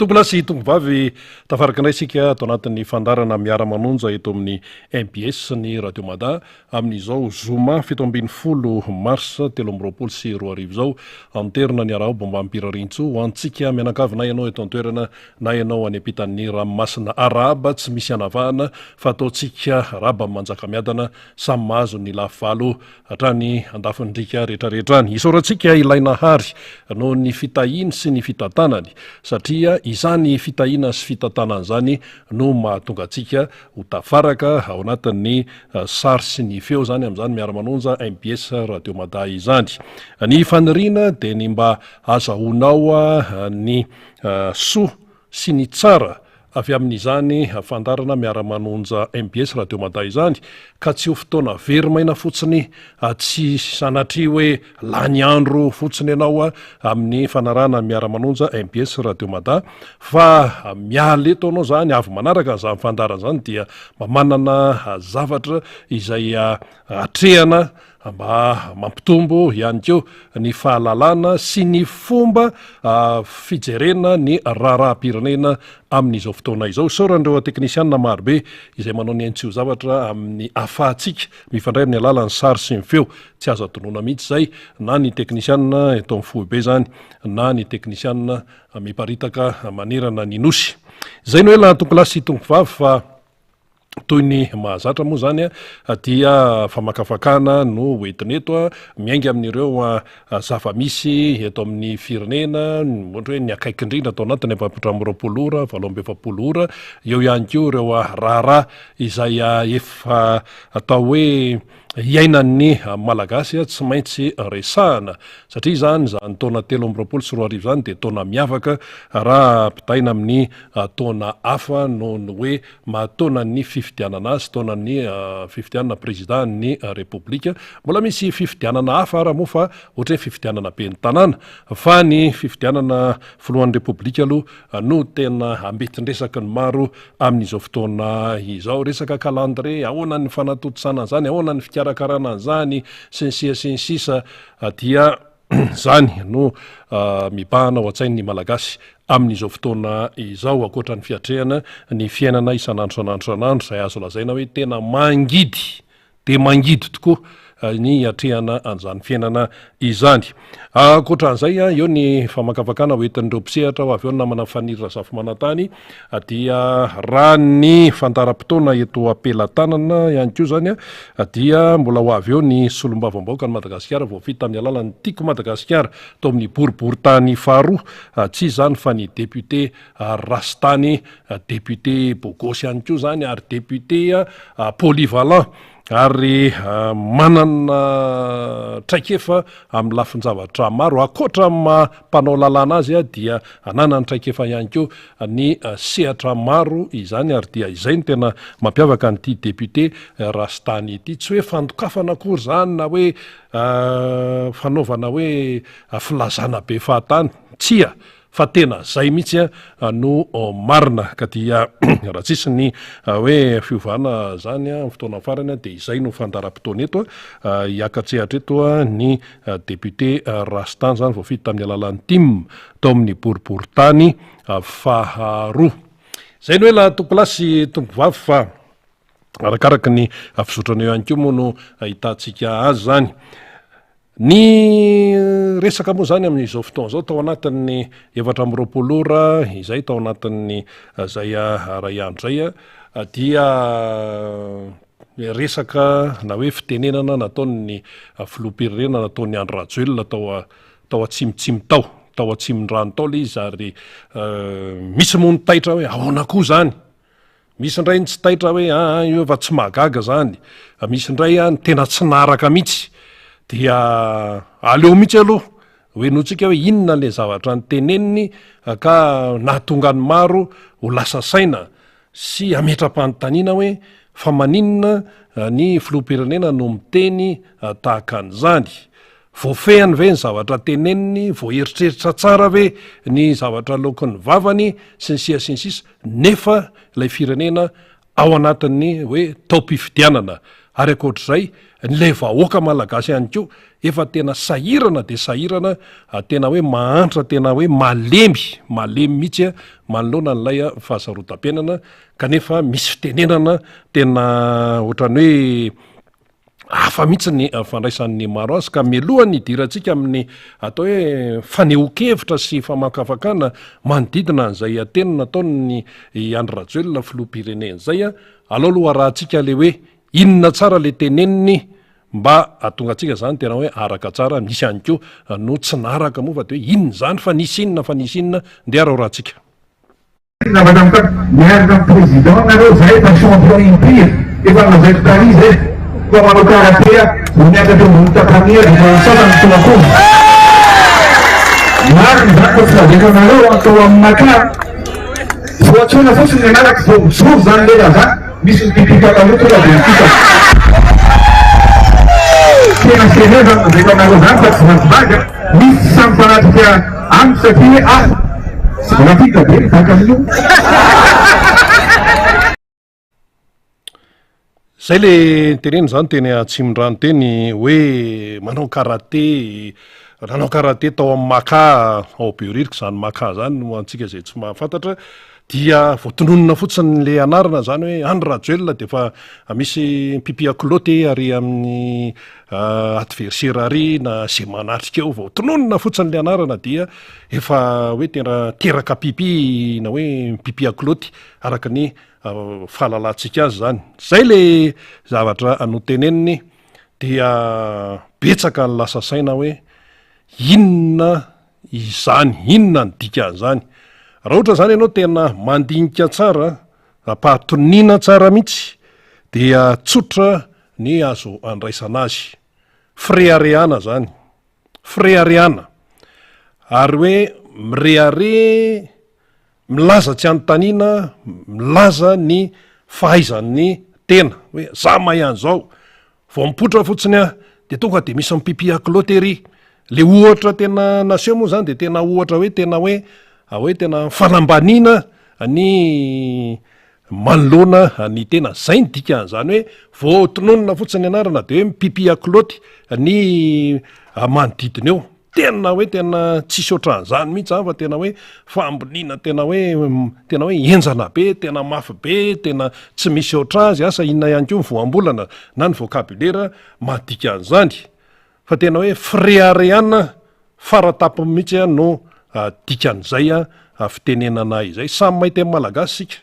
tombolasy tombovavy tafaraka indray sika atao anatin'ny fandarana miara-manonja eto amin'ny MPS sy ny Radio Mada amin'izao zoma 17 mars 2024 zao anterina ny arahaba mba ampirarintso ho antsika mianakavy na ianao eto antoerana na ianao any ampitan'ny ranomasina araba tsy misy anavahana fa ataotsika raba manjaka miadana samy mahazo ny lafivalo hatrany andafindrika rehetrarehetra any isaorantsika ilaina hary no ny fitahiny sy ny fitantanany satria izany fitahina sy fitantanana zany no mahatonga atsika ho tafaraka ao anatin'ny sary sy ny feo zany amin'izany miara-manonja MPS Radio Mada izany. Ny faniriana dia ny mba azahoanao ny soa sy ny tsara avy amin'izany fandarana miara-manonja MPS Radio Mada izany ka tsy ho fotoana verimaina fotsiny tsy sanatria hoe lany andro fotsiny ianao amin'ny fanarana miara-manonja MPS Radio Mada fa miala eto anao zany avy manaraka izany fandarana zany dia mba manana zavatra izay atrehana mba mampitombo ihany keo ny fahalalana sy ny fomba fijerena ny raharaha-pirenena amin'izao fotoana izao. Saoran'ireo teknisianina marobe izay manao ny aintsio zavatra amin'ny afahantsika mifandray amin'ny alalan'ny sary sy ny feo tsy azo atonona mihitsy zay na ny teknisianina eto amin'ny fohibe zany na ny teknisianina miparitaka manerana ny nosy. Zay no hoe laha tompolasy tombovavy fa toy ny mahazatra moa zany dia famakafakana no hoentineto miainga amin'ireo zava-misy eto amin'ny firenena ohatra hoe ny akaiky indrindra atao anatiny 720 ora 770 ora eo ihany koa ireo raharaha izay efa atao hoe iainan'ny malagasy tsy maintsy resahana satria zany taona 13 sy 14 zany dia taona miavaka raha pitaina amin'ny taona hafa noho ny hoe mahataona ny fifidianana azy taona ny fifidianana présidentny repoblika mbola misy fifidianana hafa raha moa fa ohatra hoe fifidianana be ny tanàna fa ny fifidianana filohan'ny repoblika aloha no tena ambetindresaka ny maro amin'izao fotoana izao resaka calendrier ahoana ny fanatotosana zany ahoana ny fikarakarana zany sensisa dia zany no mibahana ao an-tsain'ny malagasy amin'izao fotoana izao akoatra ny fiatrehana ny fiainana isan'andro izay azo lazaina hoe tena mangidy dia mangidy tokoa ny atrehana an'izany fiainana izany. Akoatran'izay eo ny famakafakana hoentin'ireo mpisehatra ho avy eo namana fanirira zafy manantany dia raha ny fandaram-potoana eto ampelantanana ihany koa zany dia mbola ho avy eo ny solombavambaoka ny Madagasikara vao vita amin'ny alalan'ny Tiako Madagasikara tao amin'ny boriboritany faharoa tsy zany fa ny député Rastany député Bogosy ihany koa zany ary député polyvalent ary manana traikefa amin'ny lafin-javatra maro akoatra mampanao lalàna azy dia ananany traikefa ihany koa ny sehatra maro izany ary dia izay ny tena mampiavaka nyity député Rastany ity tsy hoe fandokafana akory zany na hoe fanaovana hoe filazana be fahatany tsia fa tena zay mihitsy no marina ka dia raha tsisy ny hoe fiovana zany fotoana farany dia izay no fandaram-potoana eto hiakatrehatra eto ny député Rastan zany vao vita tamin'ny alalan'ny TIM tao amin'ny boriboritany faharoa. Zay no hoe la tompolasy tombovavy fa arakaraka ny fizotrana eo ihany koa moa no hitantsika azy zany. Ny resaka moa zany amin'izao fotoana zao tao anatin'ny 720 ora izay tao anatin'ny zay ray andro zay dia resaka na hoe fitenenana nataon'ny filoham-pirenena nataon'ny Andry Rajoelina tao atsimotsimo tao atsimon-drano tao le izy ary misy moa ny taitra hoe ahoana koa zany misy indray ny tsy taitra hoe io efa tsy mahagaga zany misy indray ny tena tsy naraka mihitsy dia aleo mihitsy aloha hoe notsika hoe inona le zavatra ny teneniny ka nahatonga ny maro ho lasa saina sy ametra-panontaniana hoe fa maninona ny filoham-pirenena no miteny tahaka an'izany voafehany ve ny zavatra teneniny voaeritreritra tsara ve ny zavatra lokon'ny vavany sy ny sisa nefa ilay firenena ao anatin'ny hoe tao-pifidianana ary akoatr'izay nilay vahoaka malagasy ihany ko efa tena sahirana de sahirana, tena hoe mahantra, tena hoe malemy mihitsy manoloana n'ilay fahasarotam-piainana, kanefa misy fitenenana tena ohatrany hoe hafa mihitsy ny fandraisan'ny maro azy, ka mialohan'ny idirantsika amin'ny atao hoe fanehoan-kevitra sy famakafakana manodidina an'izay tenina nataony ny Andry Rajoelina filoham-pirenena zay alao aloha arahantsika le hoe inona tsara le teneniny mba atonga antsika zany tena hoe araka tsara, misy ihany ko no tsy naraka moa fa de hoe inona zany fa nisy inona ndeha rao rahantsika. Madame miaraka amin'ny président nareo zay efa champion impire efa nazaiko tary zay fa manao karatea miakatra ambony takania de mansana ny tonakomy mariny zany fa tsy lazaiko nareo atao amin'ny maka voatsona fotsiny anaraka vozory zany lela zany misy nypipikataloto la de mpita tena sereza nazaiko nareo zany fa tsy vantivaga misy samy fanatika aminy satria rahatika be zaka amin'io zay le teneny zany teny Atsimondrano teny hoe manao karate tao amin'ny maka ao beoririka zany maka zany no antsika zay tsy mahafantatra dia voatononona fotsiny le anarana zany hoe Andry Rajoelina de fa misy pipi akloty ary amin'ny adversaire ary na zay manatrika eo voatononona fotsiny le anarana dia efa hoe tena teraka pipi na hoe pipi akloty araka ny fahalalantsika azy zany. Zay le zavatra anoteneniny dia betsaka ny lasa saina hoe inona izany, inona ny dikan'izany. Raha ohatra zany ianao tena mandinika tsara, ampahatonina tsara mihitsy dia tsotra ny azo andraisana azy. Freareana zany, freareana ary hoe mirehare milaza tsy anontaniana, milaza ny fahaizan'ny tena hoe za mahay an'izao, vao mipotra fotsiny de tonga de misy mipipi akloty ery. Le ohatra tena naseho moa zany de tena ohatra hoe tena fanambanina ny manoloana ny tena zay ny dikan'izany hoe vao tononona fotsiny anarana de hoe mipipi akloty ny manodidina eo, tena hoe tena tsisy ohatran'izany mihitsy fa tena hoe fambonina tena hoe enjana be, tena mafy be, tena tsy misy oatra azy asa inona ihany ko voambolana na ny vocabulaire madika an'izany fa tena hoe freareana faratapony mihitsy no dikan'izay fitenenana izay. Samy mahita amin'ny malagasy sika,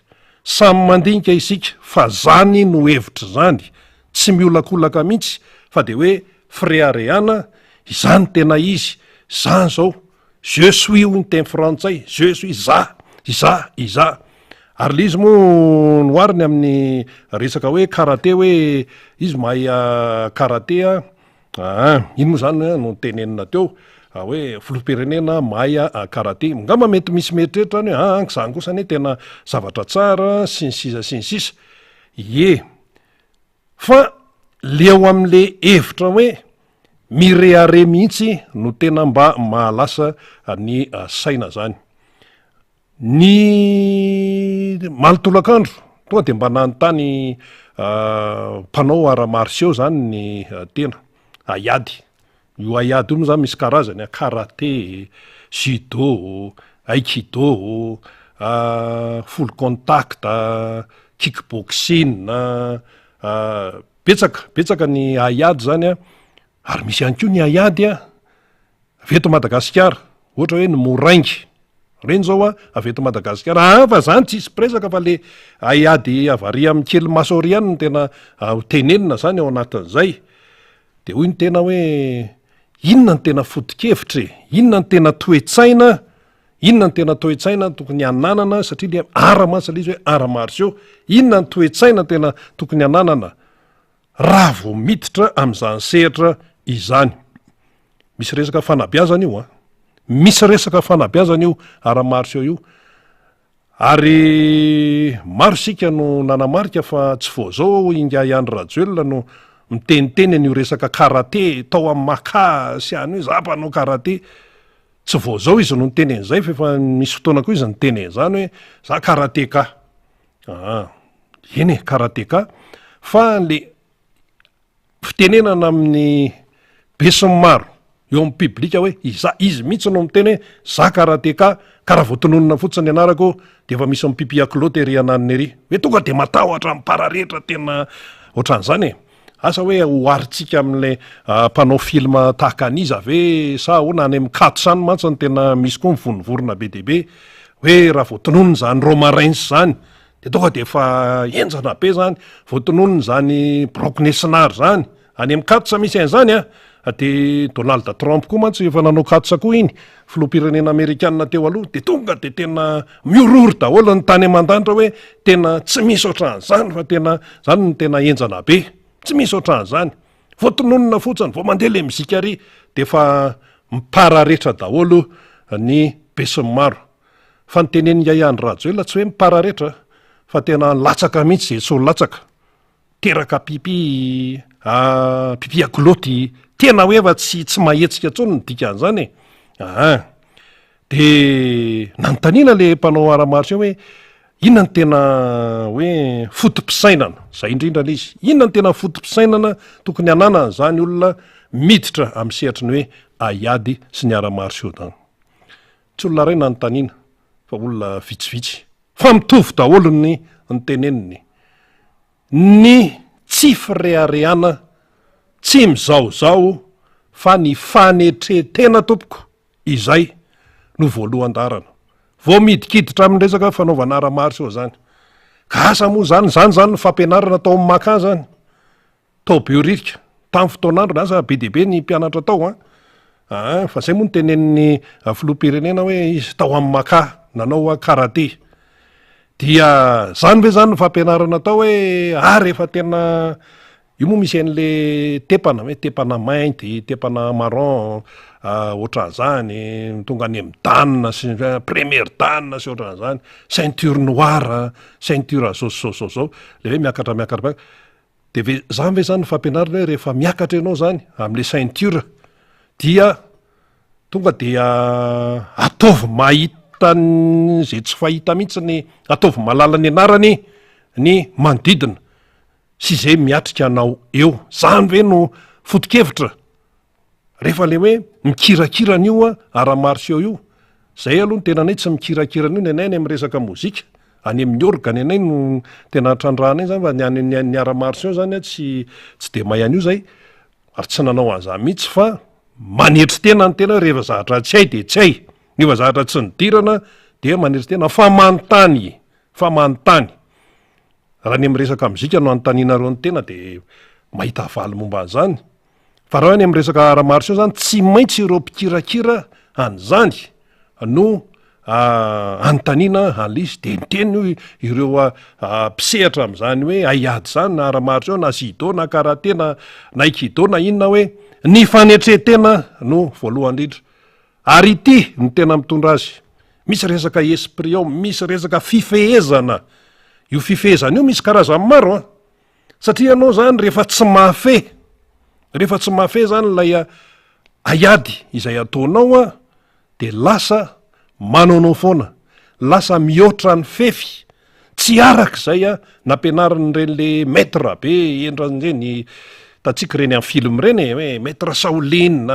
samy mandinika isika fa zany no hevitra zany, tsy miolakolaka mihitsy fa de hoe freareana izany tena izy, zany zao je suis ou ny teny frantsay, je suis iza ary le izy moa noariny amin'ny resaka hoe karate hoe izy mahay karate ino moa zany no tenenina teo hoe filoham-pirenena mahay karate, ngamba mety misy meritreritra any hoe zany kosa ane tena zavatra tsara sy ny sisa ye fa leo amin'le hevitra hoe mirehare mihitsy no tena mba mahalasa ny saina zany. Ny malotolakandro tonga de mba nanontany mpanao arts martiaux zany ny tena aiady, io aiady io moa zany misy karazany karate, judo, aikido, full contact, kickboxing, betsaka ny aiady zany ary misy ihany koa ny aiady avy eto Madagasikara, ohatra hoe ny moraingy reny zao avy eto Madagasikara fa zany tsisy presaka fa le aiady avary amin'ny kely masoriana no tena tenenina zany ao anatin'izay de hoy ny tena hoe inona ny tena foto-kevitra, inona ny tena toe-tsaina tokony ananana satria le ara-masa le izy hoe arts martiaux, inona ny toe-tsaina tena tokony ananana raha vao miditra amin'izany sehatra izany. Misy resaka fanabeazana io misy resaka fanabeazana io arts martiaux io ary maro sika no nanamarika fa tsy vao zao inga Andry Rajoelina no miteniteny an'io resaka karate tao amin'ny maka sy any hoe za mpanao karate, tsy vao zao izy no nitenen'izay fa efa misy fotoana koa izy nitenen'izany hoe za karateka eny karateka fa le fitenenana amin'ny besiny maro eo amin'ny piblika hoe izy mihitsy no miteny hoe za karateka ka raha voatononona fotsiny anarako de efa misy mipipiaklô tery ananiny ery hoe tonga de matahotra mipararehetra tena ohatran'izany e asa hoe hoaritsika amin'lay mpanao filma tahaka aniza ve sa hoana any amin'ny kato sany mantsy ny tena misy koa mivonivorona be deaibe hoe raha voatononony zany romarins zany de tonga de efa enjana be zany voatononony zany broknesinary zany any amin'ny katsa misy an'izany a de Donald Trump koa mantsy efa nanao katsa koa iny filohampirenena amerikanina teo aloha de tonga de tena miorory daholo ny tany aman-danitra hoe tena tsy misy ohatran'izany fa tena zany ny tena enjana be tsy misy ohatran'izany voatononona fotsiny vao mandeha le mizika ary de efa mipararehetra daholo ny besiny maro fa nyteneny Yahya Rajoelina tsy hoe mipararehetra fa tena latsaka mihitsy zay tsy ho latsaka teraka pipi aklôty tena hoe efa tsy mahetsika ntsony ny dikan'izany e de nanontaniana le mpanao ara-marotra hoe inona ny tena hoe fotom-pisainana zay indrindra le izy inona ny tena fotom-pisainana tokony anana zany olona miditra amin'ny sehatry ny hoe aiady sy ny ara-marotra eo dany tsy olona ray nanontaniana fa olona vitsivitsy fa mitovy daholo ny teneniny ny tsy fireharehana tsy mizaozao fa ny fanetretena tompoko izay no voalohan-darana vao midikiditra amin'ny resaka fanaovana ara-marotra eo zany ka asa moa zany ny fampianarana tao amin'ny maka zany tao beoririka tamin'ny fotoanandro lasa be deaibe ny mpianatra tao fa zay moa ny teneniny filohampirenena hoe izy tao amin'ny maka nanao karate dia zany ve zany ny fampianarana tao hoe rehefa tena io moa misy an'le tepana hoe tepana mainty tepana marron ohatran'izany tonga any amin'ny danina sy première danina sy ohatran'izany ceinture noire ceinture zao le hoe miakatra de ve zany ve zany ny fampianarana hoe rehefa miakatra ianao zany amin'le ceinture dia tonga dia ataovy mahita zay tsy fahita mihitsy ny ataovy malala ny anarany ny manodidina sy zay miatrika anao eo zany ve no foto-kevitra rehefa le hoe mikirakirana io ara-marotra io zay aloha ny tena nay tsy mikirakirana io ny anay ny amin'ny resaka mozika any amin'ny organy anay no tena trandrahanay zany fa ny ara-marotra io zany tsy de mahay an'io zay ary tsy nanao an'izany mihitsy fa manetry tena ny tena rehefa zahatra tsy hay de tsy hay nefa zahatra tsy nidirana de manetry tena fa manontany raha ny amin'ny resaka mozika no anontanianareo ny tena de mahita valy momba an'izany fa raha hoe ny amin'ny resaka ara-marotra io zany tsy maintsy ireo mpikirakira an'izany no anontaniana an'le izy de niteny ireo mpisehatra amin'izany hoe aiady zany na ara-marotra eo na judo na karate na aikido na inona hoe ny fanetretena no voalohany indrindra ary ity ny tena mitondra azy misy resaka esprit ao misy resaka fifehezana io fifehezana io misy karazany maro satria ianao zany rehefa tsy mahafehy zany lay aiady izay ataonao de lasa manaonao foana lasa mihoatra ny fefy tsy araka zay nampianarany ren'le maître be endran'reny tatsika reny amin'ny film reny hoe maître Shaolin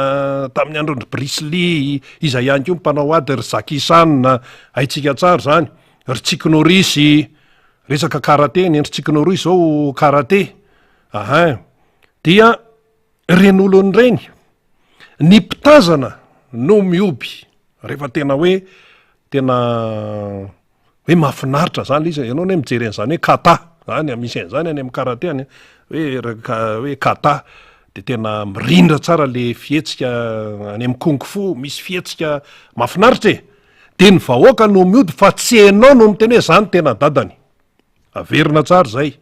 tamin'ny androndry Bruce Lee izay ihany ko mpanao ady ry Jackie Chan haitsika tsara zany ry Chuck Norris resaka karate ny endry Chuck Norris zao karate dia ren'olony reny ny mpitazana no mioby rehefa tena hoe mahafinaritra zany izy ianao hoe mijery an'izany hoe kata zany misy an'izany any amin'ny karate any hoe kata de tena mirindra tsara le fihetsika any amin'ny kung fu misy fihetsika mahafinaritra de ny vahoaka no miody fa tsy hainao no miteny hoe zany tena dadany averina tsara zay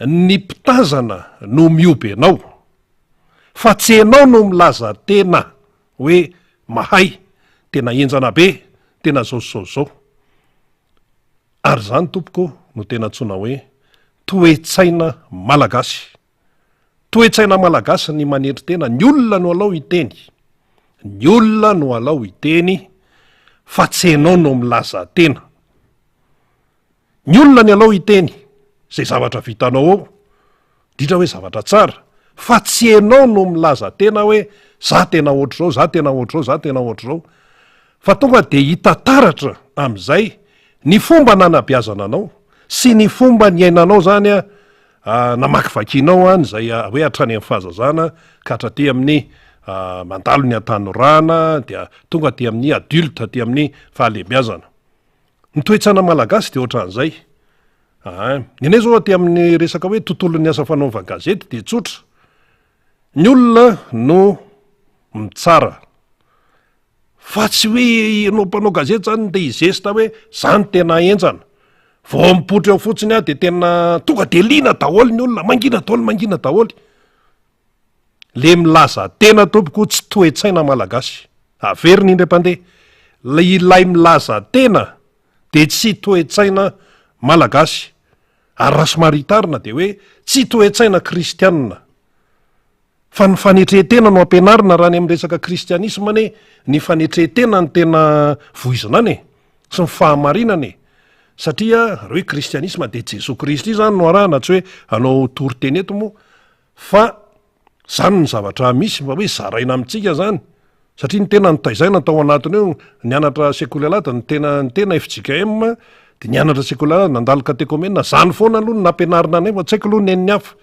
ny mpitazana no mioby anao fa tsy hainao no milaza tena hoe mahay tena enjana be tena zao ary zany tompoko no tena tsona hoe toe-tsaina malagasy ny manetry tena ny olona no alao hiteny fa tsy hainao no milaza tena ny olona ny alao hiteny zay zavatra vitanao ao ditra hoe zavatra tsara fa tsy anao no milaza tena hoe za tena ohatr'zao za tena ohatr'zao za tena ohatr'zao fa tonga de hitataratra am'izay ny fomba nanabiazana anao sy ny fomba ny ainanao zany a namakyvakinao any zay hoe hatrany amin'ny fahazazana ka hatraty amin'ny mandalo ny an-tanorana dia tonga ty amin'ny adulte ty amin'ny fahalebiazana ny toetsana malagasy de ohatran'izay nynay zao aty amin'ny resaka hoe tontolon'ny asa fanaova gazety de tsotra ny olona no mitsara fa tsy hoe anao mpanao gazety zany de izesta hoe zany tena enjana vao mipotra eo fotsiny a de tena tonga de lina daholy ny olona mangina daholy le milaza tena tompoko tsy toe-tsaina malagasy averiny indray mpandeha ilay milaza tena de tsy toe-tsaina malagasy ary rasomaritarina de hoe tsy toe-tsaina kristianina fa ny fanetrehtena no ampianarina raha ny amin'ny resaka kristianisma ane ny fanetrehtena ny tena voizina any sy ny fahamarinany satria raha hoe kristianisma de Jesosy Kristy zany no arahana tsy hoe anao tory-teny eto moa fa zany ny zavatra misy mba hoe zaraina amintsika zany satria ny tena nitaizaina tao anatiny eo nianatra sekolalata ny tena FJKM de nianatra sekolalata nandalo katekomena zany foana aloha no nampianarina anay fa tsy haiko aloha neny hafa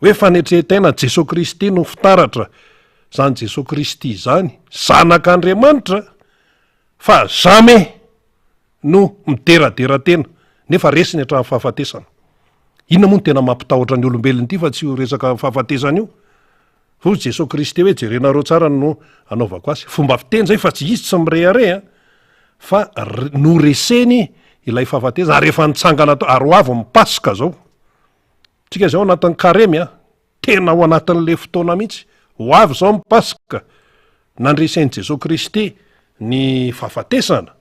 hoe fanetrehtena Jesosy Kristy no fitaratra zany Jesosy Kristy zany zanak'Andriamanitra fa jamais no mideradera tena nefa resiny hatramin'ny fahafatesana inona moa no tena mampitahotra ny olombelona ity fa tsy ho resaka fahafatesana io fa Jesosy Kristy hoe jerenareo tsara no anaovako azy fomba fiteny zay fa tsy izy tsy mirehare fa no reseny ilay fahafatesana ary efa nitsangana tao ary ho avy mipasoka zao tsika zao anatin'ny karemy tena ao anatin'le fotoana mihitsy ho avy zao mipasoka nandreseny Jesosy Kristy ny fahafatesana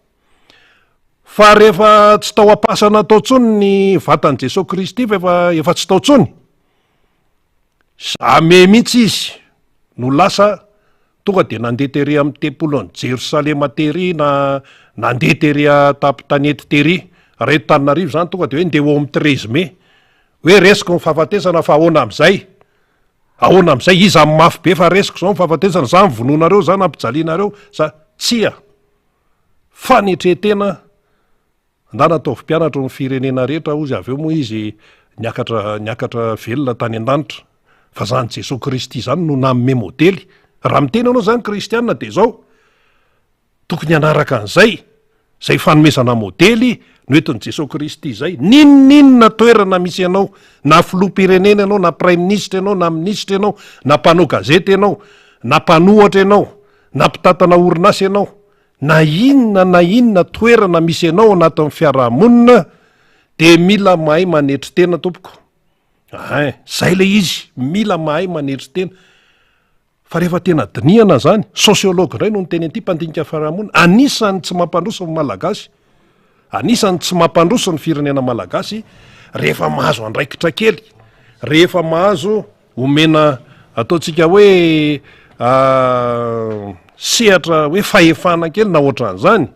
fa rehefa tsy tao apasana tao tsony ny vatan' Jesosy Kristy fa efa tsy tao tsony zame mihitsy izy no lasa tonga de nandeha tery amin'ny tempolony Jerosalema tery na nandeha tery tapy-tanety tery reto Tananarivo zany tonga de hoe ndeha ho amin'ny 13 mai hoe resiko ny fahafatesana fa ahoana am'izay izy amin'ny mafy be fa resiko zao ny fahafatesana za mivononareo za nampijalianareo sa tsia fanetrehtena andana ataovy mpianatra ny firenena rehetra ozy avy eo moa izy niakatra velona tany an-danitra fa zany Jesosy Kristy zany no nanome modely raha miteny anao zany kristianina de zao tokony hanaraka an'izay zay fanomezana modely no entiny Jesosy Kristy zay ninninona toerana misy anao na filoham-pirenena ianao na prime ministre ianao na ministra ianao na mpanao gazety ianao na mpanohatra ianao na mpitatana orinasa ianao na inona toerana misy anao anatin'ny fiarahamonina de mila mahay manetry tena tompoko zay le izy mila mahay manetry tena fa rehefa tena diniana zany sosiology indray no ny teny anty mpandinika fiarahamonina anisany tsy mampandroso ny malagasy anisany tsy mampandroso ny firenena malagasy rehefa mahazo andraikitra kely rehefa mahazo omena ataontsika hoe sehatra hoe fahefana kely na ohatran'izany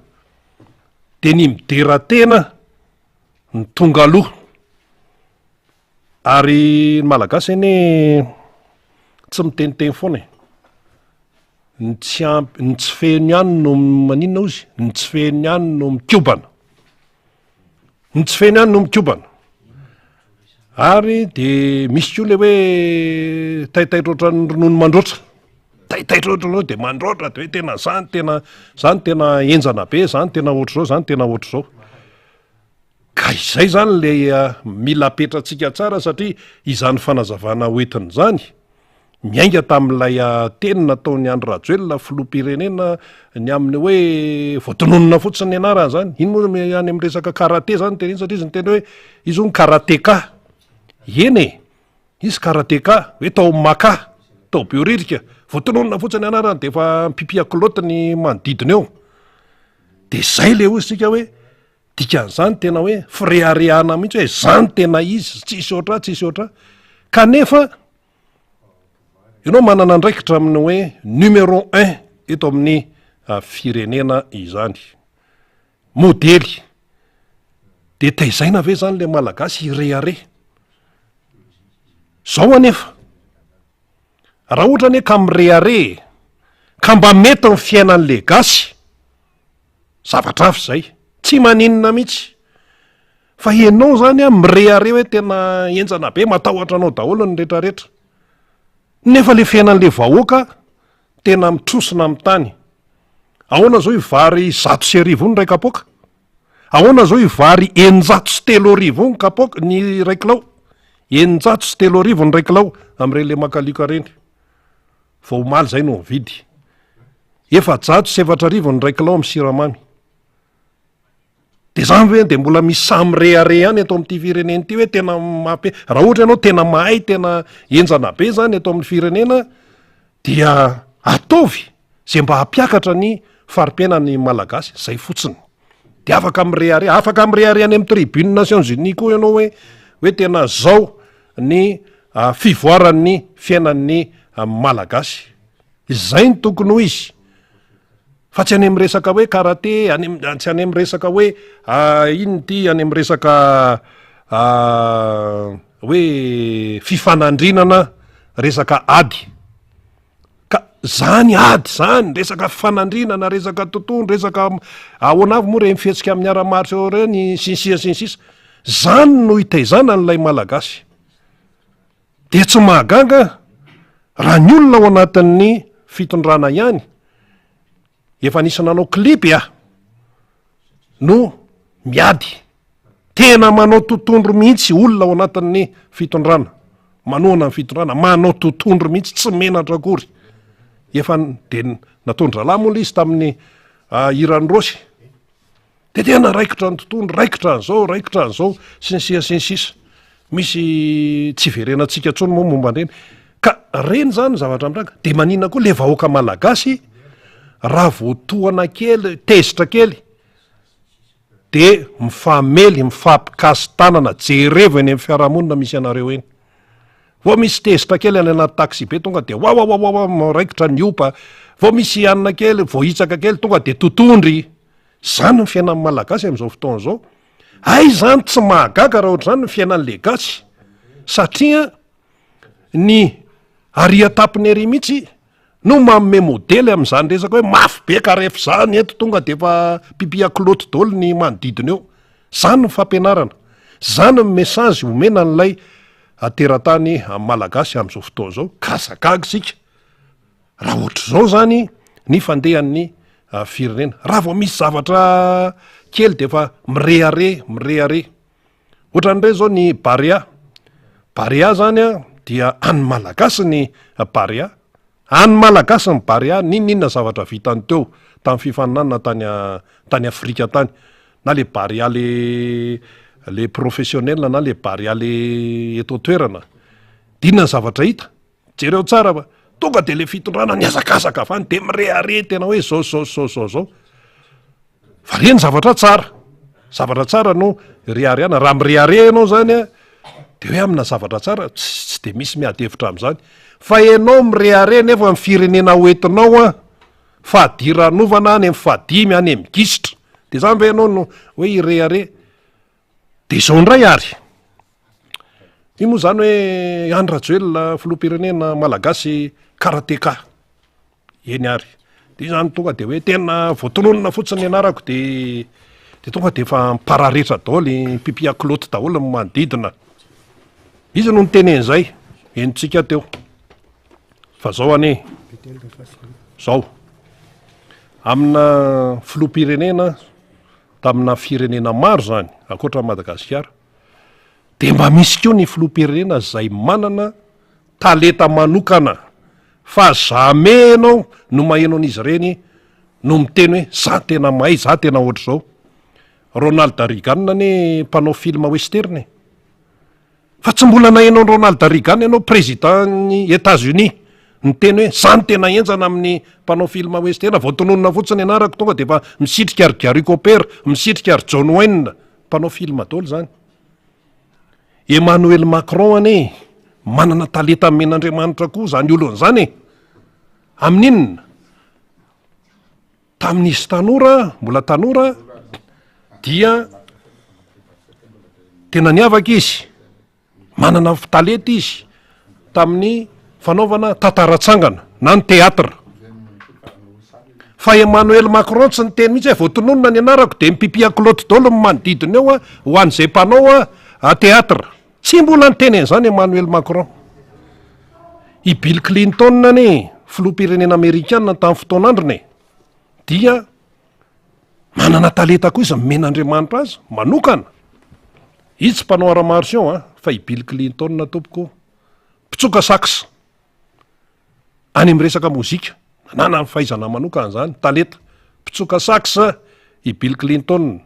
de ny midera tena ny tonga aloha ary ny malagasy eny tsy miteniteny foana ny tsy fehny ihany no maninona ozy ny tsy fehny ihany no mikobana ny tsy fehny ihany no mikobana ary de misy koa le hoe taitaitra oatra ny ronono mandroatra taitaitra oatra de mandroatra de hoe tena zany tena enjana be zany tena ohatr'zao zany tena ohatr'zao ka izay zany le mila petratsika tsara satria izany fanazavana hoentiny zany miainga tamin'ilay teny nataony Andry Rajoelina filoham-pirenena ny amin'ny hoe voatononona fotsiny ny anarany zany iny moa any amin'ny resaka karate zany teny iny satria izy ny teny hoe izy ho ny karateka eny izy karateka hoe tao maka tao bioririka voatononona fotsiny ny anarany de efa mpipiakolota ny manodidina eo de zay le ozytsika hoe dikan'izany tena hoe fireharehana mihitsy hoe zany tena izy tsisy oatra kanefa ianao manana andraikitra amin'ny hoe numéro 1 eto amin'ny firenena izany modely de taizaina ve zany le malagasy irehare zao anefa raha ohatra ny hoe ka mirehare ka mba mety ny fiainan'le gasy zavatra afy zay tsy maninona mihitsy fa ianao zany a mirehare hoe tena enjana be matahotra anao daholo ny rehetrarehetra nefa le fiainan'le vahoaka tena mitrosina amin'ny tany. Ahoana zao ivary 100 ny ray kapoaka, ahoana zao ivary 903 ny kapoaka ny ray kilao, 903 ny ray kilao am'irele makalioka reny vao omaly zay no mividy, 407 ny ray kilao amin'ny siramamy. De zany hoe de mbola misy samy rehare ihany eto amin'ity firenena ity hoe tena mape raha ohatra ianao tena mahay tena enjana be zany eto amin'ny firenena dia ataovy zay mba hampiakatra ny farim-piainany malagasy zay fotsiny. De afaka mirehare any amin'ny tribune Nations Unies koa ianao hoe tena zao ny fivoaran'ny fiainan'ny malagasy. Izay ny tokony ho izy. Fa tsy any amin'ny resaka hoe karaté, tsy any amin'ny resaka hoe ino ty any amin'ny resaka hoe fifanandrinana resaka ady. Ka zany ady zany, resaka fifanandrinana, resaka tontolo, resaka ahoana avy moa re mifetsika amin'ny ara-maritra eo reny sinsisa. Zany no hitaizana n'ilay malagasy. De tsy mahagaga raha ny olona ao anatin'ny fitondrana ihany efa nisy nanao klipy no miady tena manao totondro mihitsy olona ao anatin'ny fitondrana, manoana ny fitondrana, manao totondro mihitsy tsy menatra akory. Efa de nataondralahy moa izy tamin'ny Iran Rosy de tena raikitra ny totondro, raikitra an'zao sinsisa misy tsy verenantsika tsony moa momba an'reny. Ka reny zany zavatra miranga de maninona koa le vahoaka malagasy raha voatohana kely, tezitra kely de mifamely, mifampikasy tanana, jerevy eny amin'ny fiarahamonina misy anareo eny. Vao misy tezitra kely any anaty taxi be tonga de raikitra ny opa, vao misy anina kely, vao hitsaka kely tonga de totondry. Zany ny fiainan'ny malagasy amin'izao fotoana zao. Ay zany tsy mahagaga raha ohatr'izany ny fiainan'le gasy satria ny aria tapiny ery mihitsy no manome modely amin'izany resaka hoe mafy be ka rehefa zany eto tonga de efa pipia kiloty daholo ny manodidina eo. Zany ny fampianarana, zany ny message omena n'ilay teratany malagasy amin'izao fotoana zao. Kasagaga sika raha ohatr'izao zany ny fandehan'ny firenena. Raha vao misy zavatra kely de efa mirehare. Ohatran'ireny zao ny Barea zany dia any malagasy ny Barea. Any malagasy ny Barea, ninona zavatra vitany teo tamin'ny fifaninanana tany Afrika tany, na le Barea le professionnel na le Barea le eto toerana. Dinona zavatra hita? Jereo tsara fa tonga de le fitondrana niazakazaka avany de mirehare tena hoe zao. Fa reny zavatra tsara no rehareana. Raha mirehare ianao zany de hoe amina zavatra tsara tsy de misy miady hevitra amin'izany. Fa ianao mirehare nefa amin'ny firenena hoentinao fahadiranova any amin'ny fahadimy any amin'ny gisitra de zany ve ianao no hoe irehare. De zao ndray ary io moa zany hoe Andry Rajoelina filoham-pirenena malagasy karateka eny ary de zany tonga de hoe tena voatononona fotsiny ianarako de tonga de efa mipararetra daholo, pipia kiloty daholo ny manodidina. Izy no nitenen'izay enitsika teo. Fa zao anie zao amina filoham-pirenena tamina firenena maro zany akoatra Madagasikara de mba misy koa ny filoham-pirenena zay manana talenta manokana fa jamais ianao no maheno an'izy reny no miteny hoe za tena mahay, za tena ohatr'izao. Ronald Reagan ne mpanao film western fa tsy mbola nahenao Ronald Reagan ianao président-ny États-Unis miteny hoe za ny tena enjana amin'ny mpanao film western. Voatononona fotsiny ianarako tonga de efa misitrika ary Gary Cooper, misitrika ary John Wayne, mpanao film daholo zany. Emmanuel Macron ane manana talenta men'Andriamanitra koa zany olon'izany amin'inona tamin'izy mbola tanora dia tena niavaka izy, manana talenta izy tamin'ny fanaovana tantaratsangana na ny teatra fa Emmanuel Macron tsy ny teny mihitsy voatononona ny anarako de mipipia Claude Dole manodidina eo ho an'izay mpanao teatra tsy mbola nyteny an'izany Emmanuel Macron. I Bill Clinton ne filoham-pirenena Amerikanina tamin'ny fotoan'androny dia manana talenta koa izy men'Andriamanitra azy manokana. Izy tsy mpanao ara-marsion fa i Bill Clinton tompoko mpitsoka sax any amin'ny resaka mozika nanana ny fahaizana manokana zany talenta mpitsoka sax i Bill Clinton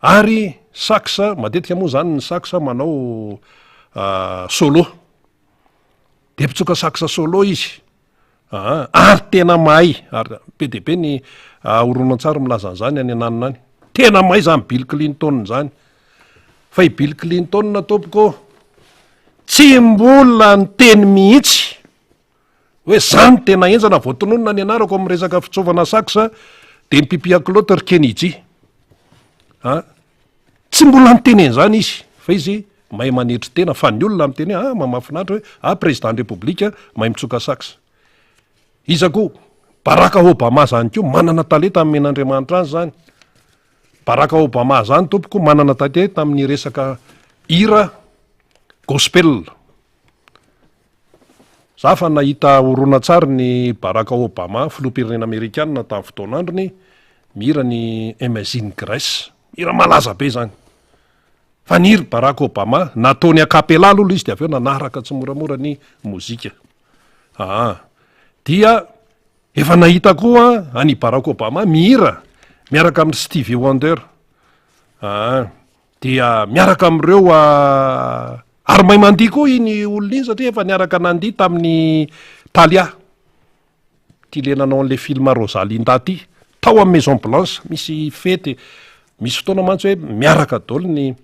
ary sax matetika moa zany ny sax manao solo de mpitsoka sax solo izy ary tena mahay ary be de be ny horonan-tsary milaza an'izany any ananina any tena mahay zany Bill Clinton zany fa i Bill Clinton tompoko tsy mbola ny teny mihitsy hoe zany tena enjana voatononona ny anarako amin'ny resaka fitsovana sax de mipipia Claude Kennedy tsy mbola nyteny an'izany izy fa izy mahay manetry tena fa ny olona miteny mamafinaritra hoe président république mahay mitsoka sax. Iza koa Barack Obama zany koa manana talenta amin'ny men'Andriamanitra azy zany. Barack Obama zany tompoko manana talenta amin'ny resaka hira gospel. Za fa nahita horonan-tsary ny Barack Obama filoham-pirenena Amerikanina tamin'ny fotoan'androny mihira ny Imagine Grace, hira malaza be zany. Fa niry Barack Obama nataony acapella aloha izy de aveo nanaraka tsy moramora ny mozika. Dia efa nahita koa any Barack Obama mihira miaraka amin'ny Stevie Wonder. Dia miaraka amin'ireo ary mahay mandihy koa iny olona iny satria efa niaraka nandihy tamin'ny Talia. Ty le nanao an'le film Rosalinda ty tao amin'ny Maison Blanche misy fety misy fotoana mantsy hoe miaraka daholo ny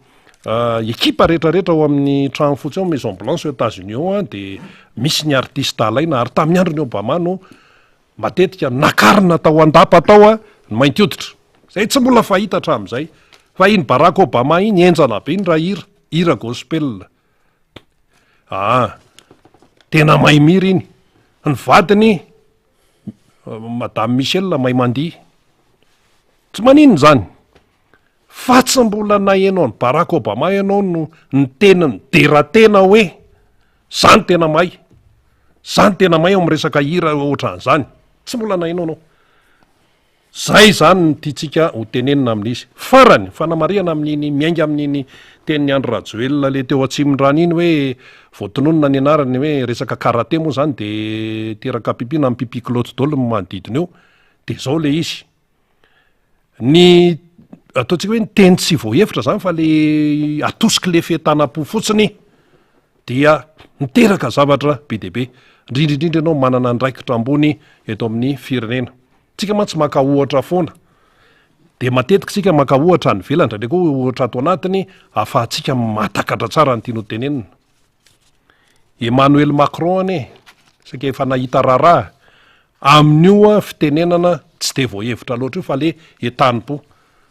ekipa rehetrarehetra ao amin'ny trano fotsy ao Maison Blanche aux États-Unis ao de misy ny artiste alaina ary tamin'ny androny Obama no matetika nakarina tao andapa tao ny mainty hoditra zay tsy mbola fahita hatramin'izay fa iny Barack Obama iny enjana be iny raha hira gospel. Tena mahay mihira iny. Ny vadiny Madame Michel mahay mandihy tsy maninona zany fa tsy mbola nahenao ny Barack Obama ianao no ny teniny deratena hoe zany tena mahay ao amin'ny resaka hira ohatran'izany tsy mbola nahenao anao. Zay zany ny tiatsika ho tenenina amin'izy farany fanamariana amin'iny miainga amin'iny tenin'ny Andry Rajoelina le teo atsimondrano iny hoe voatononona ny anarany hoe resaka karate moa zany de teraka pipina mipipi Claude Dole manodidina eo de zao le izy ny ataontsika hoe ny teny tsy voahevitra zany fa le atosiky le fientanam-po fotsiny dia miteraka zavatra be de be indrindrindrindra ianao manana ndraikitra ambony eto amin'ny firenena. Tsika mantsy maka ohatra foana de matetika tsika maka ohatra ny velatra de koa ohatra ato anatiny ahafahantsika matakatra tsara ny tiano tenenina. Emmanuel Macron saka efa nahita raharaha amin'io fitenenana tsy de voahevitra loatra io fa le etanimpo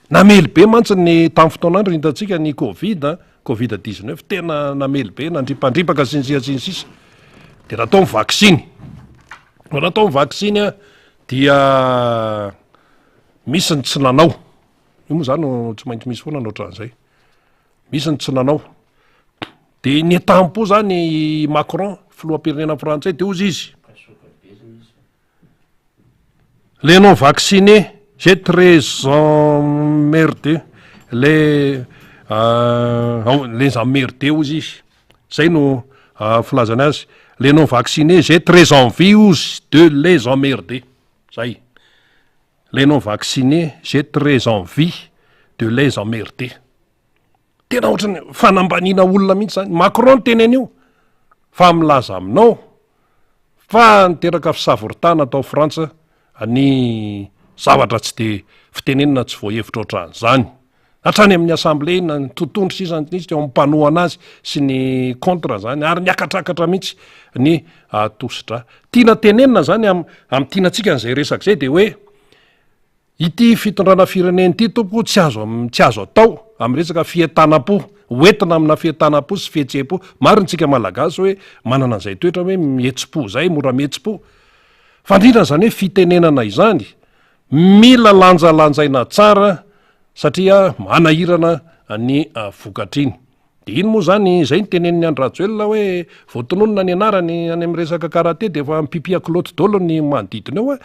namely be mantsy ny tamin'ny fotoan'andro hitantsika ny Covid-19 tena namely be nandripandripaka sinsisa de natao vaksiny dia misy ny tsy nanao io moa zany tsy maintsy misy foana nohatran'izay misy ny tsy nanao de ny etam-po zany Macron filoham-pirenena frantsay de ozy izy les non vaccinés j'ai très emmerdé les emmerdés ozy izy zay no filazana azy les non vaccinés j'ai très envie ozy de les emmerder zay les non vaccinés j'ai très envie de les emmerder. Tena ohatrany fanambanina olona mihitsy zany Macron teneny io fa milaza aminao fa niteraka fisavoritana atao Frantsa ny zavatra tsy de fitenenina tsy voahevitra ohatran'izany hatrany amin'ny assemblée na ny tontondro sisa nisy teo amin'ny mpanohana azy sy ny contre zany ary niakatrakatra mihitsy ny tositra tiana tenenina zany amin'ny tianantsika n'izay resaka zay de hoe ity fitondrana fireneny ity tompoko tsy azo atao amin'ny resaka fientanam-po hoentina amina fitanam-po sy fihetsem-po. Maro ntsika malagasy hoe manana an'izay toetra hoe mihetsi-po zay, mora mihetsi-po. Fa indrindra zany hoe fitenenana izany mila lanjalanjaina tsara satria manahirana ny vokatriny. De iny moa zany zay nyteneniny Andrajoelona hoe voatononona ny anarany any amin'ny resaka karate de efa mipipia kilaoty dolo ny manodidina eo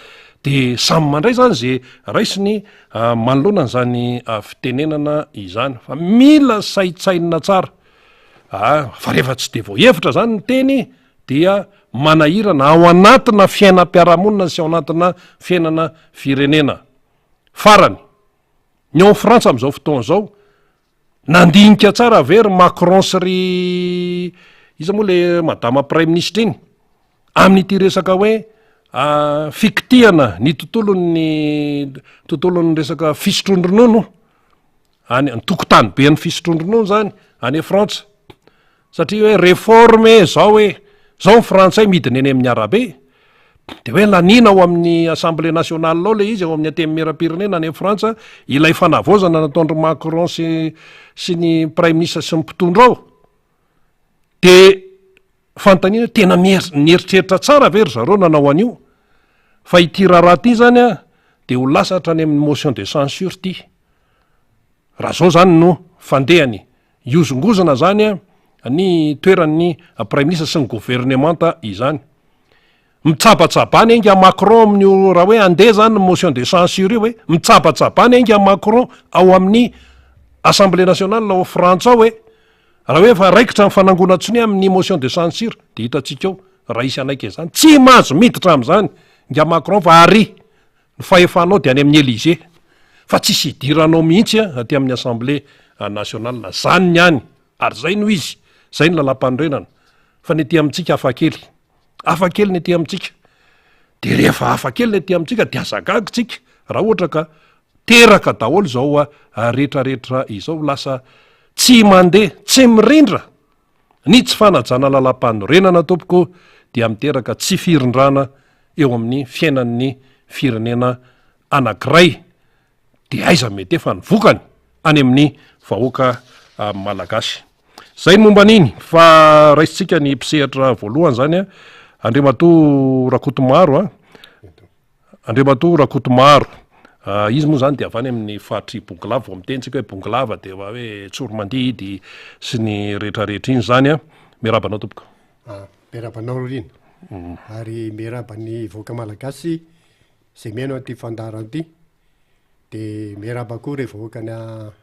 de samy mandray zany zay raisiny manoloana zany fitenenana izany. Fa mila saitsainina tsara. Fa rehefa tsy de voahevitra zany ny teny dia manahirana ao anatina fiainam-piarahamonina sy ao anatina fiainana firenena. Farany ny ao Frantsa amin'izao fotoana zao nandinika tsara very Macron sy ry iza moa le madama prime ministre iny amin'ity resaka hoe fikitihana ny tontolon'ny resaka fisotrondronono any tokotany be ny fisotrondronono zany any Frantsa. Satria hoe réforme zao hoe zao ny frantsay midiny eny amin'ny arabe de hoe lanina ao amin'ny assemblée nationale ao le izy ao amin'ny antemimera-pirenena any Frantsa ilay fanavozana nataondry Macron sy ny prime ministre sy ny mpitondra ao de fanontaniana tena nieritreritra tsara very zareo nanao an'io. Fa ity raharaha ty zany de ho lasatra any amin'ny motion de censure ty. Raha zao zany no fandehany iozongozana zany ny toeran'ny prime ministre sy ny gouvernemanta izany. Mitsabatsabany enga Macron amin'ny raha hoe andeha zany motion de censure io hoe mitsabatsabany enga Macron ao amin'ny assemblée nationale ao Frantsa ao hoe raha hoe fa raikitra ny fanangonantsony amin'ny motion de censure de hitantsika ao raha isy anaika zany tsy mahazo miditra am'zany nga Macron fa ary ny fahefanao de any amin'ny Élysée fa tsisy idiranao mihitsy aty amin'ny assemblée nationale zany ny any ary zay no izy zay ny lalam-panorenana. Fa ny ety amintsika afakely ny ety amintsika de rehefa afakely ny ety amintsika de azagagy tsika raha ohatra ka teraka daholo zao rehetrarehetra izao lasa tsy mandeha tsy mirindra ny tsy fanajana lalam-panorenana tompoko dia miteraka tsy firindrana eo amin'ny fiainan'ny firenena anankiray de aiza mety efa nivokany any amin'ny vahoaka malagasy. Zay ny momba an'iny fa raisitsika ny mpisehatra voalohany zany Andriamatoa Rakotomaro Andriamatoa Rakotomaro izy moa zany de avy any amin'ny faritry Bonglava vao mitentsika hoe Bonglava de va hoe Tsoromandidy sy ny rehetrarehetra iny zany mirabanao tompoko. Mirabanao riny ary mirabany voaka malagasy zay miaino an'ity fandarana ty de miraba koa re voaka ny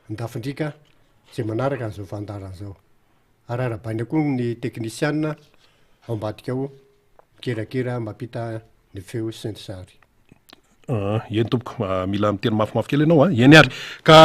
andafindrika zay manaraka an'izao fandarana zao ary arabaina koa ny teknisianina ao ambadika ao kirakira mampita ny feo sy ny sary. Eny tompoko mila miteny mafimafy kely ianao eny ary ka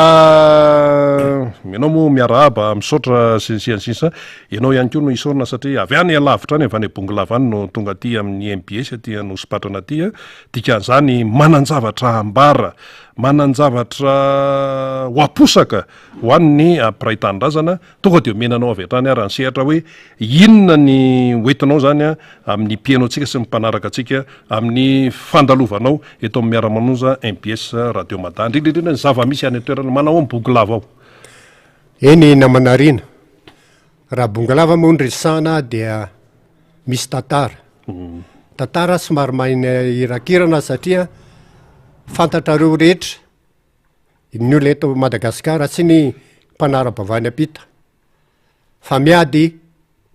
ianao moa miarahaba misaotra sinsiansisa ianao ihany koa no isorina satria avy any alavitra any avy any Bonglava any no tonga aty amin'ny MBS aty no sipatrana aty dikan'izany mananjavatra ambara mananjavatra hoaposaka ho an'ny piraitanindrazana tonga de menanao avy hatrany ary ansehatra hoe inona ny hoentinao zany amin'ny piainao antsika sy mimpanaraka antsika amin'ny fandalovanao eto amin'ny miara-manoza MBS Radio Mada indrindrindrindra ny zava-misy any toerana manao amin'ny Bonglava ao. Eny namanarina raha Bonglava moa nresahana dia misy tantara somary maina irakirana satria fantatrareo rehetra ny olona eto Madagasikara sy ny mpanara-bavany apita fa miady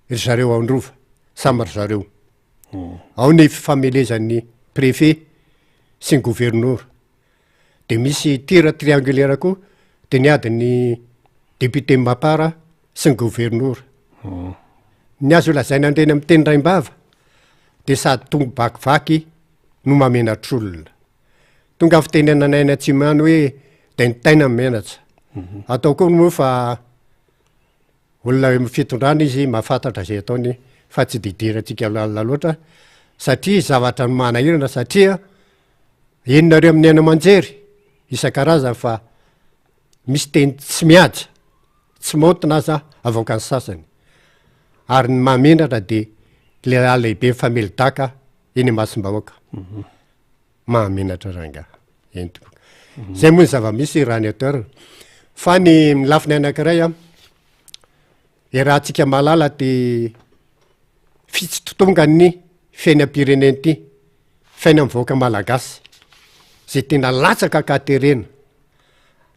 ry zareo androva samy ry zareo ao ny fifamelezan'ny préfet sy ny gouverneur de misy tira triangulaire koa de niady ny député Mapara sy ny gouverneur ny azo lazaina andreny amin'ny teny Raimbava de sady tonga bakivaky no mamenatr'olona tonga fitenenanaina tsy mano hoe de ny taina menatra atao koa moa fa olona fitondrana izy mahafantatra zay ataony fa tsy didirantsika lalina loatra satria zavatra ny manahirana satria enonareo amin'ny aina manjery isan-karazany fa misy teny tsy mihaja tsy montina aza avoaka ny sasany ary ny mamenatra de le lehibe mifamelidaka eny masom-bahoaka mahamenatra ranga ento zay moa ny zava-misy raha ny atoerana fa ny milafiny anankiray raha ntsika malala de fitsitotonga ny fiaina am-pireneny ity fiaina mivoaka malagasy zay tena latsaka katerena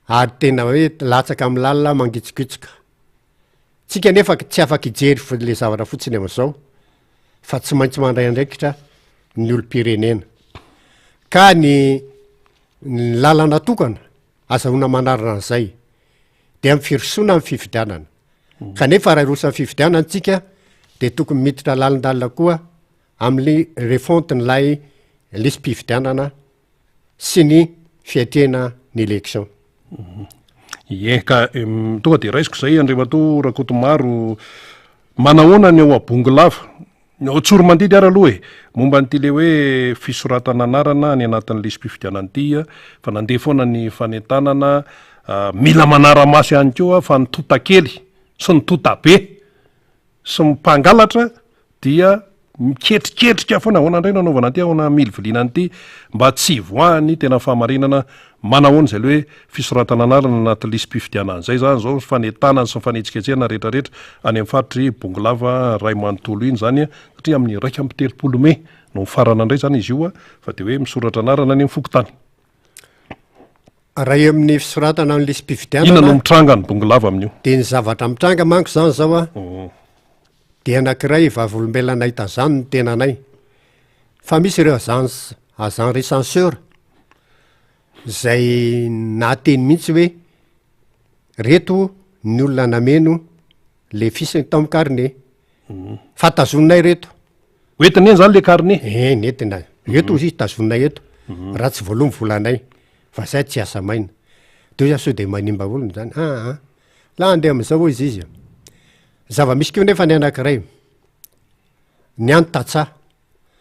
ary tena hoe latsaka amin'ny lalina mangitsikitsika tsika nefa tsy afaka ijery le zavatra fotsiny amin'izao fa tsy maintsy mandray andraikitra ny olo-pirenena ka ny lalana tokana azahoana manarina an'izay de amin'ny firosoana amin'ny fifidianana kanefa raha rosa amin'ny fifidianana tsika de tokony miditra lalindalina koa amin'ny refontin'ilay lisym-pifidianana sy ny fiatrena ny élection. Ka tonga de raisiko zay Andriamato Rakotomaro manahoana ny eo abongo lava tsoro mandidy ara aloha momba nyty le hoe fisoratana anarana ny anatin'ny lisym-pifidianana ity fa nandeha foana ny fanentanana mila manara-masy ihany koa fa ny tota kely sy ny tota be sy mimpangalatra dia miketriketrika foana ahoana indray nanaovana ty ahoana mily viliana nyity mba tsy voany tena fahamarinana manahoana zay le hoe fisoratana anarana anaty lisym-pifidianana zay zany zao fanentanana sy mifanetsiketsehana rehetrarehetra any amin'ny faritry Bongolava ray manontolo iny zany satria amin'ny 1 Mey no mifarana indray zany izy io fa de hoe misoratra anarana any amin'ny fokotany. Raha eo amin'ny fisoratana amin'ny lisym-pifidianana inona no mitranga ny Bongolava amin'io de ny zavatra mitranga manko zany zao de anankiray vavolombelana hita zany ny tenanay fa misy ireo agent recenseur zay nateny mihitsy hoe reto ny olona nameno le fisiny tao amin'ny carnet fa tazononay reto hoetiny eny zany le carnet nentina eto izy tazononay eto raha tsy voaloha mivolanay fa zay tsy asa maina de za so de manimba olona zany la andeha amin'izao izy zava-misy keo nefa ny anankiray ny antatsa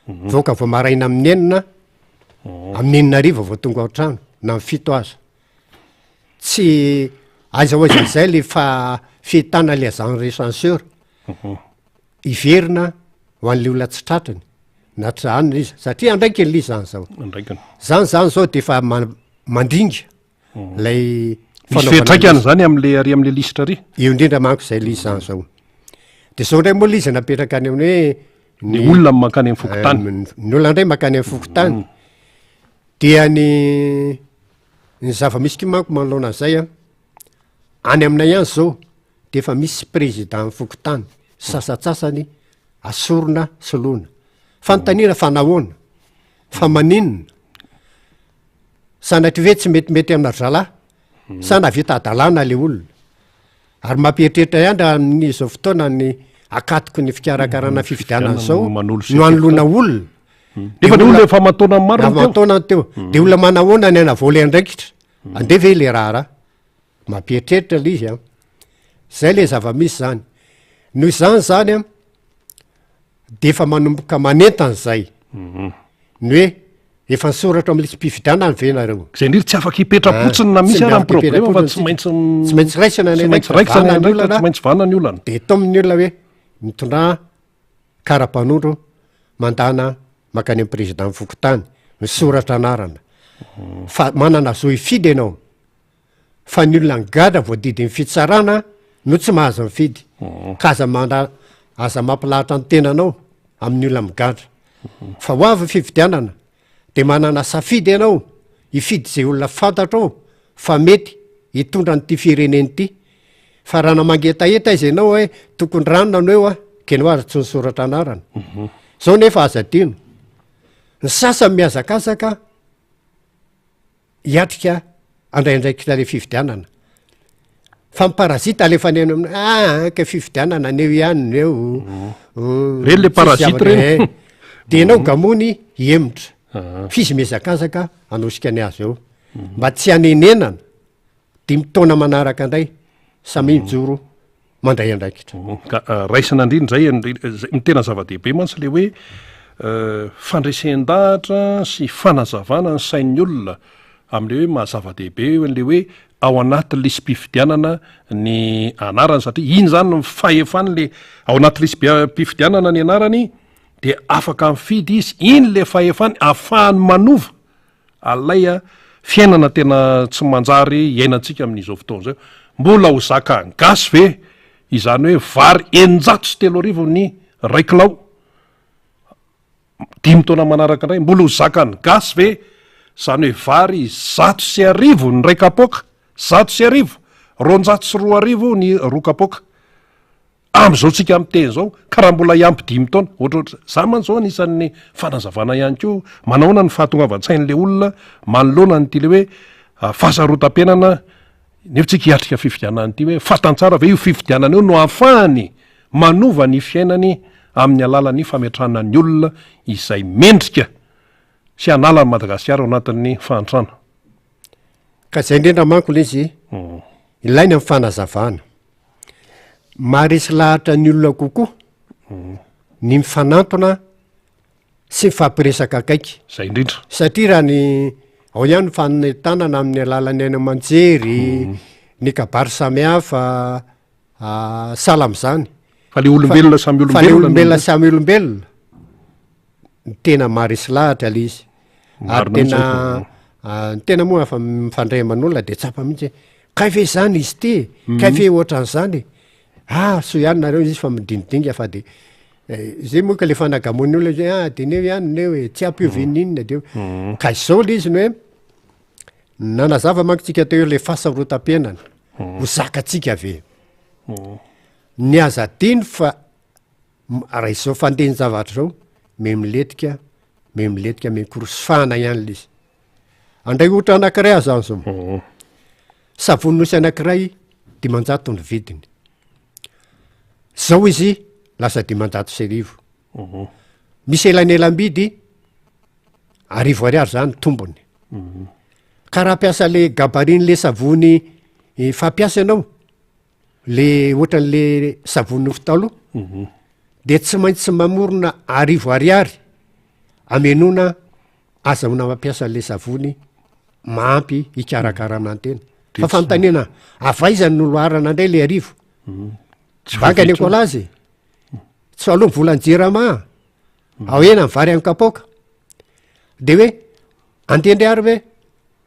voaka vo maraina amin'ny enina amin'ny enina ariva vo tonga ao trano na amin'ny 7 aza tsy aiza ho aizan'izay le fa fietana le agent recenseur iverina ho an'le olona tsy tratrany na trahanina izy satria andraiky ny zany zao zany zao de fa mandringa lay misy fetraikany zany am'le ary am'le lisitra ary eo indrindra manko zay le zany zao de zao ndray moa le izy napetraka any amin'ny hoe ny olona makany amin'ny fokotany ny olona ndray makany amin'ny fokotany dia ny zava-misy ki manko manoloana an'izay any aminay ihany zao de efa misy président fokotany sasatsasany asorona soloana fanontaniana fa nahoana fa maninona sanatry ve tsy metimety amina zalahy sa navita adalàna le olona ary mampieritreritra ihany raha n'izao fotoana ny akatoko ny fikarakarana fifidianana zao no anoloana olona nefa ny olona efa matona maro matona teo de olona manahoana ny ana voly andraikitra andeha ve le raharaha mampieritreritra le izy zay le zava-misy zany noho izany zany de efa manomboka manentan'izay ny hoe efa nisoratra amin'ny lisym-pifidianana ny venareo zay ndriry tsy afaka hipetrapotsiny na misy ara problema fa tsy maintsy raisana tsy maintsy vanana ny olana de eto amin'ny olona hoe mitondrà kara-panondro mandana makany amin'ny président ny fokotany misoratra anarana fa manana zo hifidy ianao fa ny olona ngadra voadidi ny fitsarana no tsy mahazo mifidy ka aza mampilahatra ny tenanao amin'ny olona migadra fa ho avy fifidianana de manana safidy ianao hifidy zay olona fantatrao fa mety hitondra nyity fireneny ity fa raha na mangetaeta izy ianao hoe tokony ranona anao eo keny ho azy tsy nisoratra anarana zao nefa aza dino ny sasany miazakazaka hiatrika andraindraikitra le fifidianana fa miparazita alefa ny eno amin'ny ka fifidianana neo ihany eo reny le parazita reny de ianao gamony hiemotra fizy miazakazaka anosika ny azy eo mba tsy hanenenana de mitaona manaraka indray samy mijoro mandray andraikitra ka raisina indrindra zay mitena zava-dehibe mantsy le hoe fandresen-dahatra sy fanazavana ny sain'ny olona am'le hoe mahazava-dehibe le hoe ao anaty lisym-pifidianana ny anarany satria iny zany fahefany le ao anaty lisym-pifidianana ny anarany de afaka mifidy izy iny le fahefany ahafahany manova alay fiainana tena tsy manjary iainantsika amin'izao fotoana zao mbola ho zaka gasy ve izany hoe vary enjato sy telo arivo ny ray kilao 5 taona manaraka indray mbola ho zakany gasy ve zany hoe vary 100 ny ray kapoaka 100 ronjato sy 2 ny roa kapoaka am'izao tsika amin'ny teny zao karaha mbola iampy 5 taona ohatraohatra za man zao anisan'ny fanazavana ihany ko manaona ny fahatongavan-tsain'le olona manoloana nyty le hoe fahasarotam-piainana neftsika hiatrika fifidianana ty hoe fatantsara ve io fifidianana io no ahafahany manova ny fiainany amin'ny alalany fametrahana ny olona izay mendrika sy analany Madagasikara ao anatin'ny fahantrana ka zay indrindra manko le izy ilainy amin'ny fanazavana maharesy lahatra ny olona kokoa ny mifanantona sy mifampiresaka akaiky zay indrindra satria raha ny ao ihany fanentanana amin'ny alalany aina aman-jery ny kabary samihafa sala am'izany fa le olombelona samy fa le olombelona samy olombelona ny tena maharesy lahatra le izy ary tena moa afa mifandray aman'olona de tsapa mihitsy kay fe zany izy ty kay fe ohatran'izany so ihany nareo izy fa midinidinga fa de zay moa ka le fanagamon'ny olona zay de neo ihany neo hoe tsy ampioveninina de ka izao le izy no hoe nanazava mankotsika teo le fahasarotam-piainana ho zakatsika ave ny azadiny fa raha izao fandehny zavatra zao me miletika me korosifahana ihany le izy andray ohatra anankiray azany zao savony nosy anankiray 500 ny vidiny zao izy lasa 500 misy elanelam-bidy 10,000 zany tombony ka raha piasa le gabariny le savony fampiasa ianao le ohatran'le savony nofotalo de tsy maintsy mamorona 10,000 amenona azahona mampiasa le savony mampy ikarakarana antena fa fanontaniana avaizany nolo arana indray le 10,000 vangany ekolazy tsy aloha volanjerama ao ena mivary any kapoka de hoe andendry ary hoe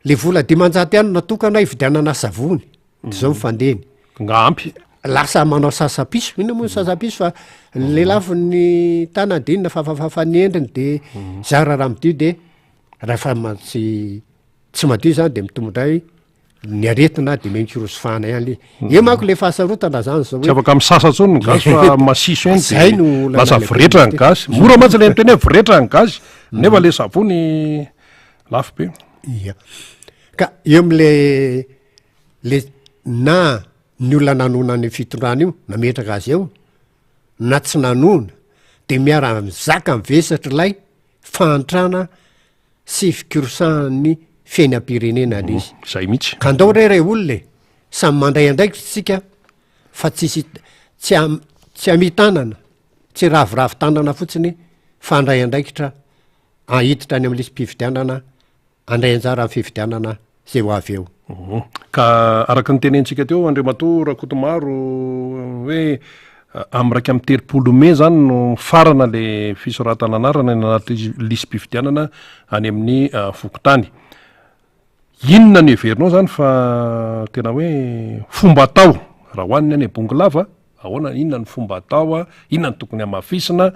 le vola 500 ihany natokana hividianana savony de zao mifandeny ngampy lasa manao sasapiso ina moa ny sasapiso fa le lafo ny tanadinina fafafafaniendriny de zara raha midio de raha tsy madio zany de mitombondray ny aretina de menkirosofana ihany le manko le fahasarotana zany zao tsy afaka misasa tsony ny gasy fa masiso eny zay no lasa viretra ny gasy mora mantsy le miteny hoe viretra ny gasy nefa le savony lafo be ia ka eo am'le na ny olona nanona ny fitondrana io nametraka azy eo na tsy nanona de miara mizaka mivesatra ilay fahantrana sy fikirosahany fiaina am-pirenena le izy zay mihitsy ka andao ray olona samy mandray andraikitra tsika fa tsy amitanana tsy ravoravo tanana fotsiny fa andray andraikitra ahiditra any am'lisy mpividianana andray anjara amin'ny fividianana zay ho avy eo ka araka ny tenentsika teo Andriamato Rakotomaro hoe am'raiky amy 30 me zany no farana le fisoratana anarana ny anaty lisy mpividianana any amin'ny fokotany inona ny heverinao zany fa tena hoe fomba atao raha hoaniny any Bongolava ahoana inona ny fomba atao inona ny tokony amafisina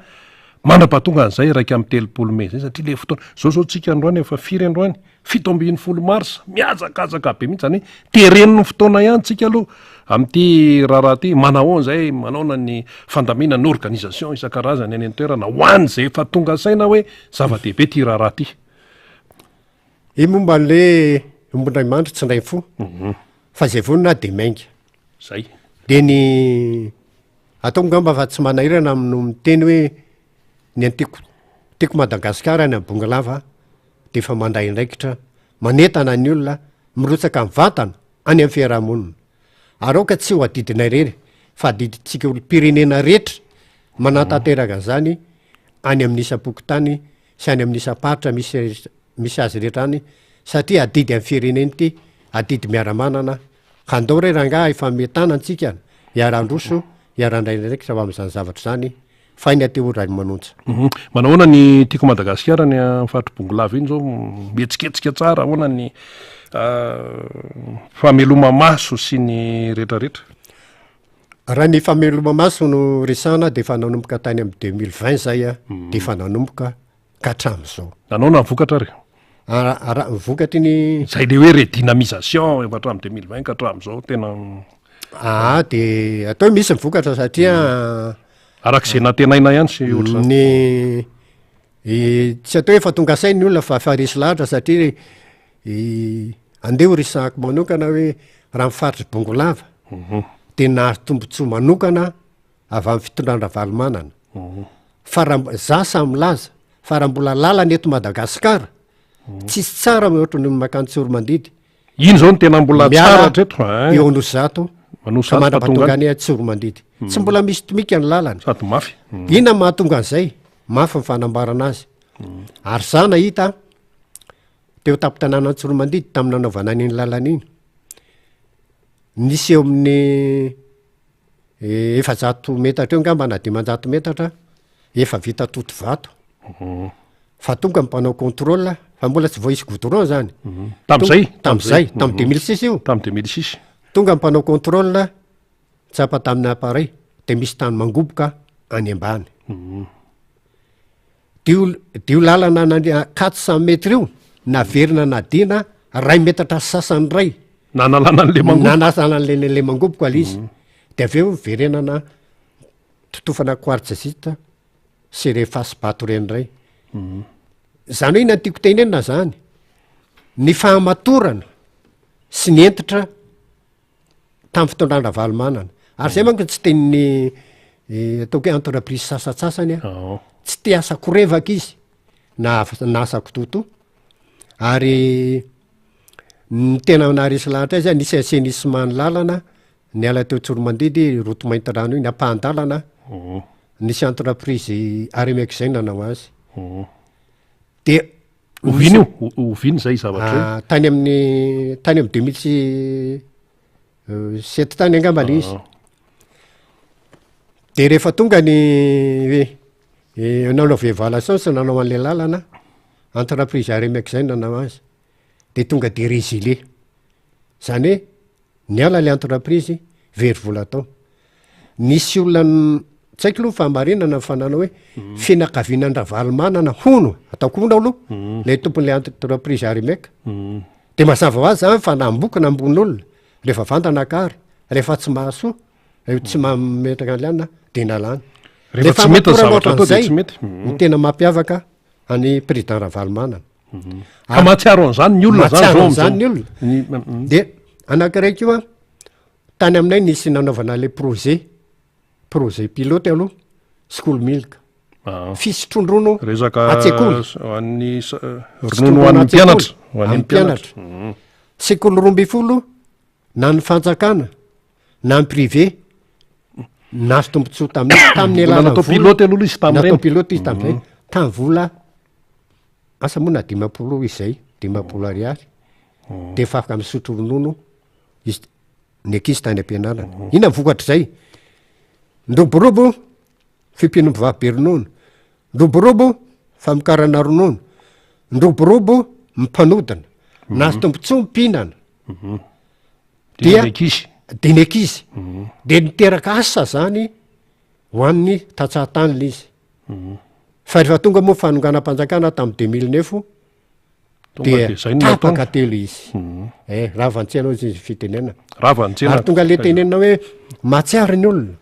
mandrapahatonga an'izay raiky amy 30 me zay satria le fotoana zao tsika androany efa firy androany 17 marsa miazakazaka be mihitsy zany tereniny fotoana ihany tsika aloha am'ty raharaha ty manao zay manaona ny fandamina ny organisation isan-karazany any an-toerana ho any zay efa tonga saina hoe zava-dehibe ty raharaha ty momba n'le ombondray mandry tsy ndray fo fa zay vonina de mainga zay de ny ataongamba fa tsy manahirana amino miteny hoe ny antiko Madagasikara any Bongolava de efa mandray indraikitra manetana ny olona mirotsaka mivantana any amin'ny fiarahamonina ary ao ka tsy ho adidina irery fa adiditsika olo-pirenena rehetra manantanteraka zany any amin'ny isam-pokotany sy any amin'ny isam-paritra misy azy rehetra any satria adidy amin'ny fireneny ty adidy miaramanana ka andao ray ranga efa metanantsika iarandroso iarandray indraikitra fa amin'izany zavatra zany fainy ateora manonja manahoana ny tiako Madagasikara ny fahatro Bongolava iny zao mietsiketsika tsara ahoana ny fameloma maso sy ny rehetrarehetra raha ny fameloma maso no resana de efa nanomboka tany amin'ny 2020 zay a de efa nanomboka ka hatram'izao nanao na vokatra ry raha mivokatry ny zay le hoe redynamisation efa hatramin'ny 2020 ka hatramin'izao tena de atao hoe misy mivokatra satria arak'izay natenaina ihany sy ohatr'izany ny tsy atao hoe fa tonga sainy ny olona fa faharesy lahatra satria andeha ho resahako manokana hoe raha mifaritry bongolava de nahary tombontsoa manokana avy amin'ny fitondrandra valomanana fa raha za samy laza fa raha mbola lalana eto Madagasikara tsisy tsara ohatry ny makany Tsormandidy iny zao no tena mbola tsara hatreto eo no zato manosy ka mandra-pahatonga any Tsormandidy tsy mbola misy tomika ny lalana sady mafy ina mahatonga an'izay mafy mifanambarana azy ary za nahita teo tapitanàna Tsormandidy tamin'ny nanaovana an'iny lalana iny nisy eo amin'ny 400 metatra eo ngamba na 500 metatra efa vita toto vato fa tonga mpanao contrôle fa mbola tsy voaisy goudron zany tam'izay tamin'ny 2006 io tamin'ny 2006 tonga mpanao contrôle tsapa tamin'ny appareil de misy tany mangoboka any ambany dio lalana na 400 metra io naverina nadina 2 metatra sasany ray nanalana an'le mangoboka nanasana le mangoboka al izy de avy eo verenana totofana quartzite sy re fasibato reny ray zany hoe ina tiako tenenina zany ny fahamatorana sy ny entitra tamin'ny fitondrandra valomanana ary zay manko tsy teniny ataoko hoe entreprise sasatsasany tsy te asa korevaka izy na asako toto ary ny tena naharesy lahatra zay nisy assainissement lalana ny ala teo Tsormandidy roto maintirano iny ampahan-dalana nisy entreprise Arimex zay nanao azy de oviny io oviny zay zavatra tany amin'ny 2007 tany angamba le izy de rehefa tonga ny hoe nanao vévaluation sy nanao an'le lalana entreprise Arimex zay nanao azy de tonga de résilié zany hoe niala le entreprise very vola tao nisy olona tsy haiko aloha fahamarinana ny fananao hoe fianakavianandra valomanana hono ataoko hono aloha le tompon'le entreprise Arimex de mazava ho azy zany fa nambokana ambon'olona rehefa vantana kary rehefa tsy mahasoa tsy mametraka an'le de nalana rehefa tsy mety zavatra atao de tsy mety ny tena mampiavaka any président Ravalomanana ka mahatsiaro an'izany ny olona zany ny olona de anakiraiky io a tany aminay nisy nanaovana le projet pilote aloha school milk fisitrondrono resaka an'ny ronono an'ny mpianatra an'ny mpianatra sekoly 12 na ny fanjakana na ny privé nazo tombotsoa tamin'ny natao pilote aloha izy natao tamin'ireny pilote izy tamin'izay tamin'ny vola asa moa na 50 izy zay 50 ariary de efa afaka misotro ronono izy ny ankizy tany ampianarana ina vokatra zay ndroborobo fimpinombo vahabe ronono ndroborobo famokarana ronono ndroborobo mimpanodina nazo tombotsoa mpihinana dia de ny ankizy de niteraka asa zany ho an'ny tatsahatany le izy fa rehefa tonga moa fanonganam-panjakana tamin'ny 2009 de tapaka telo izy raha vantseanao izy fitenena ary tonga le tenena hoe mahatsiary ny olona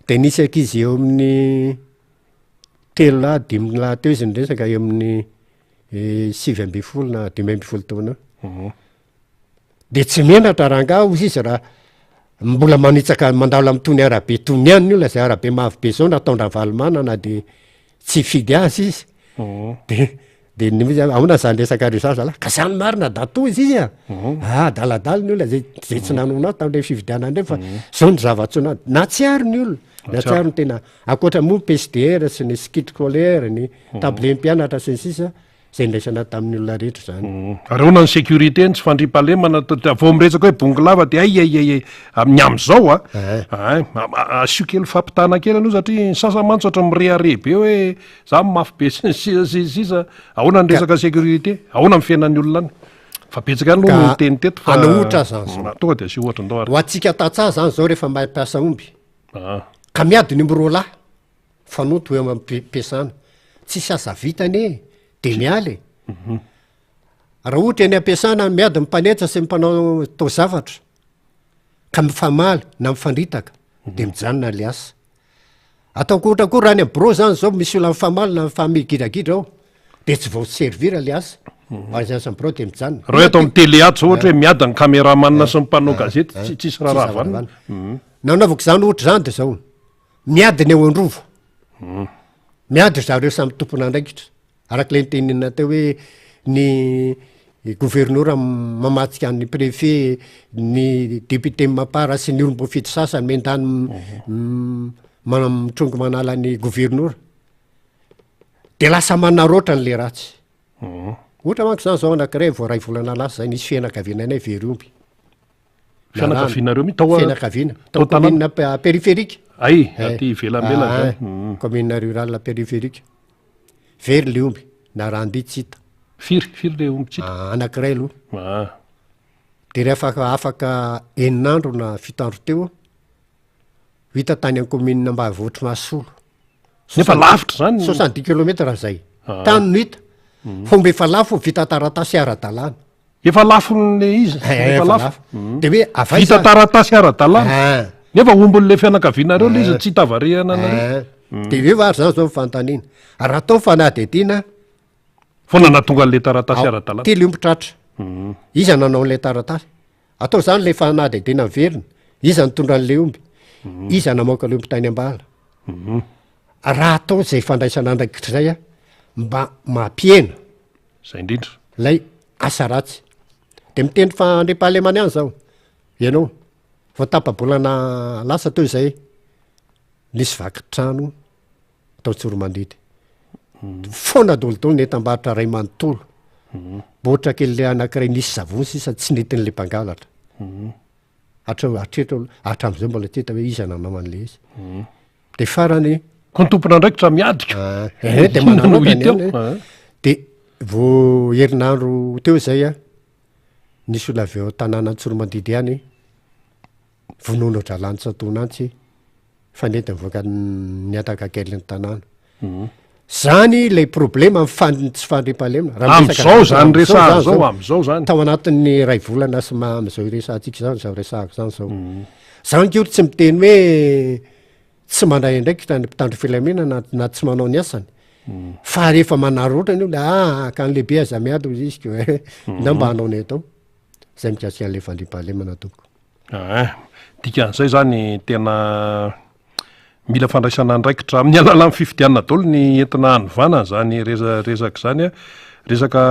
de nisy ankizy eo amin'ny 3 teo izy nyresaka eo amin'ny 7 na 5 taona de tsy menatra ranga ozy izy raha mbola manitsaka mandalo am'tony arabe tony any ny olona zay arabe mahavybe zao nataondra valomanana de tsy fidy azy izy de ahona zany resaka resazala ka zany marina da to izy izy daladala ny olona zay tsy nanonao tam'le fividianandreny fa zao ny zavatsona natsiary ny olona natsiary ny tena akoatra moa PSDR sy ny skit scolaire ny table mpianatra sy ny sisa zay ndraisana tamin'ny olona rehetra zany areona ny sécurité ny tsy fandripalemana vao miresaka hoe bongolava de ay amin'ny am'izao asio kely fampitana kely aloha satria ny sasamantso hatra mireharebe hoe za mafy be sisa ahoana ny resaka sécurité ahoana ny fiainan'ny olona any fa petsaka any aloha no teny teto fa anaohatra zany zao tonga de asy ohatra ndao ary ho atsika tatsaha zany zao rehefa mampiasa omby Ah, ka miady ny mroalahy fanoto hoe ampiasana tsisy asa vitany de mialy raha ohatra ny ampiasana miady mimpanetsa sy mimpanao tao zavatra ka mifamaly na mifandritaka de mijanona le asa ataoko ohatra koa raha ny bro zany zao misy ola mifamaly na famigidagidra ao de tsy vao servira le asa azasa bro de mijanona raha hoe atao amin'ny tele ato zao ohatra hoe miady ny cameraman sy mimpanao gazety tsisy raha vanina naonaovako zany ohatra zany de zao miady ny eo androvo miady zareo samy tompona andraikitra arak'le nytenina teo hoe ny gouverneur mamatsika ny préfet ny député mapara sy ny olom-bofity sasany mendany mitrongo manala ny gouverneur de lasa manaroatra n'le ratsy ohatra manko zany zao anakiray vao ray volana lasa zay nisy fianakaviananay veromby fianakavianareo mi fianakaviana tao commune périphérique ay aty ivelambelany zany commune rural périphérique very le omby na randy tsy hita firy le omby anakiray aloha Ah, de rehefa afaka eninandro na fitandro teo hita tany amin'ny commune Ambavotry Masolo nefa lavitra zany 70 kilometre zay tany no hita fomba efa lafo vita taratasy ara-dalàna efa lafo le izy efa lafo de hoe avay vita zany. taratasy ara-dalàna Ah, nefa ombon'le fianakavianareo le izy tsy hitavarihana anareo de hoe vary zany zao mifantanina raha tao fanadidina fona natonga an'le taratasy ara-dalàna ty le ombitratra iza nanao le taratasy atao zany le fanadidina verina iza nitondra an'le omby iza namoaka le omby tany ambala raha atao zay fandraisana andraikitra zay mba mampiena zay indrindra lay asa ratsy de miteny fandripahalemany any zao ianao vao tapabolana lasa teo zay nisy vakitrano atao tsoromandidy fona dolodolo ny etam-bahatra ray manontolo botra kely anakiray nisy zavony sisa tsy netin'le mpangalatra hatram'izao mbola teta hoe iza nanao an'le izy de farany ko ny tompona ndraikitra miadika de mananoana de vo herinandro teo zay nisy ola avy eo tanàna tsoromandidy any vonono dralanitsatona antsy fanety mivoaka ny ataka kelyn'ny tanàna zany le problema tsy fandrimpahalemina am'izao zany resaha zao am'izao zany tao anatin'ny ray volana sy am'izao resahantsika zany zao resahako zany zao zany kory tsy miteny hoe tsy mandray ndraiky tany mpitandro filamina na tsy manao ny asany fa rehefa manaroatra ny olo ka n'lehibe aza miady izy izy ko nda mba hanao ny atao zay mikasika an'le fandrimpahalemana toko dikan'izay zany tena mila fandraisana andraikitra amin'ny alala amin'ny fifidianana dolo ny entina hanovana zany resaka zany resaka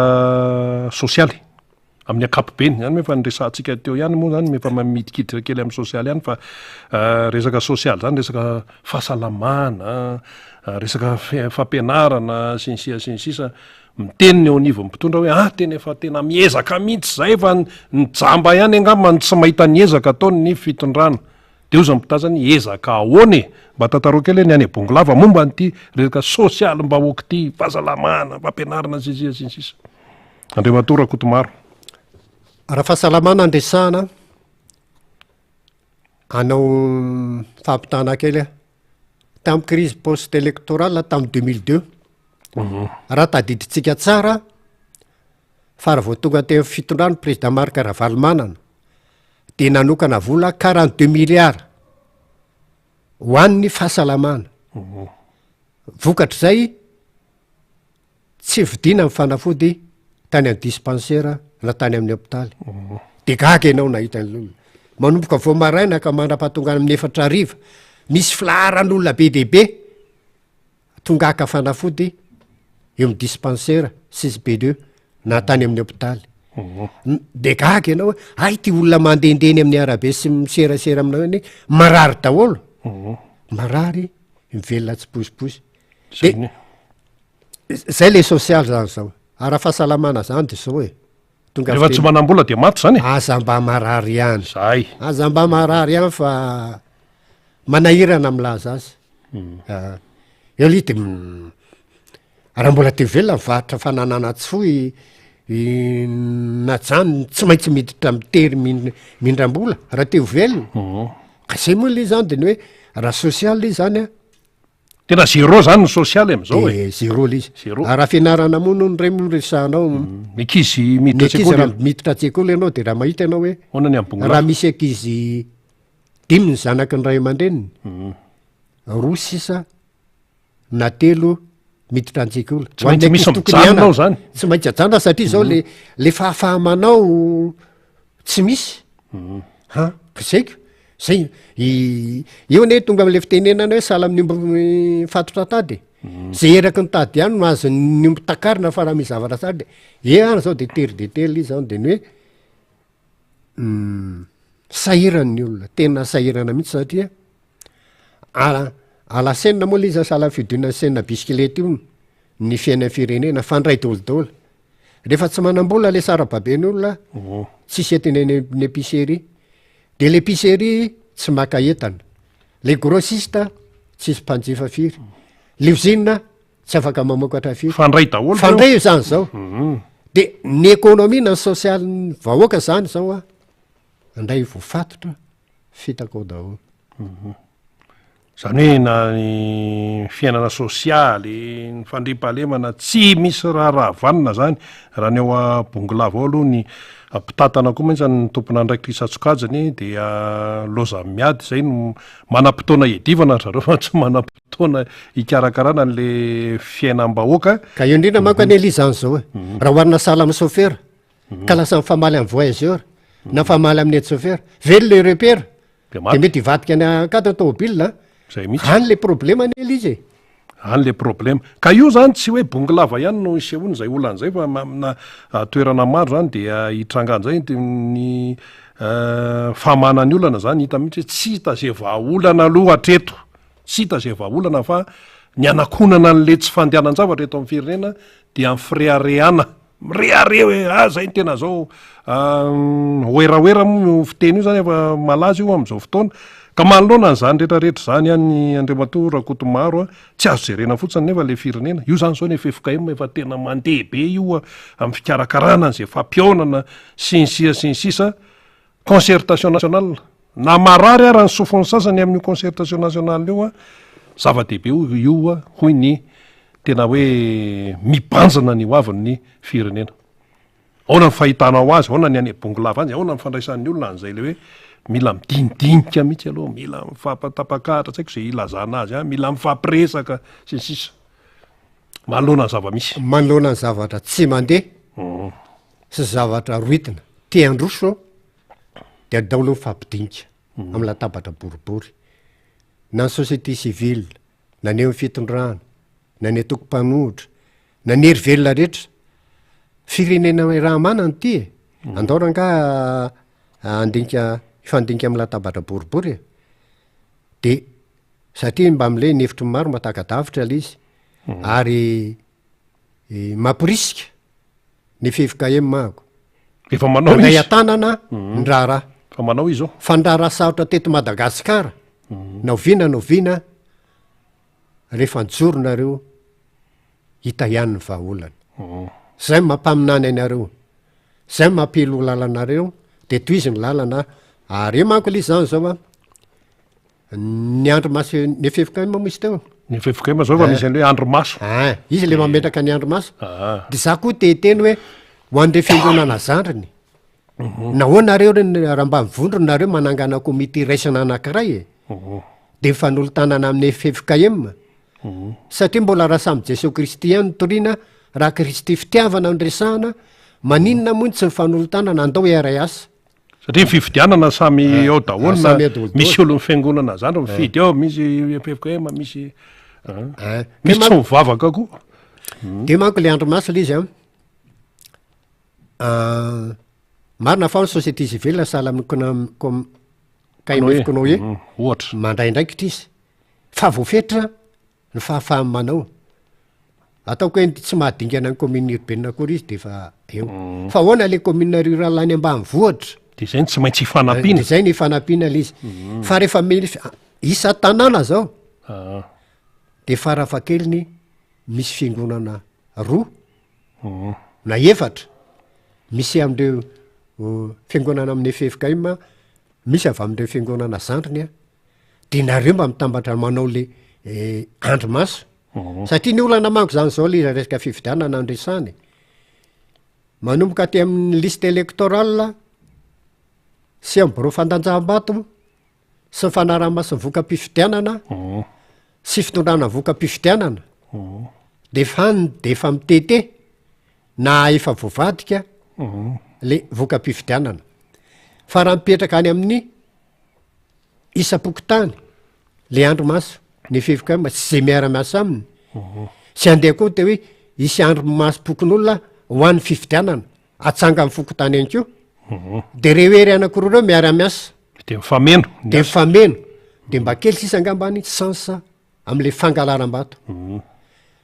sosialy amin'ny akapobeny zany efa nyresantsika teo ihany moa zany efa mamidikiditra kely amin'ny sosialy ihany fa resaka sosialy zany resaka fahasalamana resaka fampianarana sinsisa miteny ny eo anivo mpitondra hoe tena efa tena miezaka mihitsy zay efa nijamba ihany angamba tsy mahita niezaka ataony ny fitondrana de io zany mpitazany ezaka ahoany mba tantarao kely ny any bonglava momba nyty resaka sosialy mba hoky ty fahasalamana fampianarana sinsisa andriamatora kotomaro raha fahasalamana andresahana anao fampitana kely tamin'ny crise post électorale tamin'ny 2002 raha tadiditsika tsara fa raha vao tonga teo fitondrano président Marc Ravalomanana de nanokana vola 42 milliards ho an'ny fahasalamana vokatra zay tsy vidina amin'ny fanafody tany amin'ny dispensaire na tany amin'ny hôpitaly de gaga ianao nahita n'olona manomboka vao maraina ka mandra-pahatonga amin'ny 4 ariva misy filaharan'olona be dehibe tonga aka fanafody eo amin'ny dispensaire 6B2 na tany amin'ny hôpitaly de gaga ianao ay ty olona mandehendeny amin'ny arabe sy miserasera aminao eny marary daholo marary mivelona tsy posiposy de zay le sosialy zany zao araha fahasalamana zany de zao tonga rehefa tsy manam-bola de maty zany aza mba marary ihany zay aza mba marary ihany fa manahirana milaza azy eo li de raha mbola te velona mivarotra fananana tsy foy najany tsy maintsy miditra mitery mindram-bola raha teo velona ka zay moa le zany de ny hoe raha sosialy le zany a tena zéro zany ny sosialy am'izao e de zéro le izy Zéro. raha fianarana mono ny ray mono resanao mikizy ny miditra ankizy tsekoly raha miditra an-tsekoly ianao de raha mahita ianao hoe hoana ny ambongla raha misy ankizy 5 ny zanaky ny ray aman-dreniny 2 sisa na 3 miditra an-tsekoly Tsy maintsy misy mijanonao zany. tsy maintsy ajana satria zao le fahafahamanao tsy misy ha zaiko zay eo ane tonga am'le fitenenana hoe sahala amin'ny fatotra tady zay eraky ny tady ihany no azo ny ombotakarina fa raha misy zavatra sady e any zao de tery izy zao de ny hoe sahirany olona tena sahirana mihitsy satria alasenina moa le izy sahala fidina senina bisikilety io ny fiainany firenena fandray daolidaoly rehefa tsy manam-bola le sarababen'ny olona tsisy entineny épicerie de l'épicerie tsy maka entana le grossiste tsisy mpanjifa firy livzine tsy afaka mamokatra firy fandray daholo fandray io zany zao de ny économie na ny sosialy ny vahoaka zany zao a andray voafatotra fitako daholo zany hoe na ny fiainana sosialy ny fandrimpahalemana tsy misy raha vanina zany raha ny eo abongolava ao aloha ny mpitatana koa mantsy ny tompona ndraiky isatsokajany dia loza miady zay no manam-potoana edivana zareo fa tsy manam-potoana ikarakarana n'le fiainam-bahoaka ka io indrindra manko any elizany zao e raha hoarina sala amin'ny chauffeur ka lasa mifamaly amin'ny voyageur na mifamaly amin'ny aide chauffeur velo le repère de de mety hivadika any akatra tômobila zay mihitsy any le problème any elizy e any le problème ka io zany tsy hoe bongolava ihany no isehony zay olan'zay fa amina toerana maro zany dia hitrangan'zay ny fahamanany olana zany hita mihitsy hoe tsy hita zay vahaolana aloha atreto tsy hita zay vahaolana fa ny anakonana n'le tsy fandehanan-javatra eto amin'ny firenena dia amin'ny fireareana mirehare hoe zay ny tena zao oeraoera mo fiteny io zany efa malaza io am'izao fotoana ka manoloana n'zany rehetrarehetra zany any andriamato rakoto maro a tsy azo jerena fotsiny nefa le firenena io zany zao ny FFKM efa tena mandeha be io amin'ny fikarakarana n'zay fampiaonana sinsisa concertation nationale na marary ara ny sofony sasany amin'io concertation nationale io a zava-dehibe io a hoy ny tena hoe mibanjana ny hoavin'ny firenena aona ny fahitanao azy aona ny any bongolava any aona ny fandraisan'ny olona an'zay le hoe mila midinidinika mihitsy aloha mila mifampatapakahatra tsaiko zay ilazana azy a mila mifampiresaka sisa manoloana ny zava-misy manoloana ny zavatra tsy mandeha sy zavatra roitina teandroso de adaolo mifampidinika amin'ny latabatra boribory na ny société civile na ny eo ny fitondrana na ny atoko-mpanohitra na ny hery velona rehetra firenena raha manany ty e andaoranga andinika ifandinika amin'ny latabatra boribory e de satria mba am'le nefitry maro matakadavitra le izy ary mampirisika ny FFKM mako efa manao nday izy atanana ny raharaha fa manao izy ao fa ndraraha sarotra teto Madagasikara naoviana rehefa njoronareo hita ihany ny vahaolana zay mampaminany anareo zay mampilo lalanareo de toizy ny lalana ary manko le zany zao a ny andro maso ny FFKM misy teo ny FFKM zao fa misy an'le andro maso izy le mametraka ny andro maso Ah. de za koa teteny hoe ho an'le fiangonana zandriny nahoanareo reny raha mba mivondronareo manangana komité raisina anankiray e de mifanolotanana amin'ny FFKM satria mbola raha samy Jesosy Kristy ihany notoriana raha Kristy fitiavana nresahana maninona moa tsy mifanolotanana andao iray asa satria ny fifidianana samy ao daholo na samy ao daholo. misy olo mifiangonana zany mifidy ao misy FFKM misy de misy tsy mivavaka koa de manko le andro maso le izy marina fa ny société civile sahala amin'ny kaimefikono hoe ohatra mandray ndraikitra izy fa voafetra ny fahafahamy manao ataoko hoe tsy mahadingana ny commune urbaine akory izy de fa eo fa hoana le commune rural any ambany vohatra de zay ny tsy maintsy de hifanampiana zay ny fanampiana le izy fa rehefa isa tanàna zao Ah. de farafakeliny misy fiangonana roa na efatra misy am'ireo fiangonana amin'ny FFKM misy avy am'ireo fiangonana zandriny a de nareo mba mitambatra manao le andromaso satria ny olana manko zany zao le resaka fifidianana andresany manomboka ty amin'ny liste électorale sy am bureau fandanjahambato sy ny fanarahamaso ny voka-pifidianana sy fitondrana voka-pifidianana de efa mitete na efa voavadika le voka-pifidianana fa raha mipetraka any amin'ny isam-pokotany le andro maso ny FFKM sy zay miara-miasa aminy sy andeha koa te hoe isy andro maso pokon'olona ho an'ny fifidianana atsanga amin'ny fokotany any keo de rehery anakoroa reo miara-miasa de mifameno de mifameno de mba kely sisa angambany sansa am'le fangalaram-bato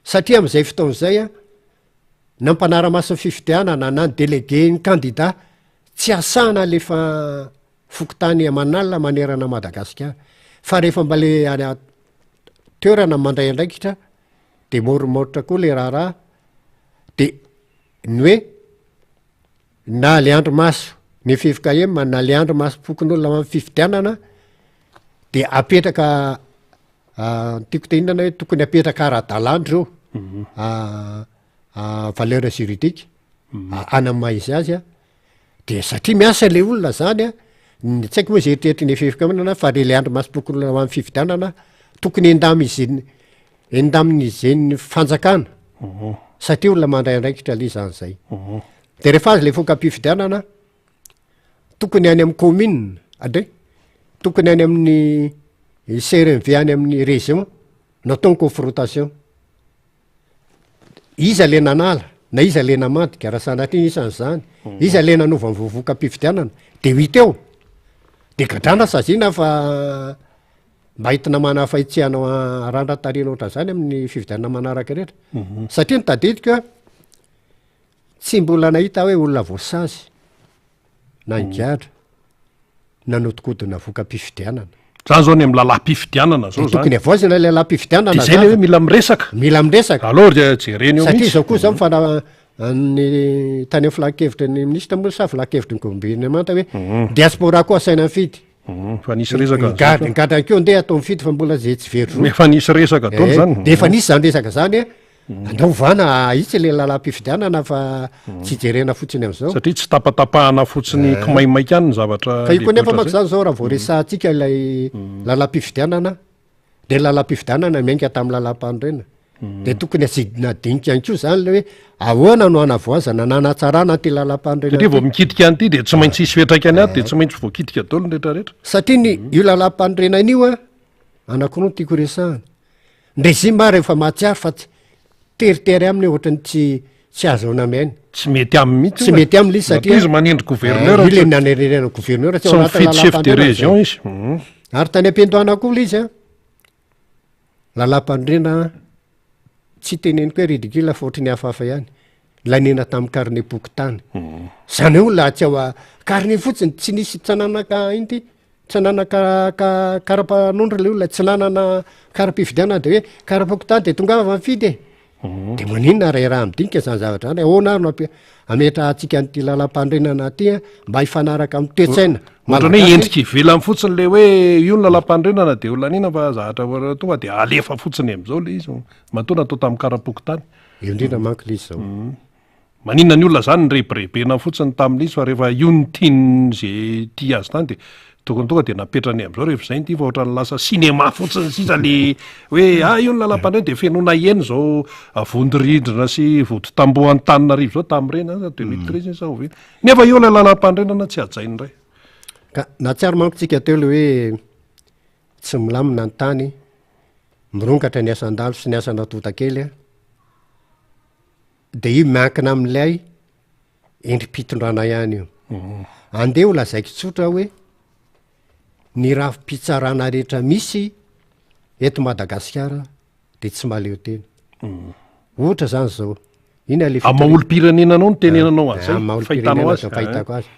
satria am'izay fotoan'izay a na mpanara-maso fifidianana na ny délégué ny candidat tsy asana lefa fokotany amanalina manerana Madagasikara fa rehefa mba le toerana mandray andraikitra de morimotritra koa le raharaha de ny hoe na le andro maso ny FFKM na le andro maso pokon'olona amin'ny fifidianana de apetraka tiako te hinana hoe tokony apetraka ara-dalandro reo valeur juridique anama izy azy a de satria miasa le olona zany a tsy haiko moa zay eritreritry ny FFKM fa le andro maso pokon'olona amin'ny fifidianana tokony endamin'izeny fanjakana satria olona mandray andraikitra le zany zay de rehefa azy le foka-pifidianana tokony any amin'ny commune andre tokony any amin'ny CRMV any amin'ny région natao confrontation iza le nanala na iza le namadika raha sanatria isan'zany iza le nanova voka-pifidianana de ho iteo de gadrana sazina fa mba hitina manafahitsihana arandra-tarina ohatra zany amin'ny fifidianana manaraka rehetra satria nitadidika tsy mbola nahita hoe olona voasazy nangiadra nanodikodina voka-pifidianana zany zao ny amin'ny lalam-pifidianana zao zany tokony avoazina le lalam-pifidianana zay le hoe mila miresaka alors jereny eo satria zao koa zao mifana ny tany amin'ny filakevitra ny ministre moa sa filakevitra ny gouvernemanta hoe diaspora koa asaina mifidy fa nisy resaka gadran keo ndeha atao mifidy fa mbola zay tsy very efa nisy resaka taolo zany de efa nisy zany resaka zany andaovana itsy le lalam-pifidianana fa tsy jerena fotsiny am'izao satria tsy tapatapahana fotsiny kimaimaika any ny zavatra fa io koa nefa mako zany zao raha vao resahantsika ilay lalam-pifidianana de lalam-pifidianana miainga tamin'ny lalam-pandrena de tokony asidinadinika any koa zany le hoe ahoana no anavoazana nanatsarana ty lalam-pandrena satria vao mikitika anyity de tsy maintsy hisy fetraikany aty de tsy maintsy voakitika daolo rehetrarehetra satria ny io lalam-pandrenana io a anakiroa tiako resahana ndrezima rehefa mahatsiary fa tsy teritery aminy ohatrany tsy azona miainy tsy mety aminy mihitsy tsy mety aminy izy satria izy manendry gouverneur ile nanererena gouverneur tsy mifidy chef de région izy ary tany am-piandohana koa le izy a lalam-pandrena tsy teneniko hoe ridicule fa ohatry ny hafahafa ihany lanena tamin'ny carnet pokotany zany hoe olona tsy ao carnet fotsiny tsy nisy tsananaka inty tsy nanana karapanondry le olona tsy nanana kara-pifidianana de hoe kara-pokotany de tonga avy mifidy de maninona ray raha midinika zany zavatra zany ahoana no ametra atsika n'ity lalam-pandrenana ty a mba hifanaraka amin'ny toetsaina ohatrany hoe endrika ivelany fotsiny le hoe io ny lalam-pandrenana de olona anina fa zahatra tonga de alefa fotsiny am'izao le izy matoa natao tamin'ny kara-pokotany eo indrindra manko le izy zao maninona ny olona zany ny reberebena fotsiny tamin'le izy fa rehefa io ny tiany zay ti azy tany de tokony tonga de napetrany am'izao rehefa zay nty fa ohatra ny lasa cinéma fotsiny sisa le hoe io ny lalam-pandrena de fenona eny zao vondirindrina sy voditamboa an-tanina rivo zao tamin'ireny 2013 sa oveny nefa io le lalam-pandrenana tsy ajainy ray ka na tsiary manko tsika teo le hoe tsy milamina ny tany mirongatra ny asan-dalo sy ny asana tota-kely a de io miankina amin'ilay endrim-pitondrana ihany io andeha ho lazaiko tsotra hoe ny raha mpitsarana rehetra misy eto Madagasikara de tsy maleo tena ohatra zany zao ina le maolo-pirenenanao no tenenanao azay maolo-pirenena zao fahitako azy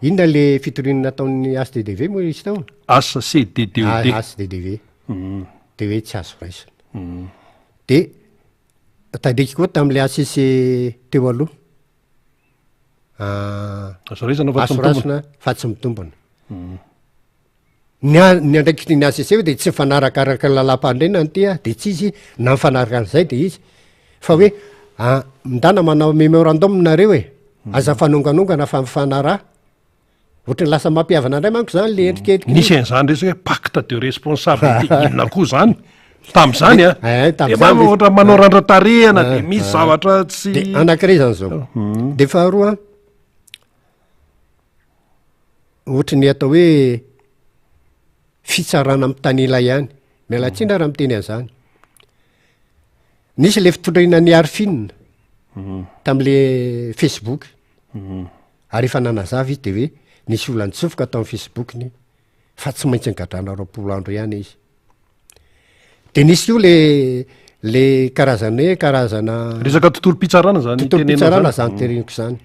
inona le fitorinana ataon'ny ACDDV moa izy tao ACDDV ACDDV de hoe tsy azo raisina de tandriky koa tam'le ACC teo aloha asoraisana fa tsy asorasona fa tsy mitombona ny andraikitry ny ACC de tsy mifanarakaraka lalam-pandrenany tya de tsy izy na mifanaraka an'izay de izy fa hoe mindana manao memorandum nareo aza fanonganongana fa mifanara ohatrany lasa mampiavana indray manko zany le endriketriky nisy an'izany resaka hoe pacte de responsabilité inona koa zany tam'izany ohatra manao randra-tarehana de misy zavatra tsy de anankiray zany zao de faharoa ohatra ny atao hoe fitsarana amy tanila ihany mialatsindra raha miteny an'izany nisy le fitondraina ny arfinina tam'le Facebook ary efa nanazava izy de hoe nisy olany tsofoka atao amy Facebook ny fa tsy maintsy nygadrana roapolo andro ihany izy de nisy io le karazana hoe karazana resaka tontolo-pitsarana zany tontolo-pitsarana zany tereniko zany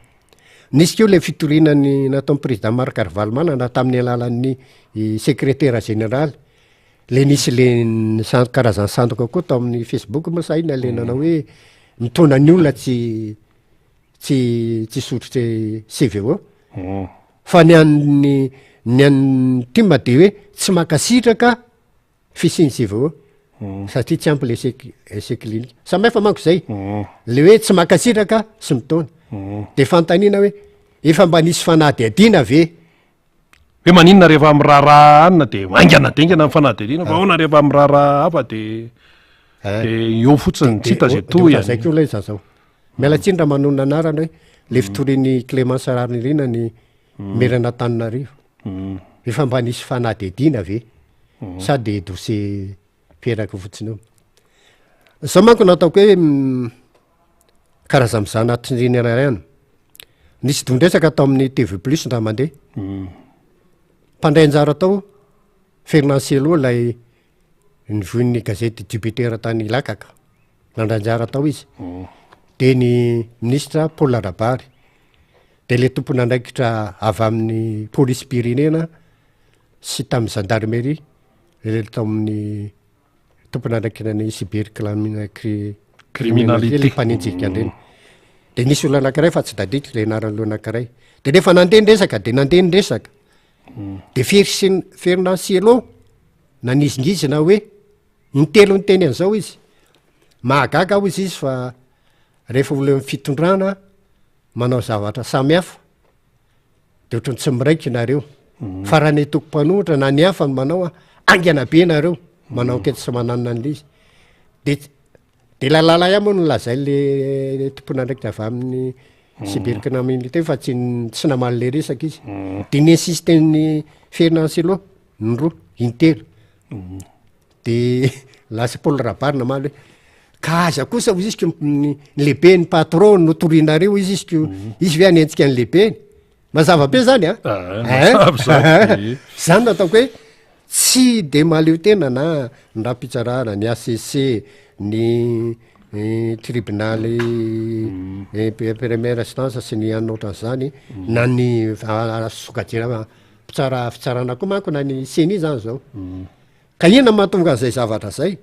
nisy keo le fitorinany nataon'ny président Marc Ravalomanana tamin'ny alalan'ny secrétaire général le nisy le karazany sandoka koa tao amin'ny Facebook moa saina le nanao hoe mitona ny olona tsy sotrotra CVO fa ny an'ny tima de hoe tsy makasitraka fisiny CVO satria tsy ampy le essai clinique samyfa manko zay le hoe tsy makasitraka sy mitona de fantaniana hoe efa mba nisy fanadiadiana ve hoe maninona rehefa am'raharaha anina de aingana dengana amy fanadiadiana fa ahoana rehefa am'raharaha hafa de eo fotsiny tsy hita zay to zay ko lay zazao mialatsindra manona anarana hoe le fitoriny Clémence Raririna ny merana Tananarivo efa mba nisy fanadiadiana ve sady dossier peraka fotsiny eo zao manko nataoko hoe karaza am'za anatin'ireny nisy dondresaka atao amin'ny TV plus ndra mandeha mpandray anjara tao Fernand Selo lay nivoin'ny gazety Jupiter tany Lakaka nandranjara tao izy de ny ministra Paul Rabary de le tompony andraikitra avy amin'ny police pirenena sy tamin'ny gendarmerie le tao amin'ny tompony andraikitra ny cybercriminalité mpanenjika andreny de nisy olo anankiray fa tsy daditra le anaran'lo anankiray de rehefa nandeha nresaka de nandeha nresaka de Fernand Selo nanizingizina hoe intelo ny teny an'izao izy mahagaga ao izy fa rehefa olo amy fitondrana manao zavatra samy hafa de ohatrany tsy miraika nareo fa raha ny toko-panohitra na ny hafa ny manao angana be nareo manao ankety sy mananina an'le izy de lalala ihany moa no lazay le tompony andraikitra avy amin'ny cybercriminalité fa tsy namaly le resaka izy de ny insisteny Fernand Selo ny roa intelo de lasa Paul Rabary namaly hoe ka aza kosa izy izyko ny lehibe ny patron notorinareo izy izyko izy ve anentsika ny lehibe mazava be zany zany nataoko hoe tsy de maleo tena na ndrapitsarana ny ACC ny tribunaly première instance sy ny anoatran'izany na ny sokajena fitsarana koa manko na ny CENI zany zao ka ina mahatonga an'izay zavatra zay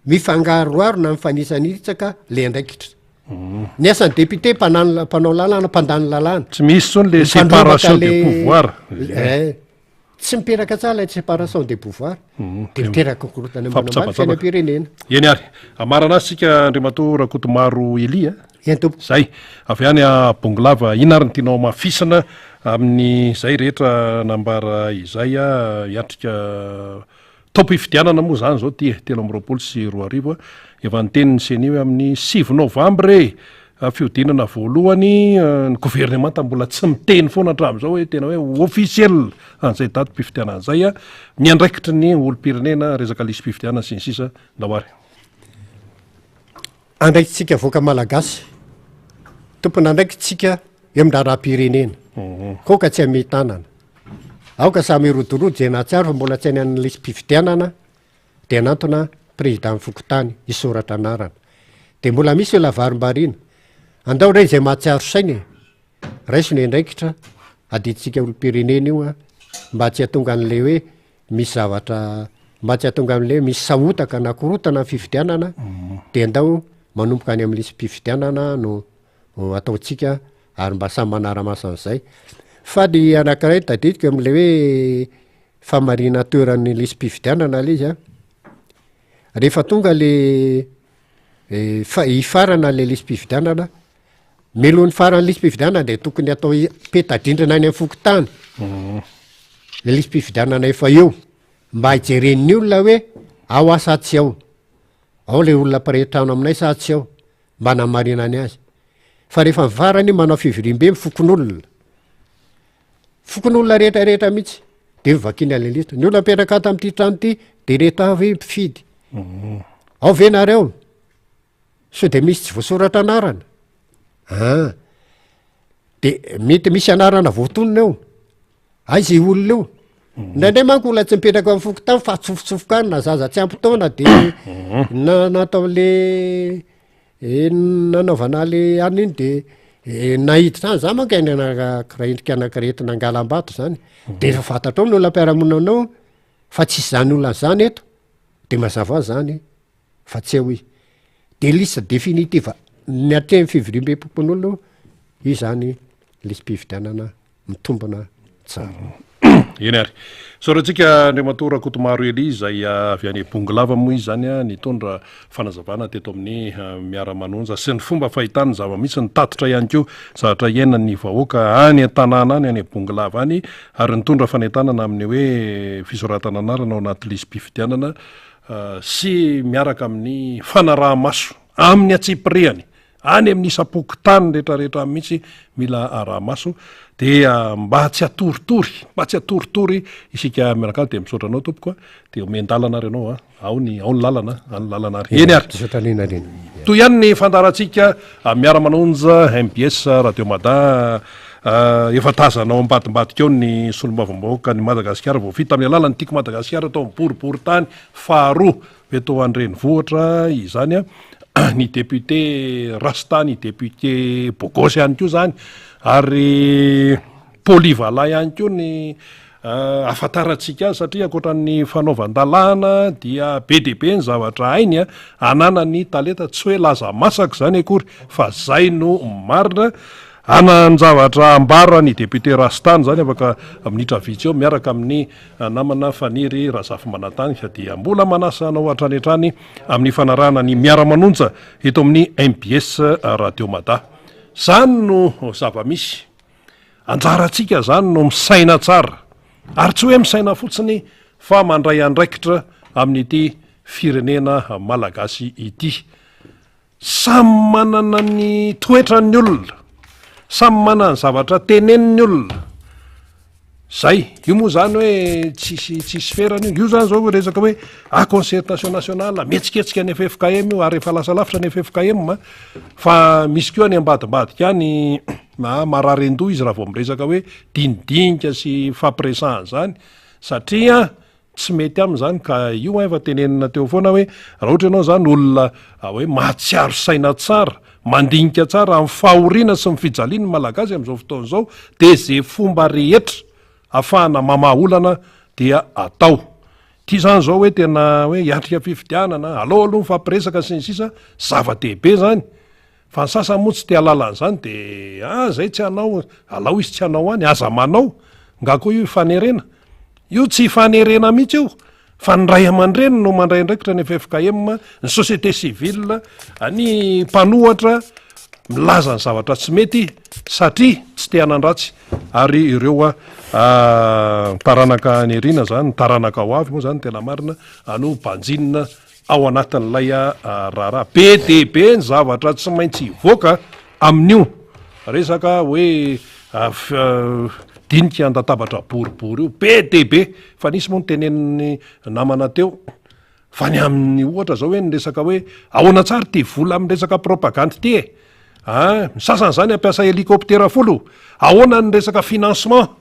mifangaroaro na mifanisaniitsaka le andraikitra ny asan'ny député mpanao lalàna mpandany lalàna tsy misy tsony le séparation des pouvoirs tsy miperaka tsara la séparation des pouvoirs de miteraka korotany ambony fiainam-pirenena eny ary amarana azy sika Andriamato Rakotomaro Elia entompo zay avy any a Bonglava ina ary ny tianao mafisana amin'ny zay rehetra nambara izay hiatrika topo ifidianana moa zany zao ty 13 sy 20 efa nyteniny CENI hoe amin'ny 6 novambre fiodinana voalohany ny gouvernemanta mbola tsy miteny foana hatramin'izao hoe tena hoe officiel an'izay daty mpifidianana zay ny andraikitry ny olo-pirenena resaka lisy mpifidianana sy ny sisa ndawary andraikitsika voaka malagasy tompony andraikitsika eo amindraraha-pirenena koka tsy amitanana aoka samy rodorody zay nahatsiaro fa mbola tsy any an'ny lisy mpifidianana de anatona président Fokotany isoratra anarana de mbola misy eo lavarim-barina andao ray zay mahatsiaro sainy raisiny andraikitra aditsika olo-pirenena io mba tsy hatonga an'le hoe misy zavatra mba tsy hatonga am'le misy sahotaka na korotana fifidianana de andao manomboka any amin'ny lisy mpifidianana no ataotsika ary mba samy manara-masa an'izay fa ny anankiray tadidika am'le hoe famarina toeran'ny lisy mpividianana le izy a rehefa tonga le hifarana le lisy mpividianana melohan'ny farany lisy mpividianana de tokony atao petadrindrina any amin'ny fokotany le lisy mpividianana efa eo mba hijeren'ny olona hoe ao asa tsy ao le olona mpirehitrano aminay sa tsy ao mba namarinany azy fa rehefa mivarany manao fivirim-be fokon'olona rehetrarehetra mihitsy de mivakiny ale lisitra ny olona mipetraka ato am'ty trano ity de rehetra hoe mpifidy ao venareo so de misy tsy voasoratra anarana de mety misy anarana voatonona eo zay olona eo indraindray manko olona tsy mipetraka amin'ny fokotany fa tsofotsofoka na zaza tsy ampytaona de natao le nanaovana le any iny de nahiditra any za manko endrika anankiretina angalam-bato zany de efa fantatra ao ny olona mpiaramonanao fa tsisy zany olona zany eto de mazava zany fa tsy eo de lista définitive ny atrehny fivirim-be-pompon'olona io zany lisy mpividianana mitombona tsara eny ary so raha tsika andriamatora kotomaro ely zay avy any bonglava moa izy zany a nitondra fanazavana teto amin'ny miara-manonja sy ny fomba fahitany zava-misy ny tatitra ihany ko zavatra iainany vahoaka any an-tanàna any any bonglava any ary nitondra fanentanana amin'ny hoe fisoratana anarana ao anaty lisy mpividianana sy miaraka amin'ny fanaraha-maso amin'ny atsipirehany any amin'ny isapokotany rehetrarehetra mihitsy mila araha-maso de mba tsy atoritory isika miaraka de misotranao tompokoa de omendalana ary anao ao ny lalana any lalana ary eny ary toy ihany ny fandarantsika miara-manonja MBS radio mada efa tazanao ambadimbadika eo ny solombavambahoaka ny Madagasikara vao vita amin'ny alalany tiako Madagasikara atao miboribory tany faharoa eto andreny vohatra izany ny député Rasta ny député Bogosy ihany koa zany ary Polyvala ihany koa ny afantaratsika azy satria akoatran'ny fanaovan-dalàna dia be de be ny zavatra hainy ananany talenta tsy hoe laza masaka zany akory fa zay no marina anan-javatra ambara ny député Rastany zany afaka minitra vitsy eo miaraka amin'ny namana Faniry Razafy Manatany sady mbola manasa anao hatrany amin'ny fanarahana ny miara-manonja eto amin'ny MBS radio mada zany no zava-misy anjaratsika zany no misaina tsara ary tsy hoe misaina fotsiny fa mandray andraikitra amin'ity firenena malagasy ity samy manana ny toetran'ny olona samy manana ny zavatra tenenin'ny olona zay io moa zany hoe tsisy ferany io zany zao resaka hoe concertation nationale metsiketsika ny FFKM io ary efa lasa lavitra ny FFKM fa misy koa ny ambadimbadika any mararendo izy raha vao miresaka hoe dinidinika sy fampiresahany zany satria tsy mety am'zany ka io efa tenenina teo foana hoe raha ohatra ianao zany olona hoe mahatsiaro saina tsara mandinika tsara amin'ny fahoriana sy mifijaliany malagasy am'izao fotoana zao de ze fomba rehetra ahafahana mamaolana dia atao ty zany zao hoe tena hoe hiatrika fifidianana aloha ny fampiresaka sy ny sisa zava-dehibe zany fa ny sasa moa tsy te alalan'zany de zay tsy anao alao izy tsy anao any aza manao nga koa io fanerena io tsy fanerena mihitsy io fa ny ray aman-dreny no mandray andraikitra ny FFKM ny société civile ny mpanohatra milaza ny zavatra tsy mety satria tsy te hanandratsy ary ireo taranaka nerina zany taranaka ho avy moa zany tena marina ano banjinina ao anatin'ilay raharaha be de be ny zavatra tsy maintsy hivoaka amin'io resaka hoe dinika andatabatra boribory io be de be fa nisy moa ny teneniny namana teo fa ny amin'ny ohatra zao hoe ny resaka hoe ahoana tsara ty vola amin'ny resaka propagande ty misasany zany ampiasa hélicoptera folo ahoana ny resaka financement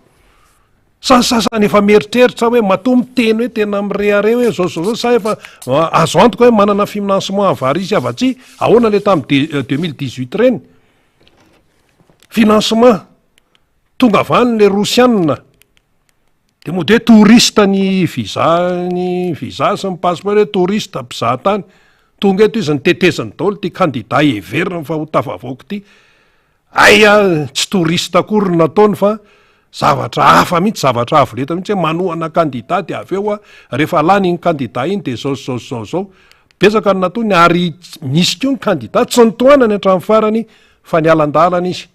sasany efa meritreritra hoe matomby teny hoe tena mirehare hoe zao sa efa azo antoka hoe manana financement avarisy avatsy ahoana le tamin'ny 2018 reny financement tonga avany le rosianina de moa de touriste ny visa sy ny passeport hoe touriste mpizahatany tonga eto izy ny teteziny daolo ty candidat everiny fa ho tafavoaka ty tsy torista akory nataony fa zavatra hafa mihitsy zavatra avoleta mihitsy hoe manohana kandida de avy eo a rehefa lany iny kandida iny de zao besaka ny nataony ary misy ko ny kandida tsy nitoanany hatramin'ny farany fa ny alandalana izy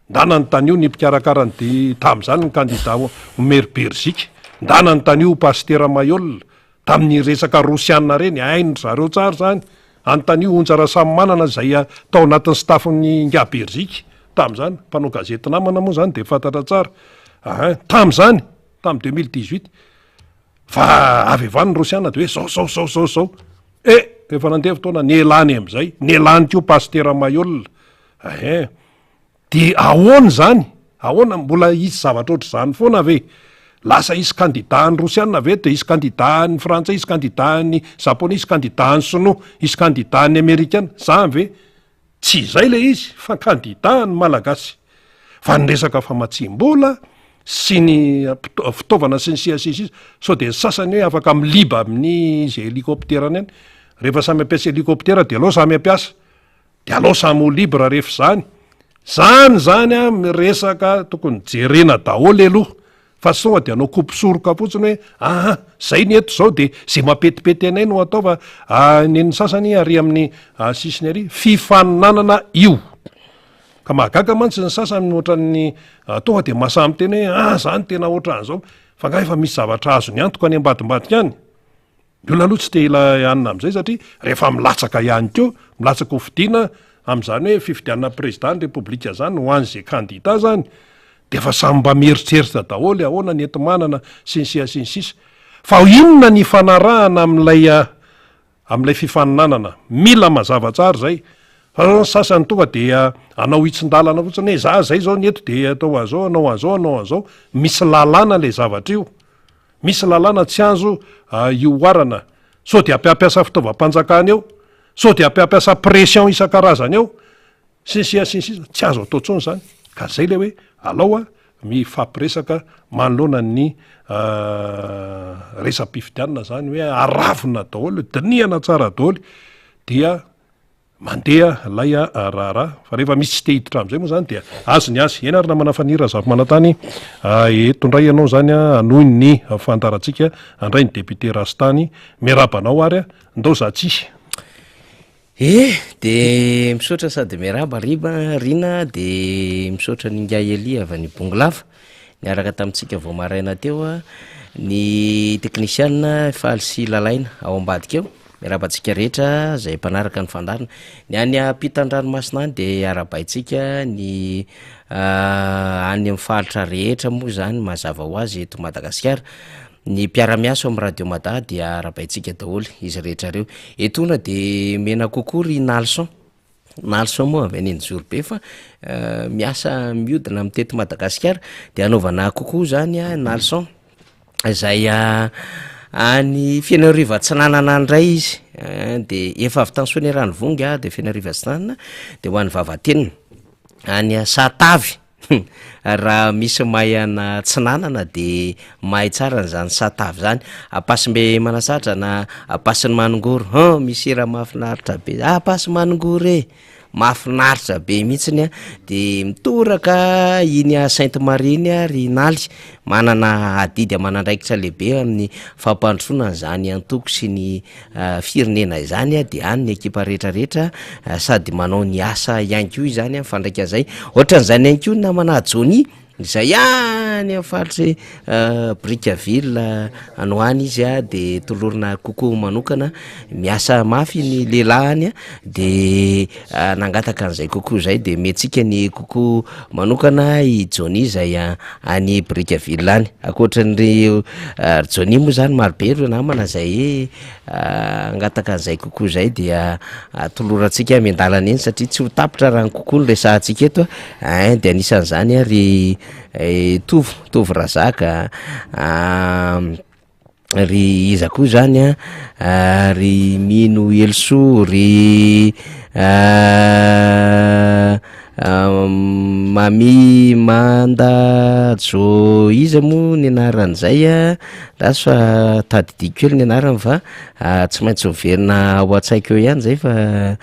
ndana ny tanio ny mpikarakarany de tam'zany ny kandida maire Berzika ndana ny tanio pastera Mayol tamin'ny resaka rosianina reny ainy zareo tsara zany antanio onjara samy manana zay tao anatin'ny staffny nga Berzika tam'zany mpanao gazety namana moa zany de fantatra tsara tam'zany tamy 2018 fa avy avany rosianina de hoe zao rehefa nandeha fotoana nelany am'zay nelany ko pastera Mayol de ahoana mbola isy zavatra ohatr' zany foana ve lasa isy kandida ny rosianina ve de isy kandida ny frantsay isy kandida ny japonais isy kandida ny sinoa isy kandida ny amerikana zany ve tsy zay le izy fa kandida ny malagasy fa ny resaka famatsim-bola sy ny fitaovana sy ny siasisy so de sasany hoe afaka miliba amin'ny zay helikopterany any rehefa samy ampiasa helikoptera de aloha samy ampiasa de aloha samy ho libra rehefa zany resaka tokony jerena daholo aloha fa sy tonga de anao kompisoroka fotsiny hoe zay ny eto zao de zay mapetipety anay no atao fa neny sasany ary amin'ny sisiny ary fifaninanana io ka mahagaga mantsy ny sasany ohatran'ny tonga de masamy teny hoe zany tena ohatran'zao fa nga efa misy zavatra azo ny antoka any ambadimbadika any olona aloha tsy te ila anina am'izay satria rehefa milatsaka ihany ko milatsaka hofidiana am'zany hoe fifidianana président repoblika zany ho an'zay kandida zany de efa samy mba mieritreritra daholo ahoana ny entimanana sy ny sisa fa inona ny fanarahana am'lay fifaninanana mila mazava tsara zay sasany tonga de anao hitsin-dalana fotsiny hoe zay zao ny eto de atao azao anao azao misy lalàna le zavatra io misy lalàna tsy azo ioarana so de ampiampiasa fitaovam-panjakana eo so de ampiampiasa pression isan-karazany eo sy tsy azo atao tsony zany ka zay le hoe alao mifampiresaka manoloana ny resam-pifidianana zany hoe aravina daholo diniana tsara daholo dia mandeha lay raharaha fa rehefa misy tsy te hiditra am'izay moa zany dia azo ny azy eny ary namana fanira zavy-manantany etondray ianao zany anohy ny fandarantsika andray ny député Rastany miarabanao ary ndao za tsisy de misaotra sady miaraba rina de misaotra ny nga Eli avy ny Bongolava niaraka tamintsika vao maraina teo ny teknisianina faly sy lalaina ao ambadika eo miarabantsika rehetra zay mpanaraka ny fandarina ny any ampitan-dranomasina any de arabaitsika ny any amin'ny falitra rehetra moa zany mazava ho azy eto Madagasikara ny mpiara-miaso amin'ny radio Mada dia arabaitsika daholo izy rehetra reo etona de mena kokory nalson moa avy any Njorobe fa miasa miodina amin'ny teto Madagasikara de anaovana kokoa zany nalson zay any Fianariva Tsinanana ndray izy de efa avy tansoany rano vongy de Fianariva Tsinanana de ho an'ny vavatenina any Satavy raha misy mahay ana Tsinanana de mahay tsara n'zany Satavy zany apasimbe manasatra na apasiny Manongoro misy raha mahafinaritra be apasy Manongoro mahafinaritra be mihitsiny de mitoraka iny Sainte Marine ary naly manana adidy manandraikitra lehibe amin'ny fampandrosoana zany antoko sy ny firenena izany de any ny ekipa rehetrarehetra sady manao ny asa ihany koa izany mifandraika zay ohatran'izany ihany koa namana Jony izay any afaritry Brickaville anoany izy de tolorina kokoa manokana miasa mafy ny lehilahy de nangataka an'izay kokoa zay de metsika ny kokoa manokana i Jony zay any Brickaville any akoatran'ireo Jony moa zany marobe ireo namana zay angataka an'izay kokoa zay dia tolorantsika miandalana eny satria tsy ho tapitra raha ny kokoa ny resahantsika eto de anisan'izany ary tovy razaka ry iza koa zany ry Mino Elso ry Mami Manda Jo izy moa ny anaran'izay a rasy fa tadidiko kely ny anarany fa tsy maintsy miverina ao an-tsaiko eo ihany zay fa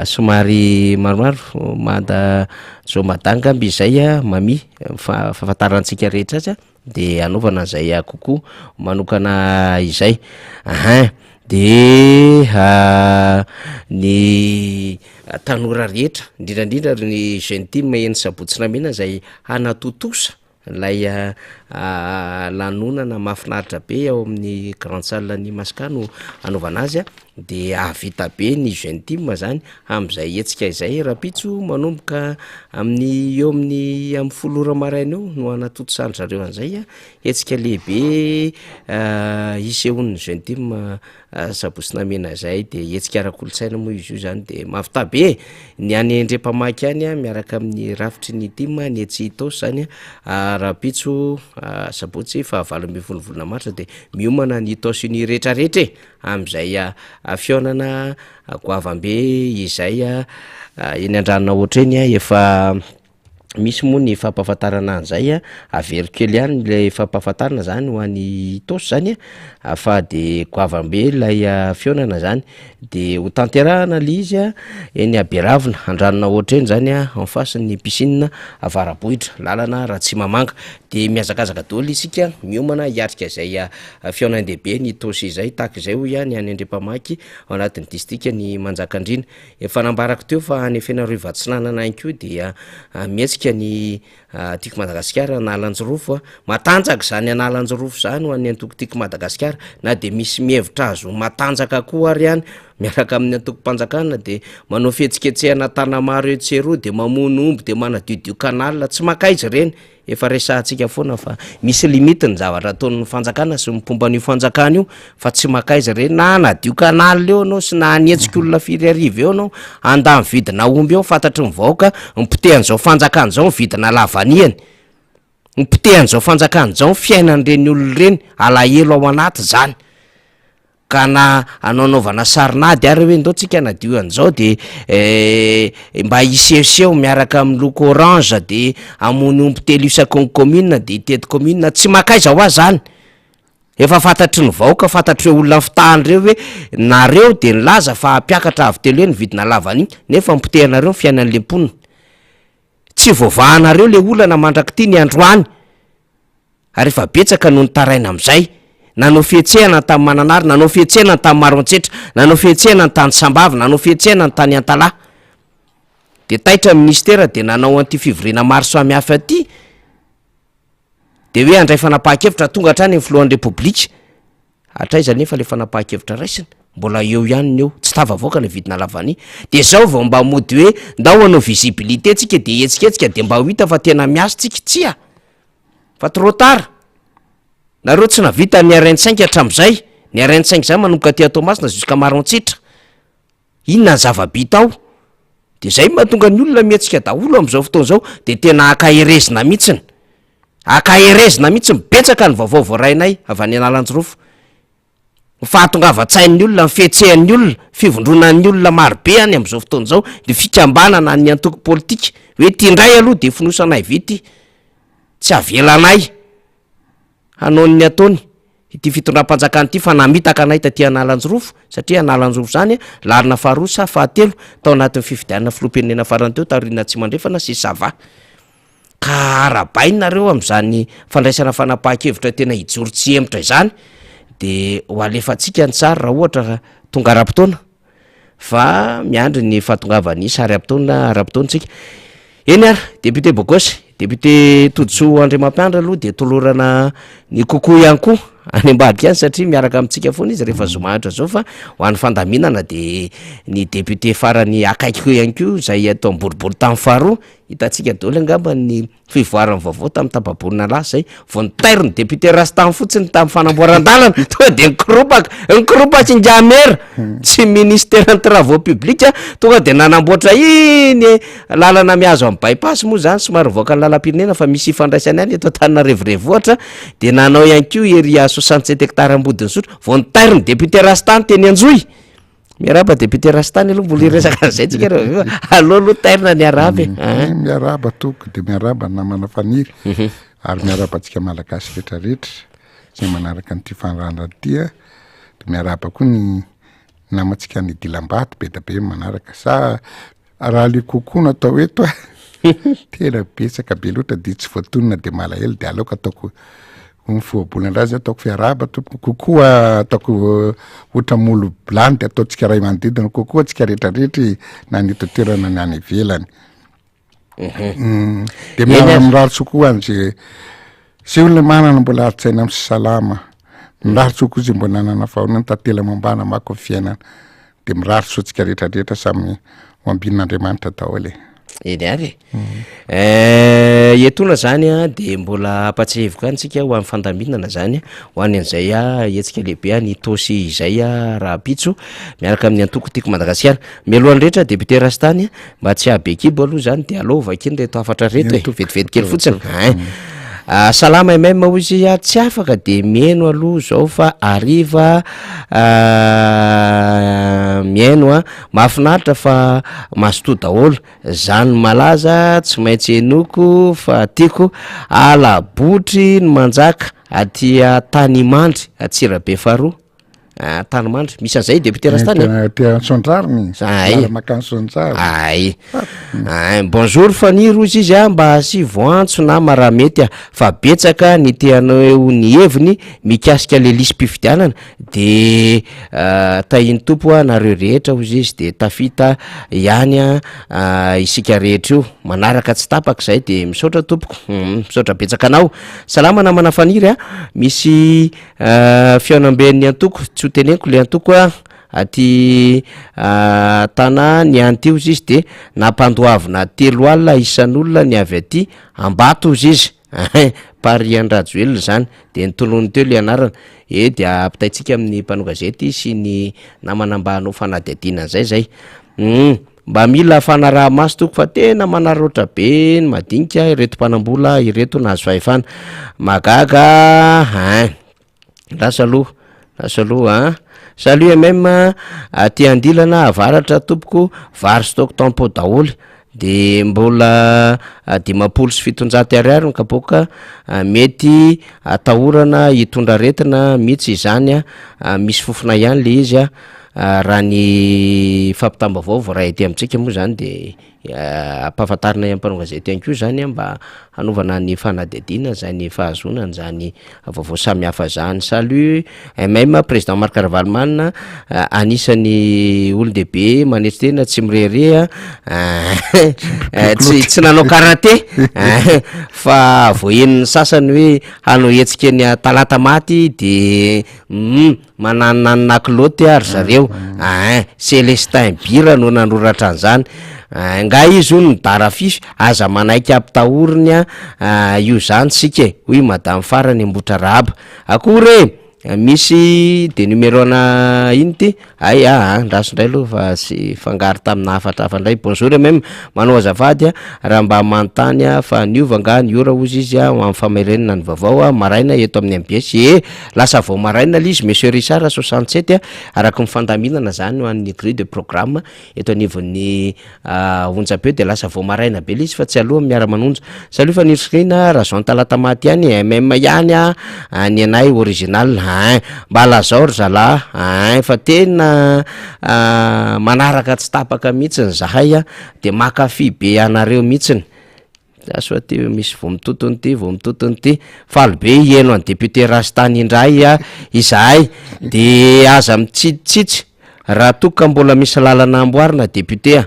somary maromaro Manda Jo Madanga amby izay a Mami fahafantarantsika rehetra aza de anaovana an'izay kokoa manokana izay de ny tanora rehetra indrindrandrindra ny jeune team eny Sabotsy Namena zay hanatotosa lay lanonana mahafinaritra be ao amin'ny grande salle ny Masikano anaovana azy de avita be ny jeune team zany am'izay hetsika izay rapitso manomboka amin'ny eo amin'ny folora maraina eo no anatotosany zareo an'izay hetsika lehibe isehon'ny jeune team Sabotsy Namena zay de hetsika ara-kolotsaina moa izy io zany de mafita be ny any Andriampamaky any miaraka amin'ny rafitry ny team ny Etsitosy zany rapitso Sabotsy fa 20 volana marsa de miomana ny tosy ny rehetrarehetra am'izay fionana goavambe izay eny andranona ohatreny efa misy moa ny fampahafantarana an'izay avery kely ihany le fampahafantarana zany ho an'ny Tosy zany fa de goavambe lay fionana zany de ho tanterahana le izy eny Beravina andranona ohatreny zany en face ny piscine Avarabohitra lalana Ratsimamanga de miazakazaka daholo isika miomana hiatrika izay fionandehibe ny Tosy izay tahaka izay hoy any Andriampamaky ao anatin'ny district ny Manjakandriana efa nambarako teo fa any Fianarovantsynana any koa de mihetsika ny tiako Madagasikara Analanjirofo matanjaka zany Analanjirofo zany ho an'ny antoko tiako Madagasikara na de misy mihevitra azo matanjaka koa ary any miaraka amin'ny antoko-panjakana de manao fihetsiketsehana tanamaro etsero de mamono omby de manadiodio kanal tsy makaizy reny efa resahantsika foana fa misy limite ny zavatra ataon'ny fanjakana sy mipomba ny fanjakana io fa tsy makaizy reny na nadio kanal eo anao sy na anetsika olona firy ariva eo anao andamy vidina omby eo fantatry ny vahoaka mipitehan'izao fanjakana zao vidina lavaniany mipitehan'izao fanjakana zao fiainan'ireny olona reny alahelo ao anaty zany ka na anaonaovana sarinady ary hoe ndao tsika nadio an'izao de mba iseseho miaraka amin'ny loko orange de amony omby telo isaky commune de tety commune tsy makaiza ho azy zany efa fantatry ny vahoaka fantatry olona fitahany reo hoe nareo de nilaza fa ampiakatra avy telo eny vidina lavany nefa mipitehanareo fiainan'le mponina tsy voavahanareo le olana mandrakity ny androany ary efa betsaka no nitaraina am'izay nanao fihetsehana tamin'ny Mananary nanao fihetsehana tamin'ny Maroantsetra nanao fihetsehana tany Sambava nanao fihetsehana tany Antalahy de taitra ministera de nanao anty fivoriana maro samihafa aty de hoe andray fanapahan-kevitra tonga hatrany amin'ny filohan'ny Repoblika hatraiza nefa le fanapahan-kevitra raisina mbola eo ihany eo tsy tava voaka ny vidina lavany de zao vao mba mody hoe ndao anao visibilité tsika de etsiketsika de mba ho hita fa tena miasa tsika tsia fa trop tard nareo tsy navita ny RN5 hatram'izay ny RN5 zay manomboka aty Toamasina jusqu'à Maroantsetra inona ny zava-bita ao de zay mahatonga ny olona mihetsika daholo am'izao fotoana zao de tena akaherezina mihitsiny betsaka ny vaovao voarainay avy any Analanjirofo fahatongavan-tsain'ny olona mifetsehan'ny olona fivondronan'ny olona marobe any am'izao fotoana zao de fikambanana ny antoko politika hoe tindray aloha de finosanay vity tsy avelanay hanao ny ataony ity fitondram-panjakana ity fa namitaka anay taty Analanjirofo satria Analanjirofo zany larina faharosa fahatelo tao anatin'ny fifidianana filoham-pirenena farany teo tarina tsy mandrefana sy sava ka arabainareo am'izany fandraisana fanapahan-kevitra tena hijoro tsy emitra izany de ho alefatsika ny tsara raha ohatra tonga ara-potoana fa miandry ny fahatongavany sary ara-potoantsika eny ary député Bogosy député Todjo Andriamampiandra aloha de tolorana ny kokoa ihany koa any ambadika any satria miaraka amintsika foana izy rehefa zomahitra zao fa ho an'ny fandaminana de ny député farany akaiky ko ihany ko zay atao boribory tamin'ny faharoa hitatsika daholo angamba ny fivoarany vaovao tamin'ny tababorona lahy zay vao nitairo ny député Rastany fotsiny tamin'ny fanamboaran-dalana tonga de nikoropaky Njamera tsy ministère ny travaux publics tonga de nanamboatra iny lalana miazo amin'ny bypass moa zany somary voaka ny lalam-pirenena fa misy ifandraisany any eto Antananarivo ohatra de nanao ihany ko eria 67 hectares ambodiny sotro vao nitairo ny député Rastany teny Anjoy miaraba député Rastany aloha mbola iresaka zay tsika reo aloha tairina ny araby miaraba toko de miaraba namana faniry ary miaraba antsika malagasy rehetrarehetra zay manaraka nyity fanrana tya de miaraba koa ny namantsika ny dilambaty be da be manaraka sa raha le kokoa natao eto tena betsaka be loatra de tsy voatonona de malahelo de aleoko ataoko foabolan-drazy ataoko fiaraba tompoko kokoa ataoko ohatramolo blany de ataotsika ray manodidina kokoa tsika rehetrarehetra na ny totoerana ny any ivelany de miara miraritso koa an'ze sy olona manana mbola aritsaina amin'ny salama miraritso koa zay mbo nanana fahona ny tantela mambana mako ny fiainana de miraritso tsika rehetrarehetra samy hoambin'Andriamanitra daholo eny ary etona zany a de mbola apatsihevoka antsika ho amin'ny fandaminana zany ho any an'izay etsika lehibe ny tosy izay raha pitso miaraka amin'ny antoko tiako Madagasikara mialohan'ny rehetra député Rastany mba tsy abe kibo aloha zany de aleo vakiny reto afatra reto vetivety kely fotsiny salama même hoy izy tsy afaka de mieno aloha zao fa ariva mieno mahafinaritra fa mazoto daholo zany malaza tsy maintsy enoko fa tiako alabotry ny manjaka aty tany mandry Atsirabe faharoa tany mandry misy an'izay député Rastany sondrariny makany sondrary bonjour faniry ozy izy mba sy voantso na maraha mety fa betsaka ny teanao ny heviny mikasika le lisym-pifidianana de tahiny tompo nareo rehetra ozy izy de tafita ihany isika rehetra io manaraka tsy tapaka zay de misaotra tompoko misaotra betsaka anao salama namana faniry misy fianamben'ny antoko tsy ho teneniko le antoko aty tana ny anty ozy izy de nampandoavina 3 alina isan'olona ny avy aty ambato ozy izy pari Andrajoelona zany de nitolony teo le anarana de apitaitsika amin'ny mpanao gazety sy ny namana mba hanao fanadihadiana zay mba mila fanaraha maso toko fa tena manaroatra be ny madinika ireto mpanambola ireto nahazo fahefana magaga lasa aloha salut même aty andilana avaratra tompoko vary stock tampo daholo de mbola 570 ny kapoka mety atahorana hitondra retina mihitsy izany misy fofona ihany le izy raha ny fampitambavao raha ety amintsika moa zany de ampahafantarina ampanao gazety ihany koa zany mba hanovana ny fanadihadiana zany fahazonana zany vaovao samy hafa zany salut même président Marc Ravalomanina anisany olon-dehibe manetrotena tsy mirere tsy nanao karaté fa voeniny sasany hoe hanao hetsika ny talata maty de mananonanona kiloty ary zareo Célestin Bira no nanoratra an'izany nga izy io ny darafify aza manaiky ampitahoriny io zany sika hoy madame farany Ambotra Raba akory misy de numéro ana iny ty ndrasondray aloha fa sy fangaro tamina hafatra hafa ndray bonjour même manao azavady raha mba manontany fa niovanga ny ora ozy izy amin'ny famerenana ny vaovao maraina eto amin'ny MBS lasa vao maraina lizy monsieur Richard 67 araka mifandaminana zany hoan'ny grille de programme eto anivon'ny onjapeo de lasa vao maraina be lizy fa tsy aloha miara-manonja salut fanirisikina raha zao ny talata maty ihany même ihany ny anay original mba lazao ry zalahy fa tena manaraka tsy tapaka mihitsiny zahay de makafy be anareo mihitsiny aso ty misy vomitotony ty faly be ieno any député Rastany indray izahay de aza mitsitsitsy raha toka mbola misy lalana amboarina député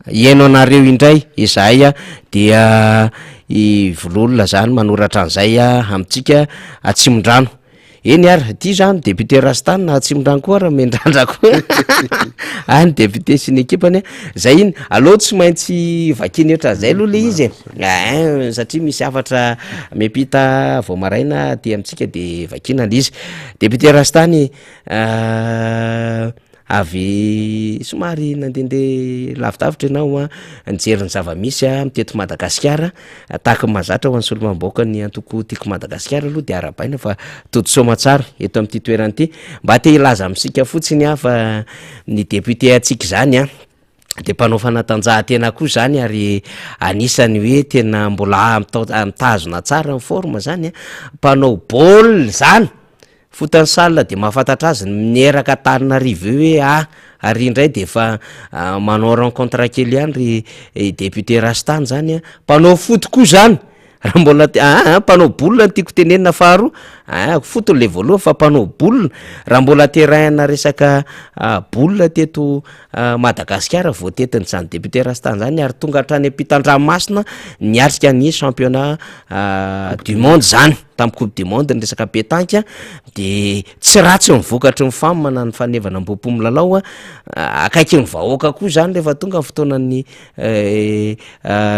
ieno anareo indray izahay dia ivololona zany manoratra an'izay amitsika Atsimon-drano eny ary ty zany député Rastany na Atsimon-drano koa raha mendrandra koa any député sy ny ekipany zay iny aleo tsy maintsy vakiny oatra zay aloha le izy satria misy afatra miampita vao maraina ty amitsika de vakina le izy député Rastany avy somary nandehandeha lavidavitra ianao a nijery ny zava-misy a miteto Madagasikara tahaka mahazatra ho an'ny solombamboaka ny antoko tiako Madagasikara aloha de arabaina fa todo soma tsara eto amin'ity toerana ity mba te ilaza amitsika fotsiny a fa ny député atsika zany a de mpanao fanatanjahantena koa zany ary anisany hoe tena mbola mitazona tsara ny forme zany a mpanao baolina zany fotany salina de mahafantatra azy mieraka Antananarivo hoe ary indray de efa manao rencontre kely ihany ry député Rastany zany a mpanao foot koa zany raha mbola mpanao boulina tiako tenenina faharoa foot le voaloha fa mpanao boulina raha mbola terrain resaka boulina teto Madagasikara voatetiny zany député Rastany zany ary tonga hatrany ampitan-dranomasina niatrika ny championnat du monde zany tamin'ny coupe du monde ny resaka pétanque de tsy ratsy mivokatry ny famana ny fanevana am-bopo milalao akaiky ny vahoaka koa zany rehefa tonga fotoanany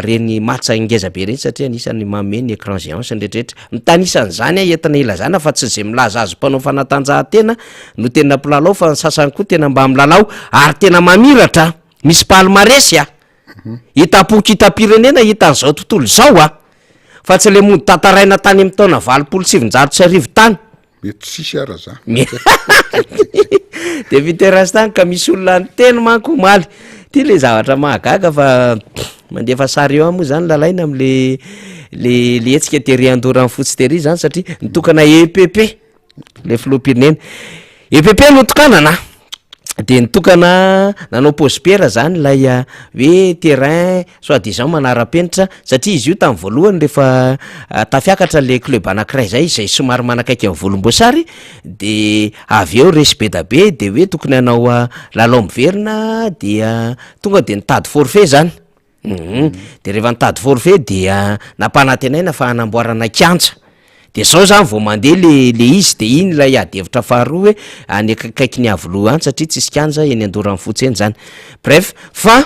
reny match ngeza be reny satria anisany mameny écran géant sy ndraitrrehetra mitanisan'ny zany entina ilazana fa tsy zay milaza azy mpanao fanatanjahantena no tena mpilalao fa ny sasany koa tena mba milalao ary tena mamiratra misy palmarès hitapoky hita-pirenena hitan'izao tontolo zao fa tsy le mody tantaraina tany amin'ny taona 27 tany mety sisy ara za de viterastany ka misy olona ny teny manko omaly ty le zavatra mahagaga fa mandefa sary eo moa zany lalaina am'le le etsika tery andorany fotsy tery zany satria nitokana EPP le filoham-pirenena EPP no tokanana de nitokana nanao pospera zany lay hoe terrain soi-disant manara-penitra satria izy io tamin'ny voalohany rehefa tafiakatra le club anankiray zay somary manakaiky amin'ny volomboasary de avy eo resy be da be de hoe tokony hanao lalao miverina dia tonga de nitady forfait zany de rehefa nitady forfait dia nampanantenaina fa hanamboarana kianja de zao zany vao mandeha le izy de iny lay adevitra faharoa hoe any akaiky ny avoloha any satria tsisy kianja eny andorany fotsy eny zany bref fa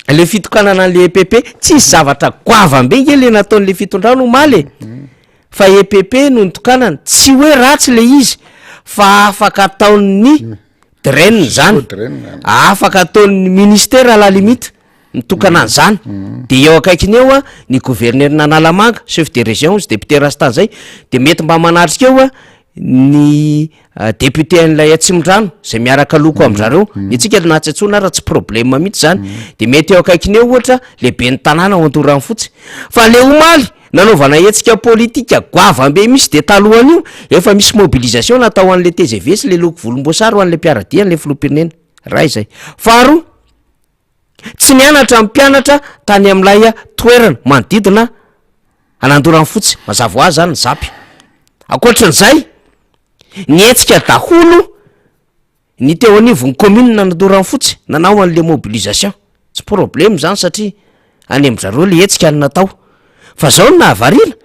le fitokanana an'le EPP tsisy zavatra goavambe nge le nataon'le fitondrano omaly fa EPP no nitokanana tsy hoe ratsy le izy fa afaka ataon'ny draine zany afaka ataon'ny ministère à la limite nitokana an'zany de eo akaikiny eo ny gouverneur n'Analamanga chef de région sy député Rastany zay de mety mba manatrika eo ny député an'ilay Atsimondrano zay miaraka loko amin'zareo itsika na tsy antsona raha tsy problème mihitsy zany de mety eo akaikiny eo ohatra lehibe ny tanàna ao andorany fotsy fa le omaly nanaovana etsika politika goavambe misy de talohany io efa misy mobilisation natao an'le TGV sy le loko volomboasary ho an'le mpiaradia an'le filoham-pirenena ray zay faharoa tsy nianatra mpianatra tany am'lay toerana manodidina anandorany fotsy mazava ho azy zany ny zapy akoatran'izay nietsika daholo ny teo anivony commune nanandorany fotsy nanao an'le mobilisation tsy problème zany satria any am'zareo le etsika ny natao fa zao no nahavarina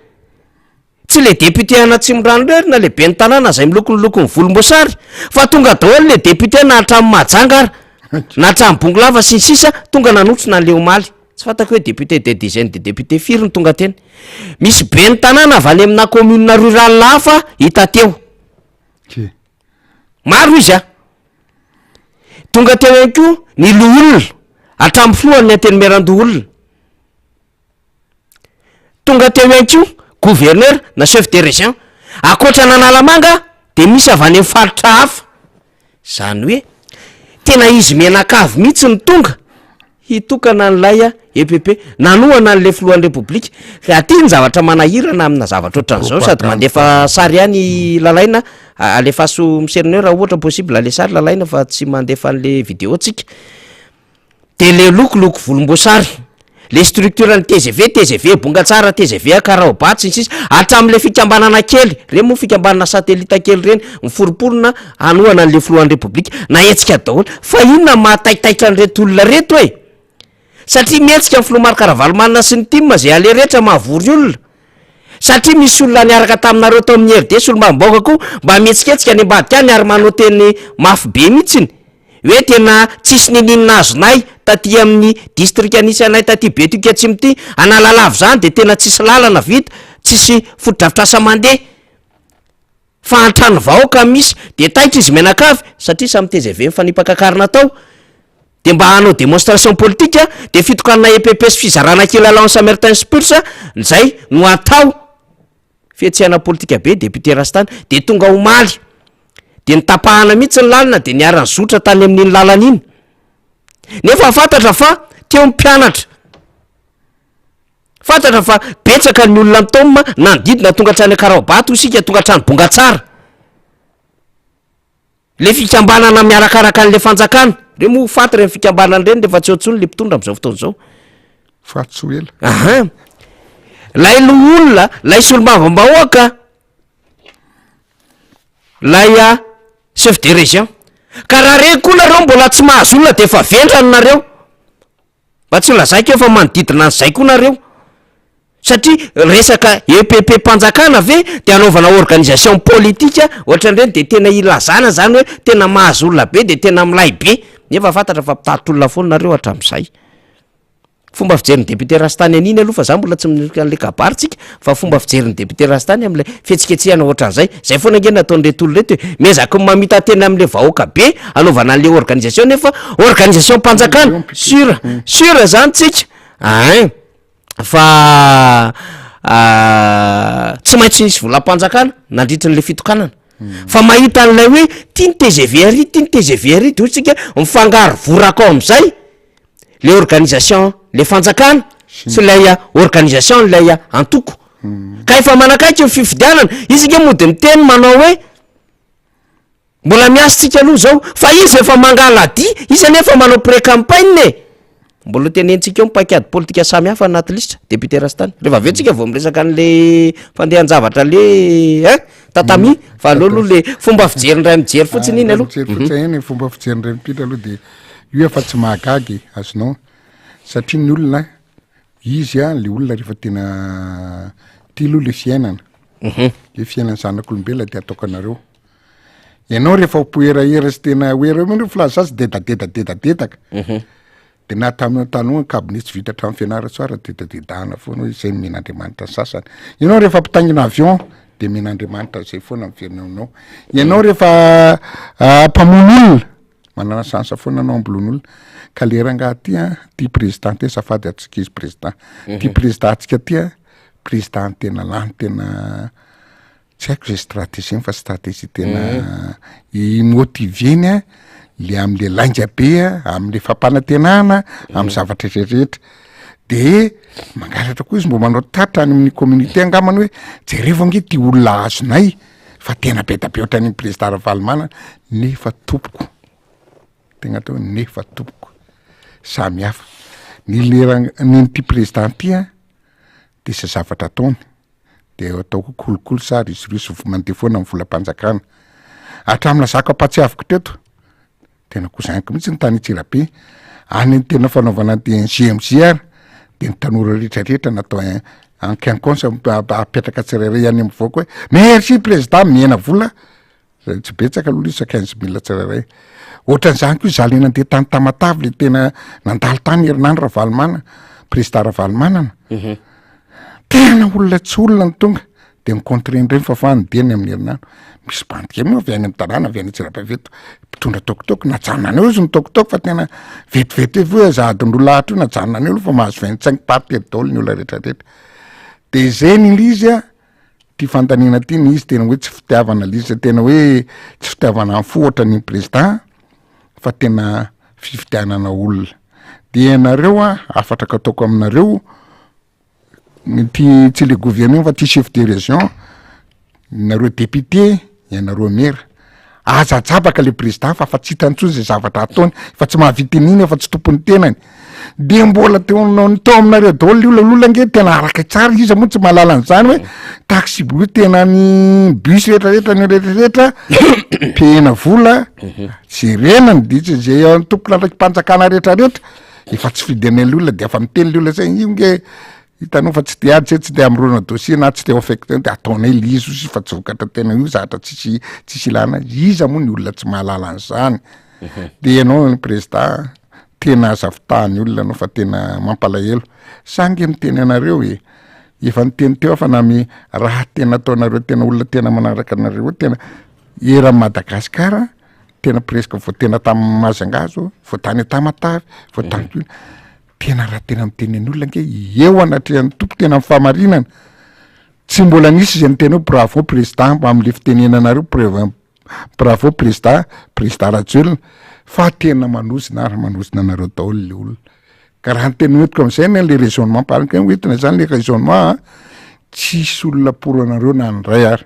tsy le député Anatsimondrano rery na lehibe ny tanàna zay milokony volomboasary fa tonga daholo le député na hatramy Mahajanga na hatramy Bongolava sy ny sisa tonga nanotrona an'le omaly tsy fantako hoe député de dizaine de député firy ny tonga teny misy be ny tanàna avy any amina commune rural lafa hita teo maro izy tonga teo ihany koa ny loolona hatramy flohany ny antenymeran-doolona tonga teo ihany koa gouverneur na chef de région akoatra n'Analamanga de misy avy any amin'ny faritra hafa zany hoe tena izy menakavy mihitsy ny tonga hitokana n'lay EPP nanoana an'le filohan'ny republika aty ny zavatra manahirana amina zavatra ohatran'izao sady mandefa sary ihany lalaina alefaso miserina eo raha ohatra possible ale sary lalaina fa tsy mandefa an'le vidéo tsika de le lokoloko volomboasary le structure ny TGV bongatsara TGV Karaobaty sy hatram'le fikambanana kely reny moa fikambanana satellite kely reny miforiporona anoana an'le filohan'ny republika na etsika daholo fa inona mahataitaitra an'ireto olona reto hoe satria mietsika amin'ny filoha Marc-Ravalomanina sy ny team zay ale rehetra mahavory olona satria misy olona niaraka taminareo tao amin'ny RD sy olom-bamboaka koa mba mietsiketsika any ambadika any ary manao teny mafy be mihitsiny hoe tena tsisy nininina azonay taty amin'ny district anisy anay taty Betuka Atsimity analalavo zany de tena tsisy lalana vita tsisy foto-drafitrasa mandeha fahantrano vahoaka misy de taitra izy menakavy satria samy tezeve mifanipakakarina tao de mba hanao démonstration politika de fitokanana EPP sy fizarana kely Alliance Samaritain Spurs zay no atao fietsihana politika be député Rastany de tonga omaly de nitapahana mihitsy ny lalina de niarany zotra tany amin'iny lalana iny nefa fantatra fa teo mpianatra fantatra fa betsaka ny olona mitoma nandidina tonga trany Karabato isika tonga trany Bongatsara le fikambanana miarakaraka an'le fanjakana re mo fantatra ny fikambanana reny rehefa tsy otsony le mpitondra am'izao fotoana zao fatsoela aha lay olona lay solomavambahoaka lay chef de région ka raha reny koa nareo mbola tsy mahazo olona de efa vendrany nareo mba tsy lazaiko eo fa manodidina an'izay koa nareo satria resaka EPP mpanjakana ve de anaovana organisation politika ohatran'ireny de tena ilazana zany hoe tena mahazo olona be de tena milay be nefa fantatra fa mpitatitra olona foana nareo hatramin'izay fomba fijeriny député Rastany aniny aloha fa za mbola tsy minika an'le kabaritsika fa fomba fijeriny député Rastany am'le fihetsiketsehana ohatran'izay zay foana nge nataon'retolo reto hoe miezaka mamita tena am'le vahoaka be anaovana an'le organisation nefa organisation mpanjakana sura zany tsika fa tsy maintsy nisy volam-panjakana nandritra n'le fitokanana fa mahita an'ilay hoe tia ny TGV ary de ohatsika mifangaro voraka ao am'izay le organisation le fanjakana sy lay organisation lay antoko ka efa manakaiky ny fifidianana izy nge mody miteny manao hoe mbola miasytsika aloha zao fa izy efa mangalady izy anefa manao pré-campagne mbola tenentsika eo mipaikady politika samy hafa anaty listra député Rastany rehefa avetsika vao miresaka an'le fandehan-javatra le tatami fa aloha le fomba fijeriny ray mijery fotsiny iny aloha fotsiny iny fomba fijeriny ray mipitra aloha de io efa tsy mahagagy azonao satria ny olona izy le olona rehefa tena tia aloha le fiainana le fiainana zanak'olombelona de ataoko anareo ianao rehefa poeraera sy tena oera maneo filazazy dedadedadedadedaka de na tamin'ny tanoa cabinet tsy vita hatramin'ny fianara-tsoara dedadedahana foana hoe izay men'Andriamanitra ny sasany ianao rehefa mpitangina avion de men'Andriamanitra zay foana amin'ny fiainanao ianao rehefa mpamono olona manana sansa foana anao amboloan'olona ka le rangaha ty président ty safady atsika izy président ty président atsika ty président tena lany tena tsy haiko zay stratégie fa stratégie tena imotiveny le am'le lainga be am'le fampanantenana amy zavatra rehetra de mangalatra koa izy mbo manao tatra any amin'ny communauté angamany hoe jereva nge ty olona azonay fa tena be da be ohatran'ny président Ravalomanana nefa tompoko tegna atao nefa tompoko samy hafa ny lera nyty président ty de sy zavatra ataony de ataoko kolokolo sary izy rio sy mandeha foana amin'ny volam-panjakana hatramina zaka ampatsiaviko teto tena kozagniko mihitsy ny tany Tsirabe any ny tena fanaovana ny GMJR de ny tanora rehetrarehetra natao en quinconce apetraka tsirairay any amin'ny voako hoe merci président miena vola tsy betsaka aloha izy 15 000 tsirairay ohatran'izany koa izy alena andeha tany Tamatavy le tena nandalo tany herinandro Ravalomanana président Ravalomanana tena olona tsy olona ny tonga de micontreny reny fa fanideny amin'ny herinandro misy bandika moa avy any amin'ny tanàna avy any Tsirabe veto mpitondra tokotoko najanona aneo izy mitokotoko fa tena vetivety hoe zadin'olo lahatra io najanona aneo aloha fa mahazo 25 party daholo ny olona rehetrarehetra de zay ny izy ty fantanina ty ny izy tena hoe tsy fitiavana lizy tena hoe tsy fitiavana amin'ny fo ohatran'ny président fa tena fifitianana olona de ianareo afatra ataoko aminareo ty tsy le gouvernement fa ty chef de région nareo député ianareo maire azajabaka le président fa tsy hitany tsony zay zavatra ataony fa tsy mahavita n'iny fa tsy tompony tenany de mbola tao aminareo daholo olona nge tena araka tsara izy moa tsy mahalala an'izany hoe taxi hoe tena ny bus rehetrarehetra ny rehetrarehetra pena vola jerenany de zay tompoko landraky mpanjakana rehetrarehetra efa tsy fiden'le olona de efa miteny le olona zay io nge hitanao fa tsy de ady tsy de amrona dossier na tsy de affecté de ataonay lizo izy fa tsy vokatra tena io zatra tsisy ilana iza moa ny olona tsy mahalala an'izany de ianao ny président tena azavitahany olona anao fa tena mampalahelo sange miteny anareo efa nyteny teo fa namy raha tena ataonareo tena olona tena manaraka anareo tena era Madagasikara tena presque vo tena tamin'ny Mazangazo vo tany Tamatavy vo tany tena raha tena miteny olona nge eo anatrehan'ny tompo tena amin'ny fahamarinana tsy mbola nisy izay niteny hoe bravo président amin'le fitenenanareo bravo président Rajoelina fa tena manozina anareo daholo le olona ka raha nyteny hoentiko amin'izay le raisonnement paraka hoentina zany le raisonnement tsisy olona pour anareo na ndray ary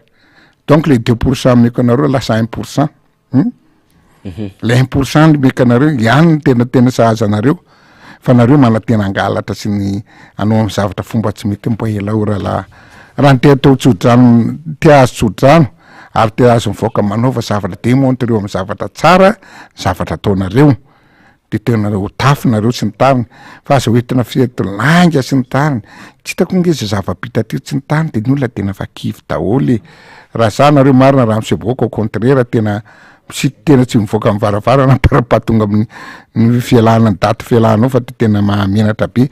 donc le 2% meko anareo lasa 1%. Le 1% meko anareo ihany tena sahaza anareo fa nareo manatena angalatra sy ny anao amin'ny zavatra fomba tsy mety mbo ela ora raha ny atao tsodrano tia azo tsodrano ary tia azo mivoaka manaova zavatra demontreo amin'ny zavatra tsara zavatra ataonareo de tena ho tafinareo sy ny tariny fa aza hoentina fietilanga sy ny tariny tsy hitako ngeza zava-pitatrio tsy ny tariny de ny olona tena fa kivy daholo raha za nareo marina raha misevoaka au contraire tena tsy mivoaka amin'ny varavarana parapatonga amin'ny fialana ny daty fialanao fa tena mahamenatra be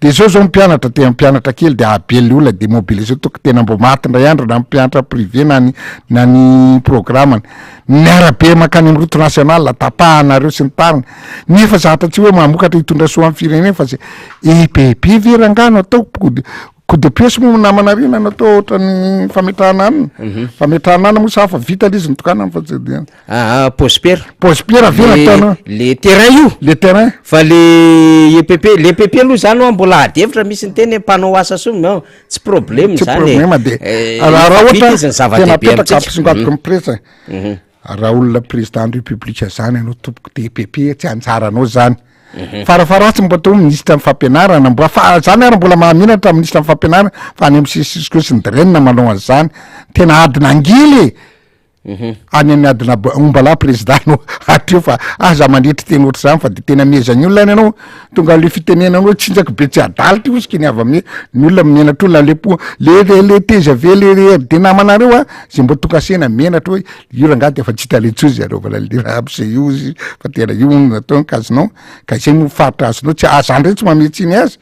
de zao mpianatra tena mpianatra kely de abely olona de mobiliser toko tena mbo maty ndray andro na mpianatra privé na ny programme miarabe makany amin'ny route nationale tapahanareo sy ny tariny nefa zatra tsy hoe mamokatra hitondra soa amin'ny firenena fa zay EPP verangano atao ko de pièce mo namanarina natao ohatrany fametrahana anina fametrahana ana moa sa fa vita izy nitokana fa Pospera vena ataonao le terrain io le terrain fa le EPP aloha zany ho mbola adevitra misy ny teny mpanao asa somy tsy problème zany de raha ohatra tena petraka ampisongadiko mipresa raha olona président république zany anao tompoko de EPP tsy anjaranao zany farafaratsy mbo atao ministre amin'ny fampianarana zany ary mbola mahamenatra ministre amin'ny fampianarana fa any amin'ny sy ny direnina manao an'izany tena adina angily any amin'ny adina ombala président atreo fa aza mandritry teny ohatry zany fa de tena mezany olona any anao tonga le fitenenanao tsinjaky be tsy adaly ty osika ny avy amin'ny ny olona menatra olona le teza ve le de namanareo zay mbo tokasena menatra hoe io rangady efa tsy hita le tsozy zareo vala le raha aby zay io izy fa tena io natao nikazinao ka zay mifaritra azonao tsy azany reny tsy mametsiny azy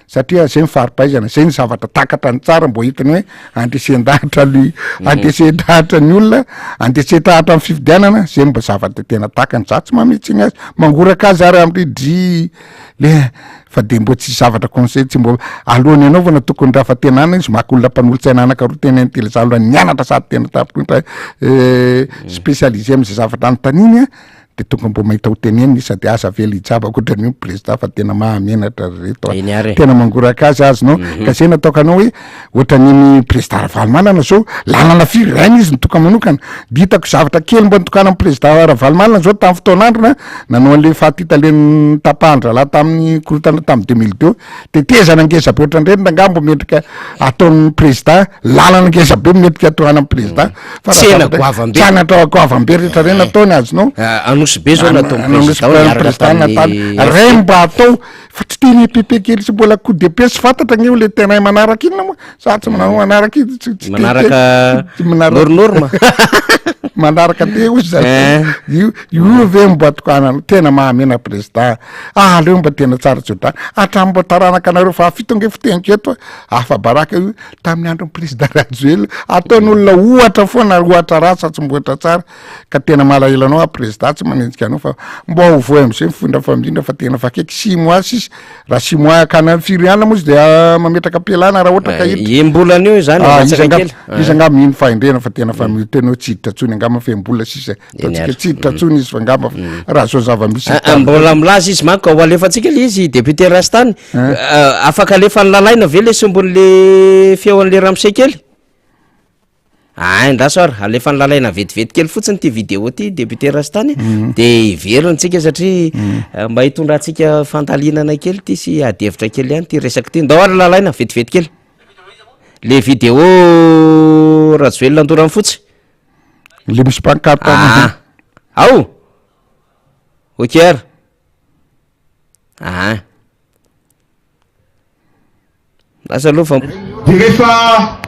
satria zay mifaripaizana zay ny zavatra takatra ny tsara mbo hitany hoe andresendahatra andresendahatra ny olona andresedahatra amin'ny fifidianana zay mbo zavatra tena takany za tsy mametsiny azy mangoraka azy ary am'ridry le fa de mbo tsy zavatra conseil tsy mbo alohany anaovana tokony raha fa tenana izy maky olona mpanolotsaina anakaroa tena intelligent nianatra sady tena tapotra spécialisé am'izay zavatra anotaniny de tonga mbo mahita ho teneny sady asa vely hijaba kotrany président fa tena mahamenatra reto tena mangoraka azy azonao ka zay nataoko anao hoe ohatran'iny président Ravalomanana zao lalana firy rainy izy nitoka manokana de hitako zavatra kely mbo nitokana amin'ny président Ravalomanana zao tamin'ny fotoan'androna nanao an'le fahatita le tapahandra laha tamin'ny korotana tamin'ny 2002 de tezana ngeza be ohatran'ireny ngambo metrika ataon'ny président lalana ngeza be metrika atohana amin'ny président fa tsanatra goavambe rehetra reny ataony azonao be zao natao ray mba atao fa tsy teny EPP kely sy mbola coup de pièce fantatra gn'io le tena manaraka iny na moa za tsy manao manaraka izy manaraka norma manaraka te ozy zany io ve mbo atokana tena mahamena président aleo mba tena tsara tsodrano atrambo taranaka anareo fa fitonge fiteniko eto afa baraka io tamin'ny andro président Rajoelina ataon'olona ohatra foana ohatra ratsy tsy mboatra tsara ka tena malaelanao a président tsy manenjika anao fa mbo ahovoy am'izay mifondra famindrindra fa tena fa keky 6 mois sisy raha 6 mois kana firiana moa izy de mametraka pelana raha ohatra ka imbolana io zany izy angamba mino fahendrena fa tena fa mitenao tsiditra tsony angamba fembola sisa tatsika tsiditra tsony izy fa angamba raha zao zava-misy mbola milaza izy manko ho alefatsika le izy député Rastany afaka alefa ny lalaina ve le sombon'le feon'le ramose kely ndraso ary alefa ny lalaina vetivety kely fotsiny ty vidéo ty député Rastany de iveryntsika satria mba hitondra atsika fantalinana kely ty sy adevitra kely ihany ty resaky ty ndao ary lalaina vetivety kely le vidéo Rajoelina andorany fotsy le misy pancarte ao ok ary lasa aloha fa de rehefa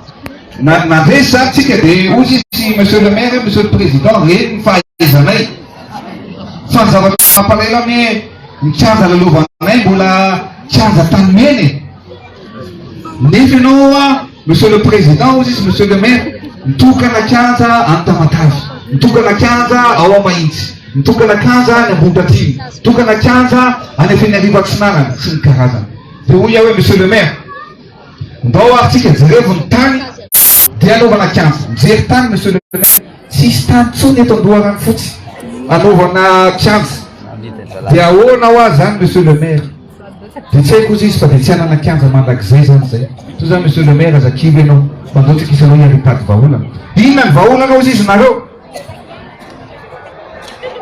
navesa tsika de ozy sy monsieur le maire monsieur le président reny fahaizanay fanzavatra mampalaela me mitsanja lalovanay mbola tsianja tanymeny nefa ianao monsieur le président ozy izy monsieur le maire mitokana kanja Antamatavy, mitokana kanja ao Mahitsy, mitokana kanja any Ambondratiny, mitokana kanja any Fianareva Atsinanana sy ny karazana. De hoy iaho hoe monsieur le maire, ndao aritsika jerevony tany dia anaovana kanja, mijery tany monsieur le maire, tsisy tany tsony eto Andoharany fotsy anaovana kanja. Dia ahoana ho azy zany monsieur le maire? De tsy haiko izy fa de tsy anana kanja mandrakizay zany zay. So zany monsieur le maire azakivo ianao mandotsika isanao hiaripady vaholana. Inona ny vaholana ozy izy nareo?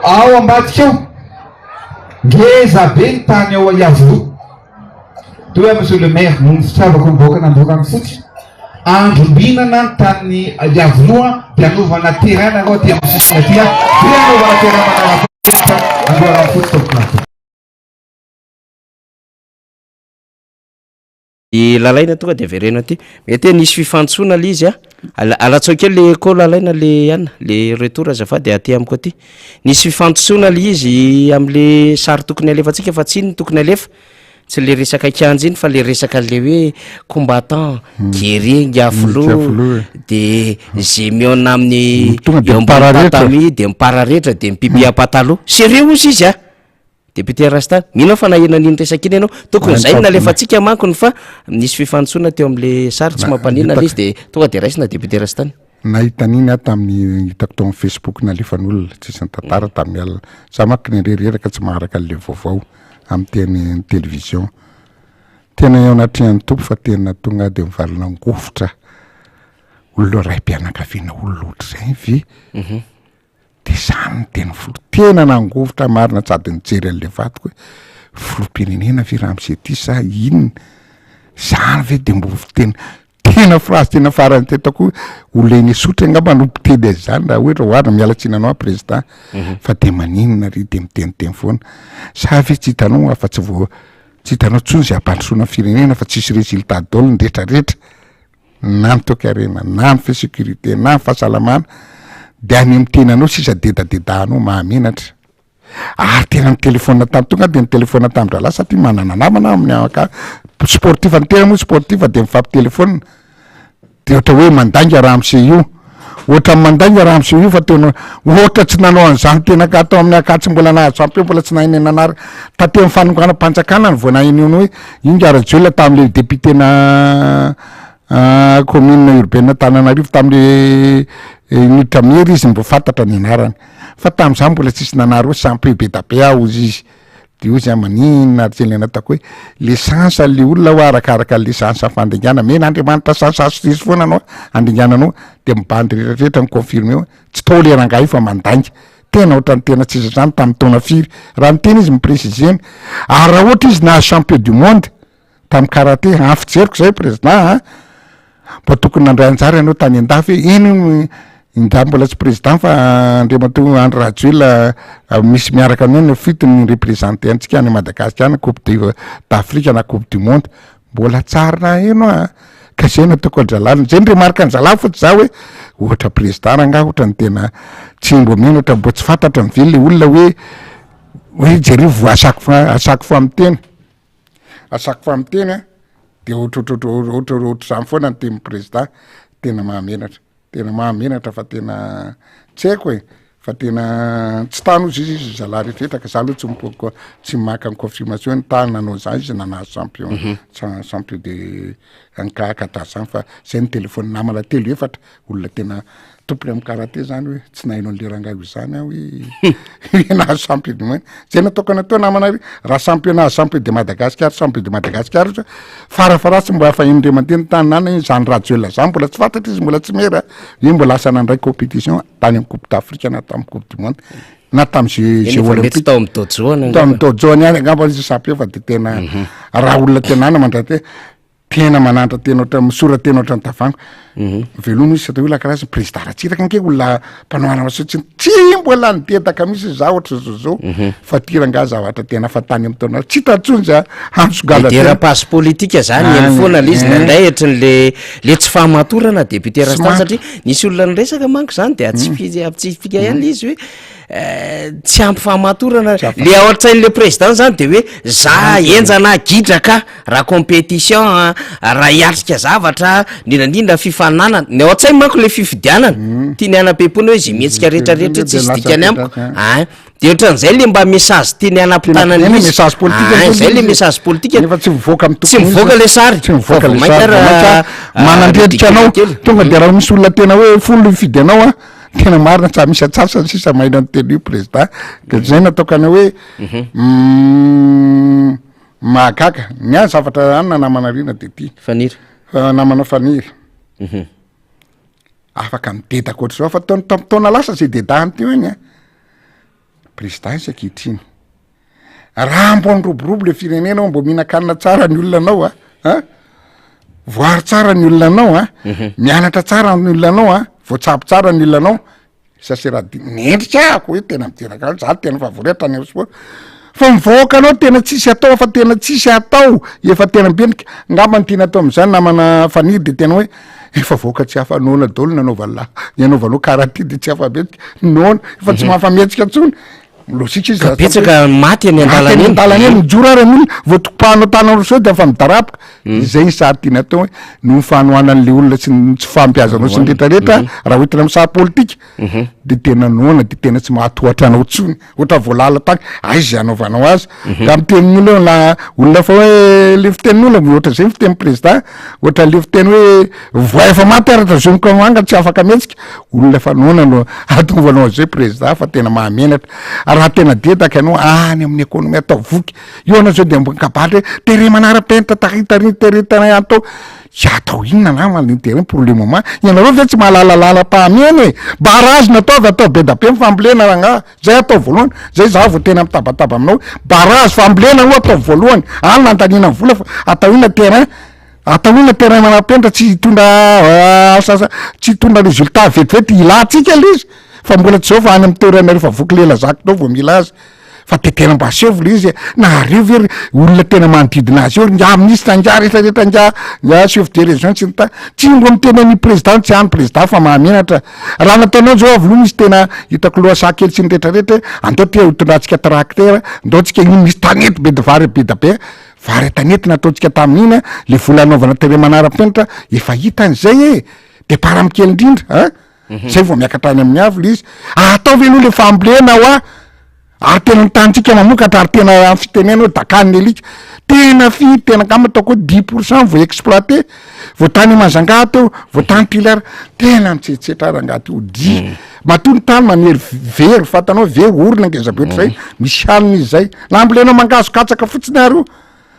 Ao ambadika ao ngeza be ny tany ao Iavoloha. Toa monsieur le maire, noho ny fitiavako ny vahoaka n'Andoharany fotsy, androm-bihinana ny tany Iavoloha dia anaovana terrain nareo aty amin'ny sisiny aty, dia anaovana terrain manaraka Andoharany fotsy tomponato. Lalaina tonga de verena aty mety nisy fifantsona le izy alatsao kely le école lalaina le ana le retour azafady aty amiko aty nisy fifantsona le izy amle sary tokony alefatsika fa tsy ny tokony alefa tsy le resaka kianja iny fa le resaka le hoe combattant guerrier Iavoloha de Gémiona amin'ny patami de mipararetra de mipipi pataloha sérieux ozy izy député Rastany mino fa nahena niny resaka iny ianao tokony zay nalefatsika mankony fa nisy fifantsona teo amle sary tsy mampanina le izy de tonga de raisina député Rastany. Nahita an'iny aho tamin'ny hitako tao amin'ny Facebook nalefan'olona tsisy ny tantara tamin'ny alina za maky nirereraka tsy maharaka an'le vaovao amin'ny teny télévision tena eo anatrehany tompo fa tena tonga de mivalina ngofotra olona ray mpianakaviana olona ohatr'izay ve de zany tena folo tena nangofotra marina sady nijery an'le vadiko hoe filoham-pirenena ve raha am'izay ty sa inona zany ve de mbo tena phrase tena farany tetako olona eny sotra angamba no mpitedy azy zany raha hoe raha mialatsina anao président fa de maninona ry de miteniteny foana sa ve tsy hitanao afa tsy hitanao tsony zay ampandrosoana firenena fa tsisy résultat dolo ny rehetrarehetra na ny toekarena na ny fe sécurité na ny fahasalamana de any amitenanao sisa dedadedanao mahamenatra ary tena ny telefona tamy tonga de ny telefona tamindra satria manana namana amin'ny aka sportif ny tena moa sportif de mifampitelefona de ohatra hoe mandanga raha am'se io ohatra mandanga raha am'se io fa tena ohatra tsy nanao an'izany tena ka atao amin'ny akatsy mbola nahazo sampio mbola tsy nahiny nanary tateo mifanongana panjakana ny voanahiny hoe ingarajola tam'le député-na commune urbaine Tananarivo tam'le nitra mihery izy mbo fantatra ny anarany fa tam'izany mbola tsisy nanary hoe sampio be dabe aho izy izy de io zay maninona arytsely anatako hoe l'essence le olona ho arakaraka l'essence fandingana mena Andriamanitra sansasy foana anao andingananao de mibandy rehetrarehetra ny confirme hoe tsy tao le rangahy fa mandanga tena ohatrany tena tsisy zany tamin'ny taona firy raha ny tena izy mipréciseny ary raha ohatra izy nahazo champion du monde tamin'ny karaté afijeriko zay président mba tokony nandray anjara ianao tany an-dafy iny inda mbola tsy président fa Andriamatoa Andry Rajoelina misy miaraka aminao ny fitony représenté antsika any Madagasikara na coupe d'Afrique na coupe du monde mbola tsara eno ka zay no ataoko anjalana zay ny remarque anjala fotsy za hoe ohatra président rangaha ohatra ny tena tsy mbo mino ohatra mbo tsy fantatra mively le olona hoe jerivo asako fa miteny de ohatra zany foana ny temy président tena mahamenatra fa tena tsy haiko fa tena tsy tany ozy izy zala rehetrarehetra ka za aloha tsy mipoko tsy maka ny confirmation ny tany nanao zany izy nanazo champion de ankahakata zany fa zay ny telefony namana telo efatra olona tena tompony amin'ny karaté zany hoe tsy nahinao le rangahy io zany aho hoe nahazo champion du monde zay nataoko anatao namana raha champion de Madagascar farafaratsy mbo afa indre manteny tany nana zany Rajoelina zany mbola tsy fantatra izy mbola tsy mera hoe mbola asa nandray compétition tany amin'ny coupe d'Afrique na tamin'ny coupe du monde na tamin'ny jeux olympique tao amin'ny Tojoany any angamba izy champion fa de tena raha olona tena ana mandray tena manantra tena ohatra misora tena ohatra ny tavango veloma izy satria olona karaha président ratsiraka anke olona mpanoarana satria tsy mbola nidetaka misy za ohatra zao fa tiranga zavatra tena fa tany amin'ny taona tsy tatsony za hamsogala de rapace politique zany eny foana le izy nandray ohatrany le tsy fahamatorana député Rastany satria nisy olona niresaka manko zany de atsifika ihany le izy hoe tsy ampy fahamatorana le ao an-tsain'le président zany de hoe za enjana gidraka raha compétition raha hiatrika zavatra indrindrandrindra fifanana ny ao an-tsainy manko le fifidianana tiany anam-pepony hoe zay mihetsika rehetrarehetra tsy isy dikany amiko de ohatran'izay le mba message tiany anam-pitanany message politique zay le message politique nefa tsy mivoaka amin'ny tsy mivoaka le sary tsy mivoaka le sary manandretrika anao tonga de raha misy olona tena hoe folo mifidy anao a tena marina tsa misy atsasany sisa mahina ny teny io président ka zay nataokana hoe mahagaga ny any zavatra any nanamana rina de ty faniry namana faniry afaka midedaka ohatr' zao fa taona lasa zay dedahany teo eny a président isy ankehitriny raha mbo nyroborobo le firenena ao mbo mihinakanina tsara ny olona anao a voary tsara ny olona anao a mianatra tsara ny olona anao a voatsabo tsara ny olona anao saseraha nendrika ako hoe tena miteraka za tena favoreta ny sport fa mivoaka anao tena tsisy atao fa tena tsisy atao efa tena benika ngamba ny tiana atao am'izany namana faniry de tena hoe efa voaka tsy hafa nona dolo nanaovalahy ianaovanao karaha ty de tsy hafa metsika nona efa tsy mahafametsika ntsony losika izy betsaka maty any an-dalana eny mijoro ary n'olona voatopahanao tanao roso de fa midarapaka izay ny sary tiana atao hoe no fanohanan'le olona tsy fampiazanao sy nretrarehetra raha hoentina amin'ny sary politika de tena noana de tena tsy mahatohatra anao tsony ohatra voalala tany aizy anaovanao azy ka mitenin'olona olona fa hoe le fitenin'olona ohatra zay fiteny président ohatra le fiteny hoe voa efa maty aratra zonikoanga tsy afaka metsika olona fa noana no atovanao zay président fa tena mahamenatra raha tena dedaka anao any amin'ny économie atao voky io anao zao de mbokabaly hoe tere manara-penitra tahitaritana atao atao inona namany de problème ma ianareo ve tsy mahalalalala pahamiany e barage natao atao be da be mifambolena raha zay atao voalohany zay za vo tena mitabataba aminao barage fambolena io atao voalohany any nantanina vola fa atao inona terrain manara-penitra tsy hitondra tsy hitondra résultat vetivety ilatsika le izy fa mbola tsy zao fa any amin'ny toerana rehefa voky lela zaka tao vao mila azy fa de tena mba sevola izy nahareo very olona tena manodidina azy eo nja ministre nja rehetrarehetra nja chef de région tsy nita tsy mbo mitena ny président tsy any président fa mahamenatra raha nataonao zao avy lo misy tena hitako loha sakely tsy ny rehetrarehetra andao te hitondratsika tracteur andao tsika ino misy tanety be de vary be da be vary tanety nataotsika tamin'ina le vola anaovana tere manara-penitra efa hitan'izay de para mikely indrindra zay vao miakatrany amin'ny avy le izy ataovy aloha le fambolena ao ary tena nytantsika mamokatra ary tena fitenena hoe dakaniny alika tena kama ataoko hoe 10% vo exploité vo tany manzanga teo vo tany pilar tena mitsetsetra rangaty io matony tany manery very fatanao very orina ngezabe ohatr' zay misy haniny izy zay lambolenao mangazo katsaka fotsiny ary io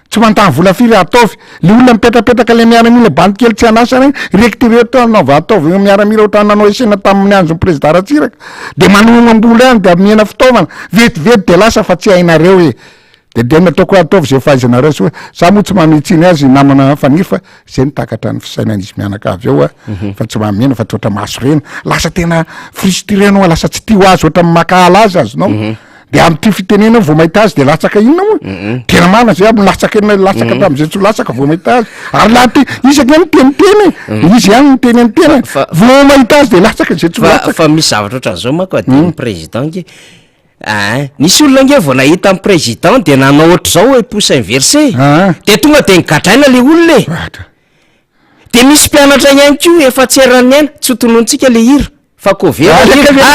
tsy mantany vola firy ataovy le olona mipetrapetraka le miaramila bandikely tsy anasa reny rektireto anaova ataovy miaramila ohatra nanao esena tamin'ny anjony président ratsiraka de manomambola any de amiena fitaovana vetivety de lasa fa tsy hainareo de nataoko ataovy zay fahaizanareo sy hoe za moa tsy mametsiny azy namana faniry fa zay nitakatra ny fisainan'izy mianaka avy eo fa tsy mamena fa tsy ohatra maso rena lasa tena frustrenao lasa tsy tio azy ohatra makala azy azonao de am'ty fitenena vo mahita azy de latsaka inona moa tena marina zay aby latsaka latsaka tam'izay tsy latsaka vo mahita azy ary laha ty isaky any teniteny izy any nyteny any tena vo mahita azy de latsaka zay tsy latsaka fa misy zavatra ohatran'izao manko adiny président ke nisy olona nge vo nahita amin'ny président de nanao ohatra zao hoe pousse inversé de tonga de nigadraina le olona de misy mpianatra ihany ko efa tsy erany aina tsy hotonontsika le hira fa kovera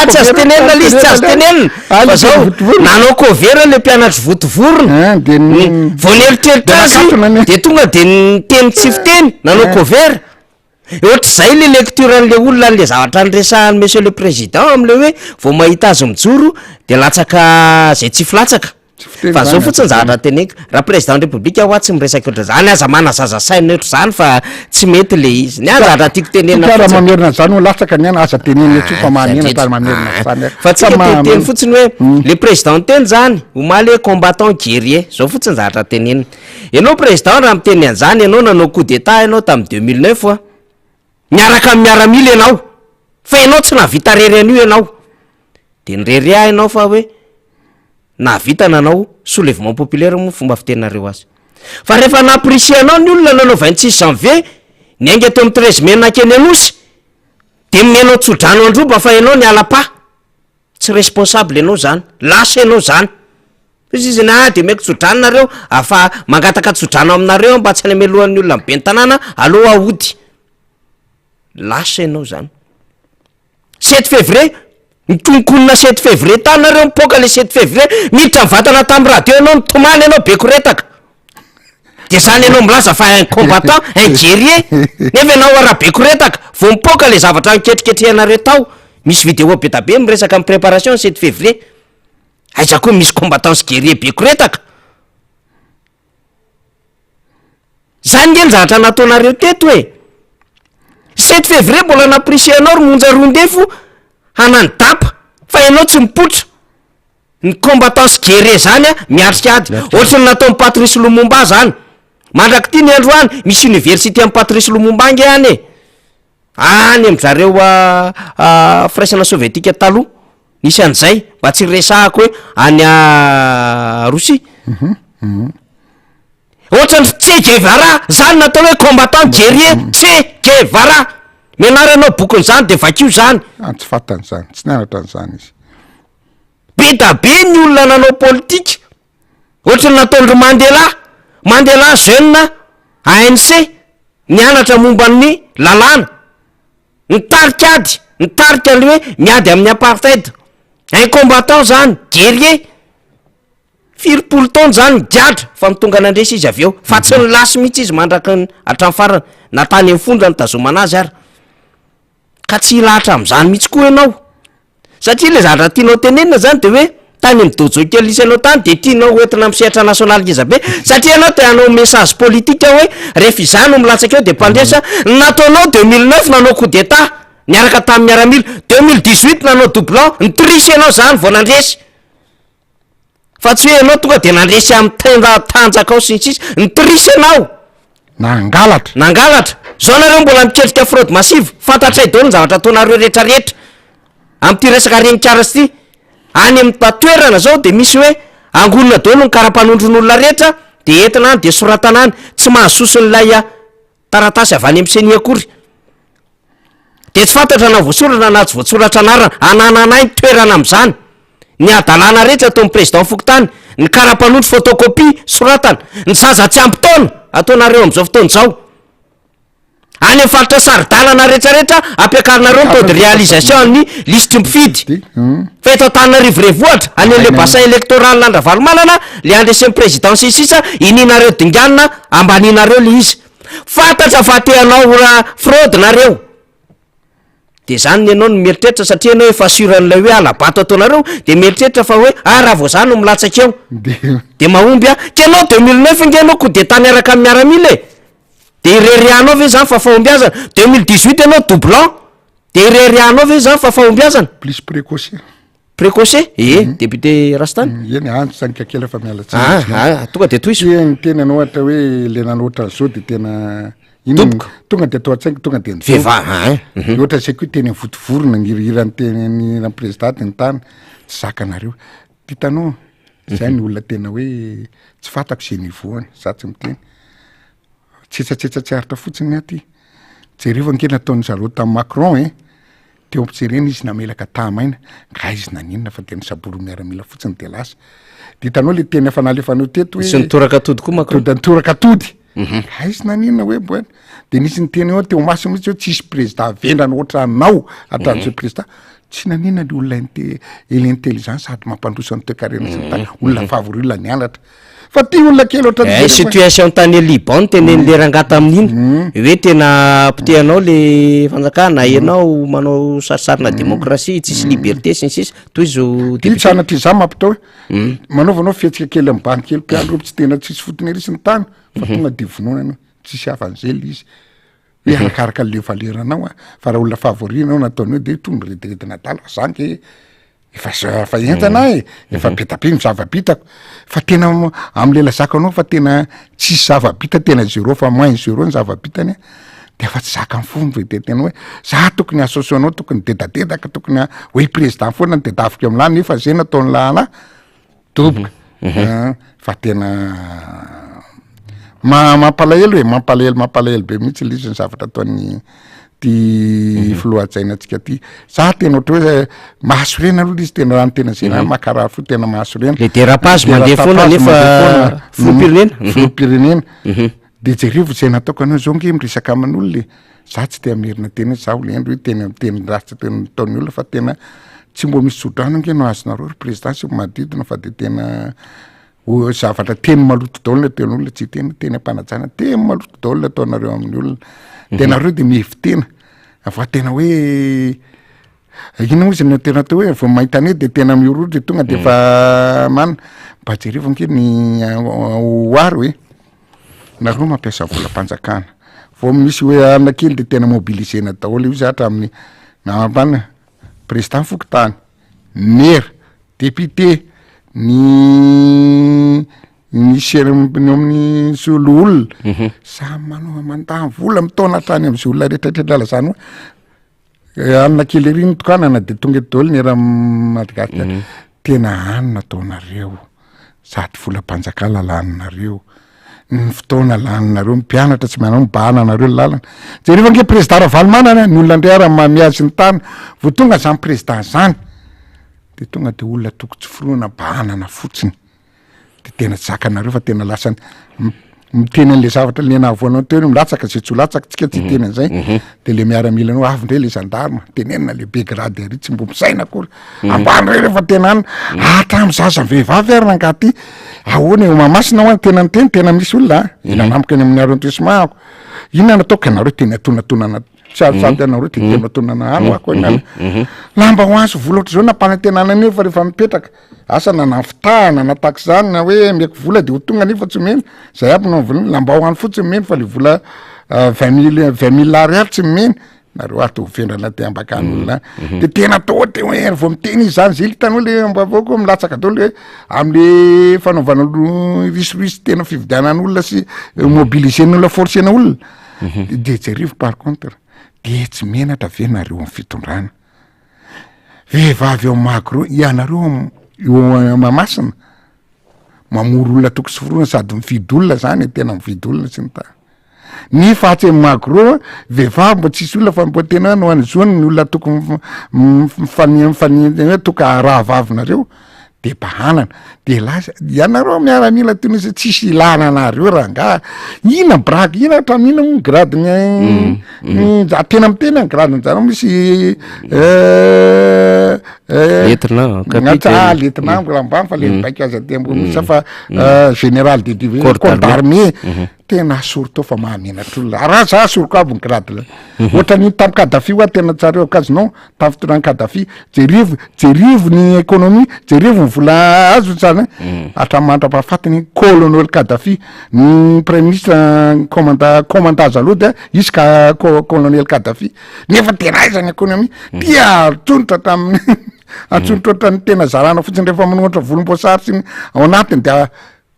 tsy azo tenenina le izy tsy azo tenenina fa zao nanao kovera le mpianatry votovorona vo nieritreritra azy de tonga de niteny tsy fiteny nanao kovera ohatra zay le lecture an'le olona an'le zavatra nyresahany monsieur le président am'le hoe vo mahita azy mijoro de latsaka zay tsy filatsaka fa zao fotsiny zavatra teneka raha président de république hoa tsy miresaky ohatra zany aza mana zaza saina ohatra zany fa tsy mety le izy ny azahatra tiako tenena mamerina zany ho latsaka ny ana aza tenena tsy fa manena tary mamerina zany fa tsy teteny fotsiny hoe le président teny zany omaly hoe combattant guerrier zao fotsiny zavatra tenena ianao président raha miteny an'zany ianao nanao coup d'état ianao tamin'ny 2009 miaraka amin'ny miaramila ianao fa ianao tsy navita rery an'io ianao de nirery ah ianao fa hoe navita nanao soulèvement populaire moa fomba fitenareo azy fa rehefa napricie anao ny olona nanao 26 janvier ny ainga to amin'ny 13 mai nakeny anosy de menao tsodrano androba fa ianao ny alapa tsy responsable ianao zany, lasa ianao zany. Izy de meko tsodranonareo afa mangataka tsodrano aminareo mba tsy hanemelohan'ny olona mibe ny tanàna aloha aody. Lasa ianao zany. 7 février nitonkonina 7 février tanareo mipoka le 7 février miditra mivatana tamin'ny radio ianao nitomany ianao bekoretaka. De zany ianao milaza fa un combattant, un guerrier. Nefa ianao ara-bekoretaka vao mipoka le zavatra niketriketrehanareo tao. Misy vidéo be da be miresaka amin'ny préparation 7 février. Aiza koa misy combattant sy guerrier bekoretaka. Zany nge ny zavatra nataonareo teto hoe 7 février mbola naprisie anao romonja roandefo hanany dapa fa ianao tsy mipotra. Ny combattant sy guerrier zany miatrika ady. Ohatrany nataon'ny Patrice Lumumba zany. Mandraky ty ny androany misy université amin'ny Patrice Lumumba nge any e. Any am'zareo firaisana sovietika taloha. Nisy an'izay mba tsy resahako hoe any Rosia. Ohatrany Che Guevara zany natao hoe combattant guerrier Che Guevara. Mianara anao bokon'izany de vakio zany. Tsy fantan'izany, tsy nianatra an'izany izy. Be da be ny olona nanao politika. Ohatrany nataon'ry Mandela jeune ANC nianatra momba ny lalàna. Nitarika ady, nitarika le hoe miady amin'ny apartheid. Un combattant zany, guerrier. 4 taona zany diatra fa mitonga nandresy izy avy eo. Fa tsy nilasy mihitsy izy mandraka hatramin'ny farany. Natany amin'ny fondra nitazomana azy ary. Ka tsy ilahatra amin'izany mihitsy koa ianao. Satria le zavatra tianao tenenina zany de hoe tany amin'ny dojo kely isy anao tany de tianao hoentina amin'ny sehatra national ngeza be. Satria ianao te hanao message politique hoe rehefa izany no milatsaka eo de mpandresa. Nataonao 2009 nanao coup d'état niaraka tamin'ny miaramila. 2018 nanao doublon nitrisy ianao zany vao nandresy. Fa tsy hoe ianao tonga de nandresy amin'ny tenda tanjaka ao sy ny sisa. Nitrisy ianao. Nangalatra. Zao nareo mbola miketrika fraude massive. Fantatray daholo ny zavatra ataonareo rehetrarehetra. Amin'ty resaka renikara sy ty. Any amin'ny tatoerana zao de misy hoe angonina daholo ny karapanondron'olona rehetra de entina any de soratana any. Tsy mahasoson'ilay taratasy avy any amin'ny senia akory. De tsy fantatra na voasoratra na tsy voatsoratra anarana. Anananay ny toerana amin'izany. Ny adalàna rehetra ataon'ny président Fokontany. Ny karapanondro photocopie soratana. Ny zaza tsy ampy taona ataonareo amin'izao fotoana zao. Any amin'ny faritra saridalana rehetrarehetra ampiakarinareo ny taux de réalisation ny liste mpifidy. Fa eto Antananarivo renivohitra any an'le bassin électoral Landravalomalana le andresen'ny présidence sisa ininareo dinganina ambaninareo le izy. Fantatra fa te hanao fraude nareo. De zany ianao no mieritreritra satria ianao efa suran'ilay hoe alabato ataonareo de mieritreritra fa hoe raha vao zany no milatsaka eo. De mahomby ka ianao 2009 nge ianao coup d'état niaraka amin'ny miaramila e. De irerianao ve zany fa fahombiazana. 2018 ianao doublon de irerianao ve zany fa fahombiazana. Plus précoce député Rastany. Eny antso zany kakela fa mialatsy. Tonga de toiso. Ny tena anao ohatra hoe le nanoatra zao de tena tonga de atao an-tsaingy tonga de ohatra zay koa teny votovorona ngiriran'ny tenany présidente ny tany tsy zakanareo. Titanao zay ny olona tena hoe tsy fantako zay nivoany za tsy miteny. Tsetsatsetsatry aritra fotsiny aty. Jereo ankeny nataon'ny zareo tamin'ny Macron teo ampitserena izy namelaka tahamaina nga izy naninona fa tena saboro miaramila fotsiny de lasa. Ditanao le teny efa nalefanao teto hoe sy nitoraka-tody koa Macron. Nitoraka-tody. Nga izy naninona hoe boany. De nisy ny teny eo teo masina mihitsy hoe tsisy président vendrana ohatry anao atramin'izay président. Tsy naninona le olona l'intelligence sady mampandrosa ny toe-karena sy ny tany. Olona favory nianatra. Fa ty olona kely ohatran'izay situation tany Liban teneny le rangata amin'iny hoe tena pitehanao le fanjakana ianao manao sarisarina démocratie tsisy liberté sy ny sisa toy zao sanatry za mampitao hoe manaovanao fihetsika kely amin'ny banky kely piandro tsy tena tsisy fotony ery sy ny tany fa tonga de vononanao tsisy hafan'izay le izy hoe arakaraka le valeranao fa raha olona favorinao nataony hoe de tonga reteretina dala zanky efa entana efa betabe ny zava-bitako fa tena am'le lazaka anao fa tena tsisy zava-bita tena zéro fa moins zéro ny zava-bitany de fa tsy zaka mifony ve de tena hoe za tokony associanao tokony dedadedaka tokony hoe président foana ny dedavika am'lany nefa zay nataon'ny lala toboka fa tena mampalahelo mampalahelo be mihitsy le izy ny zavatra ataon'ny ty filohajaina antsika ty za tena ohatra hoe mahasorena aloha izy tena rano tena zay makarary fo tena mahasorena le dérapage mandeha foana nefa filoham-pirenena de jerivo zay nataoko anao zao nge miresaka amin'olo le za tsy te hamerina tena zaho le endro hoe teny ratsy tena nataon'ny olona fa tena tsy mbo misy sodrano nge no azonareo ry président sy madidina fa de tena zavatra teny maloto daolona teon'olona tsy teny ampanajana teny maloto daolona ataonareo amin'ny olona tenareo de mihevy tena fa tena hoe ina moa zany tena teo hoe vao mahita ane de tena miorotry tonga de fa mana mba jerivo nge ny oary hoe nareo mampiasa volam-panjakana vao misy hoe anakely de tena mobilisena daholo io zatra amin'ny nampana président fokotany maire député ny amin'ny solo olona samy manao mandany vola mitaona hatrany am'zy olona rehetrarehetra lazany hoe anina kely ery ny tokanana de tonga daholo ny raha Madagasikara tena anina ataonareo sady volam-panjakana laninareo ny fotoana laninareo mpianatra tsy manao mibahana anareo lalana jereva nge président Ravalomanana ny olona ndray raha miazy ny tany vo tonga zany président zany de tonga de olona toko tsy foroana bahanana fotsiny de tena tsy zakanareo fa tena lasany miteny an'le zavatra le nahavoanao teo milatsaka zay tsy latsaka tsika tsy teny an'izay de le miara-mila anao avy ndray le gendarme tenenina le be grade ary tsy mbo misaina akory ambany re rehefa tena any hatramy zaza vehivavy ary nangaty ahoana eo mamasina ho any tena nyteny tena misy olona ina nampoka any amin'ny arrondissement ako inona nataoko anareo teny atonatonana sady anareo te tena tonana ano ako inana lamba ho azy vola ohatry zao nampanantenana anio fa rehefa mipetraka asa nana fitahana nataky zany na hoe meko vola de ho tonga nefa tsy meny zay aby nao vola lamba ho any fotsiny meny fa le vola 20 000 ariary tsy meny nareo ato vendrana te ambakan'olona de tena atao te hoe vao miteny izy zany zay litanao le mbavaoko milatsaka daholo hoe am'le fanaovana risirisy tena fividianan'olona sy mobilisen'olona forcena olona de jerivo par contre de tsy menatra ve nareo amin'ny fitondrana vehivavy eo magro ianareo eo mamasina mamoro olona toko sy forona sady mividy olona zany tena mividy olona sy ny ta ny fatsy magro vehivavy mbo tsisy olona fa mbo tena no anyzoany ny olona toko mifania hoe toka raha vavinareo de bahanana de lasa ianareo miaramila toy izy tsisy ilana anareo raha nga ina braky ina tramina mo grade ny tena miteny grade zany misy lieutenant lieutenant ngolambany fa le mibaika azy atembo misy fa général de corps d'armée tena asorotao fa mahamenatr'olona raha za asoroko aby ny grade la ohatra ny tamy Kadhafi oa tena tsareo akazinao tamy fotoanany Kadhafi jerivo ny économie jerivo ny vola azo zany hatramandrapahafatiny colonel Kadhafi ny premier ministre commandant Zalody izy ka colonel Kadhafi nefa tena aizany économie dia atsonitra tamin'ny atsonitra ohatrany tena zarana fotsiny rehefa manohatra volomboasary sy ao anatiny de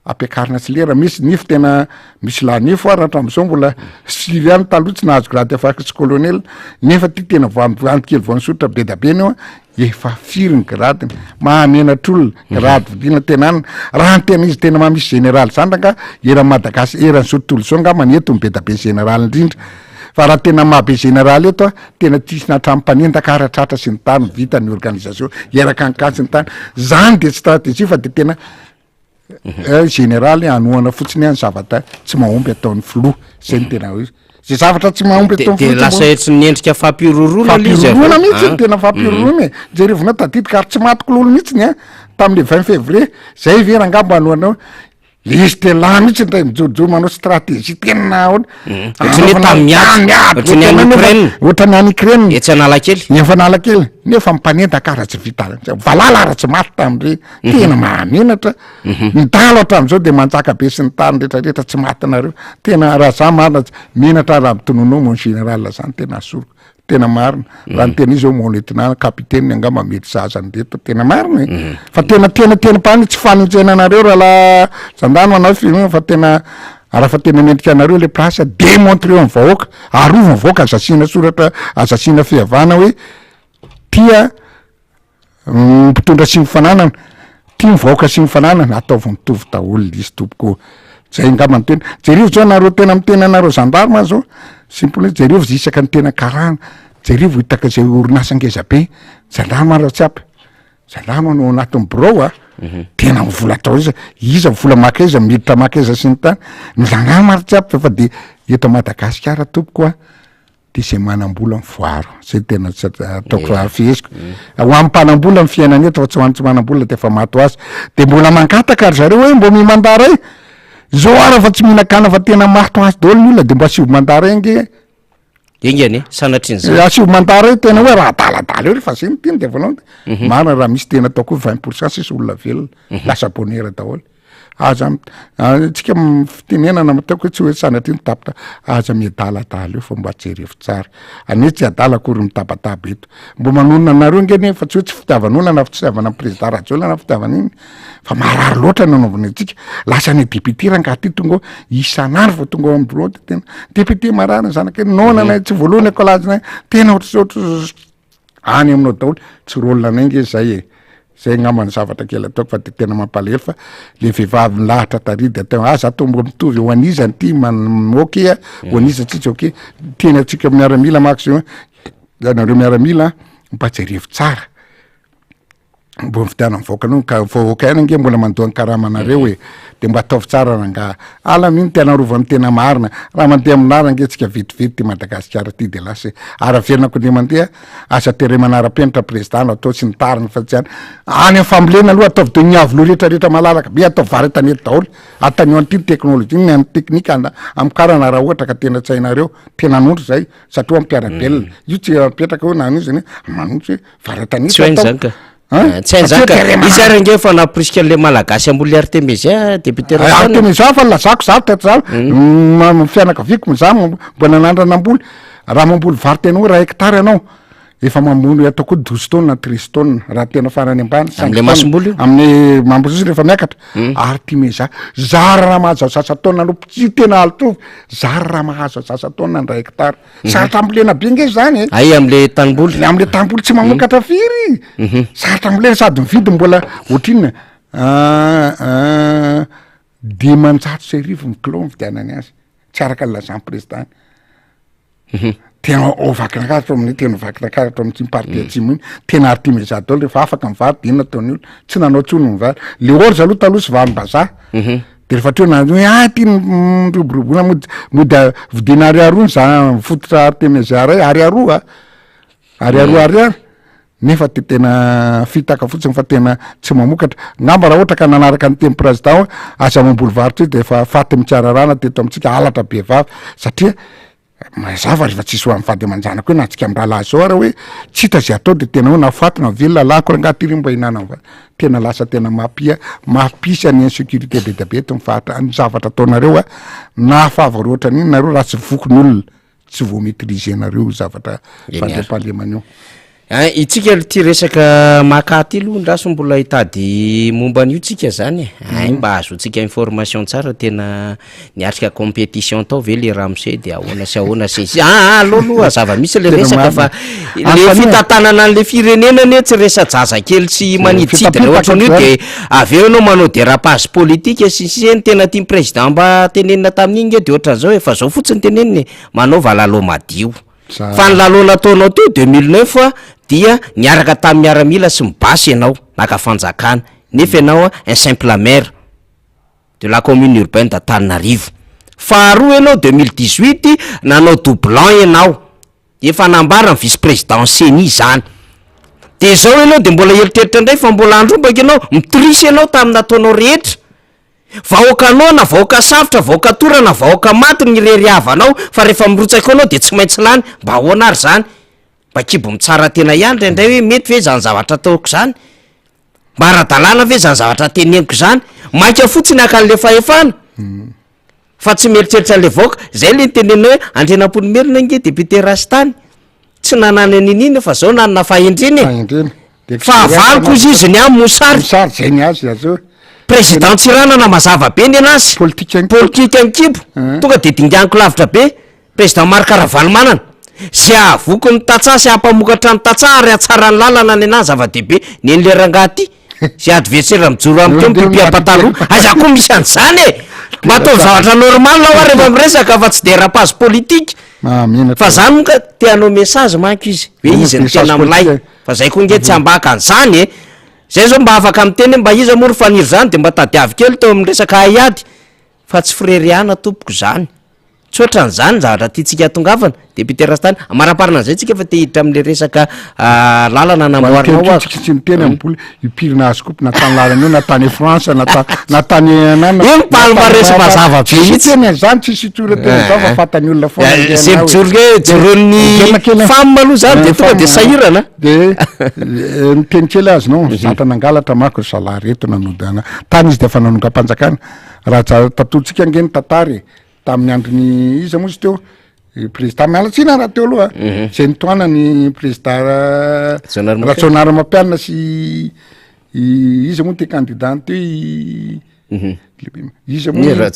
ampiakarina tsy lera misy nify tena misy lanifo ary hatram'izao mbola siry any taloha tsy nahazo grade afaky tsy colonel nefa ty tena voantikely vao nisotra be da be neo efa firy ny gradiny mahamenatr'olona grade vidina tena any raha ny tena izy tena mahamisy général zany ranga eran'ny Madagasikara eran'ny sotolo zao nga manety ny be da be général indrindra fa raha tena mahabe général eto tena tsisy natrampanendaka aratratra sy ny tany vita ny organisation eraka ankasy ny tany zany de stratégie fa de tena général anoana fotsiny any zavatra tsy mahomby ataon'ny filoha zay ny tena hoe zay zavatra tsy mahomby de lasa tsy niendrika fampiroroana fampiroroana mihitsy tena fampiroroana jerevona tadidika ary tsy matoko lolo mihitsiny tam'le 20 février zay vera angamba anoanao izy tela mihitsy ndray mijorojoro manao stratégie tena ohatra ny any Ukraine etsy Analakely efa Analakely nefa mpanendaka aratsy vita valala aratsy maty tamindre tena mahamenatra ny dalo hatram'izao de manjaka be sy ny tany rehetrarehetra tsy matinareo tena raha za marina menatra raha mitononao mon général zany tena asoroko tena marina raha ny tena izy ao mon lieutenant capitaine angamba mety zazany reto tena marina fa tena pani tsy fanintsena anareo raha la zandano anao film fa tena raha fa tena mendrika anareo le place démontreo amin'ny vahoaka arovany vahoaka azasiana soratra azasiana fihavana hoe tia mpitondra sy mifananana tia mivahoaka sy mifananana ataovy mitovy daholo izy toboko zay angambany tena jerivo zao nareo tena mitena anareo gendarme zao simple hoe jerivo zisaka ny tena karana jerivo hitaka zay orinasa ngeza be gendarme raha tsy apy gendarme no anatin'ny birao tena mivola atao iza vola makaiza miditra makaiza sy ny tany ny gendarme maro tsy apy fa de eto Madagasikara tompoko de zay manam-bola ny voaro zay tena ataoko fihesiko ho amin'ny mpanam-bola ny fiainana eto fa tsy hoan'ny tsy manam-bola de efa maty ho azy de mbola mangataka ary zareo hoe mbo mimandara zao ara fa tsy mihinakana fa tena maty ho azy daholo ny olona de mbo asivo mandara inge engany sanatrin'zay asivo mandara tena hoe raha daladala eo refa zay ny teny de volonté marina raha misy tena ataoko 20% sisy olona velona lasa bonera daholo aza tsika fitenenana mataoko hoe tsy hoe sanatry ny tapitra aza miadaladala eo fa mba jerevo tsara ane tsy adala akory mitabataba eto mbo manonona anareo ngeny fa tsy hoe tsy fitiavan'olona na fitiavana président Rajoelina na fitiavana iny fa marary loatra nanaovana atsika lasa ny député rangaty tonga isan'andro vao tonga amin'ny bureau tena député marary zanaka nonana tsy voalohany akolazina tena ohatr'ohatry any aminao daholo tsy rôlina anange zay zay ngambany zavatra kely ataoko fa de tena mampalahelo fa le vehivavy milahatra taridy atao aza atombo mitovy ho anizany ty okea ho aniza tsitsy oke tena atsika miaramila maksimo nareo miaramila mba jerevo tsara mbo fitiana mivoaka no ka voaka ina nge mbola mandoany karamanareo hoe de mba ataovy tsara ranga ala miny tena rovany tena marina raha mandeha aminara nge tsika vetivety ty Madagasikara ty de lasa ara-verenako de mandeha asa tere manara-penitra président atao sy ny tariny fa tsy any amin'ny fambolena aloha ataovy de niavy lo rehetrarehetra malalaka be atao vary tanety daholo atanio an'ity teknôlôjia ny any teknika amkarana raha ohatra ka tena tsy hainareo tena anondro zay satria ampiarabelona io tsy apetraka hoe nanizany manondro hoe vary tanety tsy hainzaka izary nge fa naprisika an'le malagasy amboly Artemisia député Artemisia fa lazako zarotra za fianakaviko miza mbo nanandrana amboly raha mamboly vary tena hoe 1 hectare ianao efa mamono atao koa 12 tonnes na 13 tonnes raha tena farany ambany am'le masom-boly io amin'ny mambozy rehefa miakatra Artemisia zara raha mahazo sasa tonnes no tsy tena altovy zara raha mahazo sasa tonnes 1 hectare saratra ambolena be nge zany ay am'le tanimboly am'le tanimboly tsy mamokatra firy saratra ambolena sady mividy mbola ohatrinona 10,000 ny kilo mividianany azy tsy araka lazany président tena ovakinakaratra amin'ny tena ovakinakaratra amin'ny parti atsimo iny tena Artemisia daholo rehefa afaka mivary de inona ataony olo tsy nanao tsony mivary le orza aloha taloha sy varim-bazaha de rehefa teo na hoe ty miroboroboana mody vidina ariary za fototra Artemisia ray ariary ariary nefa de tena fitaka fotsiny fa tena tsy mamokatra ngamba raha ohatra ka nanaraka ny teny président aza mamboly varotra de efa faty mitsararana teto amitsika alatra be vava satria mazava rehefa tsisy ho amin'ny fady aman-janako hoe na tsika mirahalahy zao ara hoe tsy hita zay atao de tena hoe nafaty na velona lako rangaty ry mba hinana tena lasa tena mampisy any insécurité be da be eto mifahatra ny zavatra ataonareo nahafava roatra an'iny nareo raha tsy vokon'olona tsy vo maîtriser nareo zavatra fandriam-pahalemana io itsika ty resaka makaty aloha ndraso mbola hitady momba an'io tsika zany ay mba azotsika information tsara tena niatrika compétition tao ve le ramose de ahoana sy ahoana sy aloaloha zava-misy le resaka fa le fitantanana an'le firenenany tsy resa jazakely sy maniditsidina ohatran'io de aveo anao manao dérapage politique sisy ny tena tiany président mba tenenina tamin'iny nge de ohatran'zao efa zao fotsiny teneniny manao valalo madio fa ny lalo nataonao teo 2009 dia niaraka tamin'ny miaramila sy mibasy ianao naka fanjakana nefa ianao un simple maire de la commune urbaine d'Antananarivo faharoa ianao 2018 nanao doublant ianao efa nambara ny vice président Seni zany de zao ianao de mbola eritreritra indray fa mbola andrombaka ianao mitrisy ianao tamin'ny nataonao rehetra vahoaka anao na vahoaka safotra vahoaka torana vahoaka maty ny reriavanao fa rehefa mirotsaka anao de tsy maintsy lany mba ahoana ary zany mba kibo mitsara tena ihany indray hoe mety ve zany zavatra ataoko zany mba ara-dalàna ve zany zavatra teneniko zany maika fotsiny akan'le fahefana fa tsy mieritreritra an'le vahoaka zay le nitenena hoe andrenam-ponimerina nge député Rastany tsy nanany aninina fa zao nanana fahendreny fa avaliko izy izy ny amy mosary zay ny azy azo président Tsiranana mazava be ny anazy politique ankibo tonga de dinganiko lavitra be président Marc Ravalomanana zay avoko ny tatsaha sy hampamokatra ny tatsaha ary atsara ny lalana ny anazy zava-dehibe neny le rangaty sy adversaire mijoro am'teo mipipia-pataloha aza koa misy an'izany Mataovy zavatra normal lao rehefa miresaka fa tsy de rapazy politika mihena fa zany moa ka teanao message manko izy hoe izy ny tena milay fa zay koa nge tsy ambaka an'izany e zay zao mba afaka miteny mba izy moa ry faniry zany de mba tadiavy kely teo amin'ny resaka aiady fa tsy freriana tompoko zany tsy ohatran'izany zavatra tiatsika tongavana député Rastany amaraparina an'izay tsika fa te hiditra amin'le resaka lalana namboarinao azy tsy miteny amboly ipirina azy koa natany lalana io natany France natany anana io palmarès mazava be mihitsy teny zany tsisy toratena zao fa fatany olona foana zay mijoroke joron'ny femme aloha zany de tonga de sahirana de miteny kely azy no zata nangalatra mako salahy reto nanodana tany izy de efa nanonga-panjakana raha tatolotsika angeny tantary tamin'ny androny iza moa izy teo président mialatsina raha teo aloha zay nitoana ny président Ratsonary Mampianina sy iza moa te candidat teo iza moa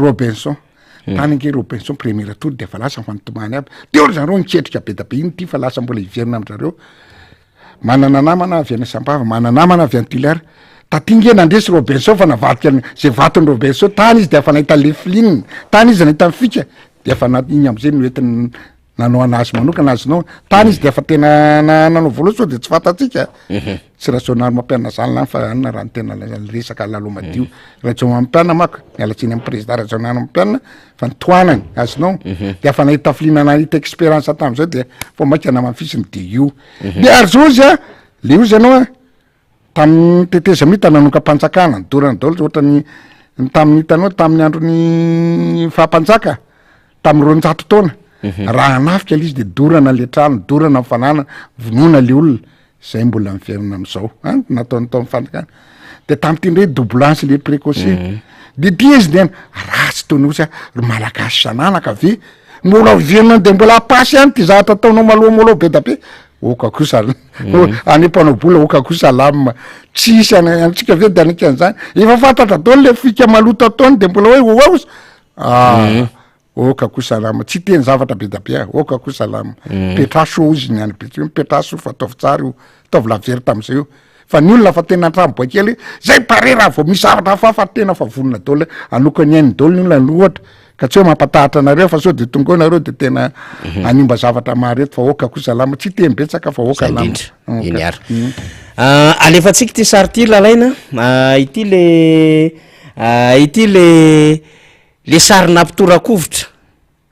Robinson tany ange Robinson premier tour de fa lasa fanotomany aby teo ry zareo niketrika be da be iny ty fa lasa mbola hiverina am'zareo manana namana avy any Sambava manana namana avy any Tillard tatinge nandresy Robinson fa navadika zay vatony Robinson tany izy de efa nahita Lefline tany izy nahita Fika de efa iny am'izay noentiny nanao anazy manokana azy nao tany izy de efa tena nanao voaloha so de tsy fatatsika tsy Ratsonary Mampianina zany lany fa anona raha ny tena resaka lalomadio Ratsonary Mampianina mako mialatsiny amin'ny président Ratsonary Mampianina fa nitoanany azinao de efa nahita Fline nahita expérience tam'izay de fo maika namafisiny de io de ary zao izy le io zanao tamin'ny teteza mita nanonka-panjakana dorana daholo ohatrany tamin'ny hitanao tamin'ny androny fahampanjaka tamin'ny roanjato taona raha anafika le izy de dorana le trano dorana mifanana vonoina le olona zay mbola mifiainana am'izao nataony tao mifanjakana de tamin'ity ndray doublance le précocé de ty izy de ratsy tony osa malagasy sananaka ve mbola vianao de mbola apasy any ty zavatra ataonao maloha be da be oka kosa anepanao bola oka kosa lamma tsisy antsika ve de anikan'izany efa fantatra taony le fika maloto ataony de mbola hoe oaozy oka kosa lama tsy teny zavatra be da be oka kosa lama petraso izy ny any be petraso fa ataovy tsara io ataovy lavery tam'izay io fa ny olona fa tena antrano boakely zay pare raha vao misy zavatra fa tena fa vonona daholo anokany ainy daholo ny olona ny ohatra ka tsy hoe mampatahatra anareo fa sao de tonga nareo de tena animba zavatra mahareto fa oka kosa lama tsy teny betsaka fa oka lama iny ary alefatsika ty sary ty lalaina ity le sarina mpitorakovitra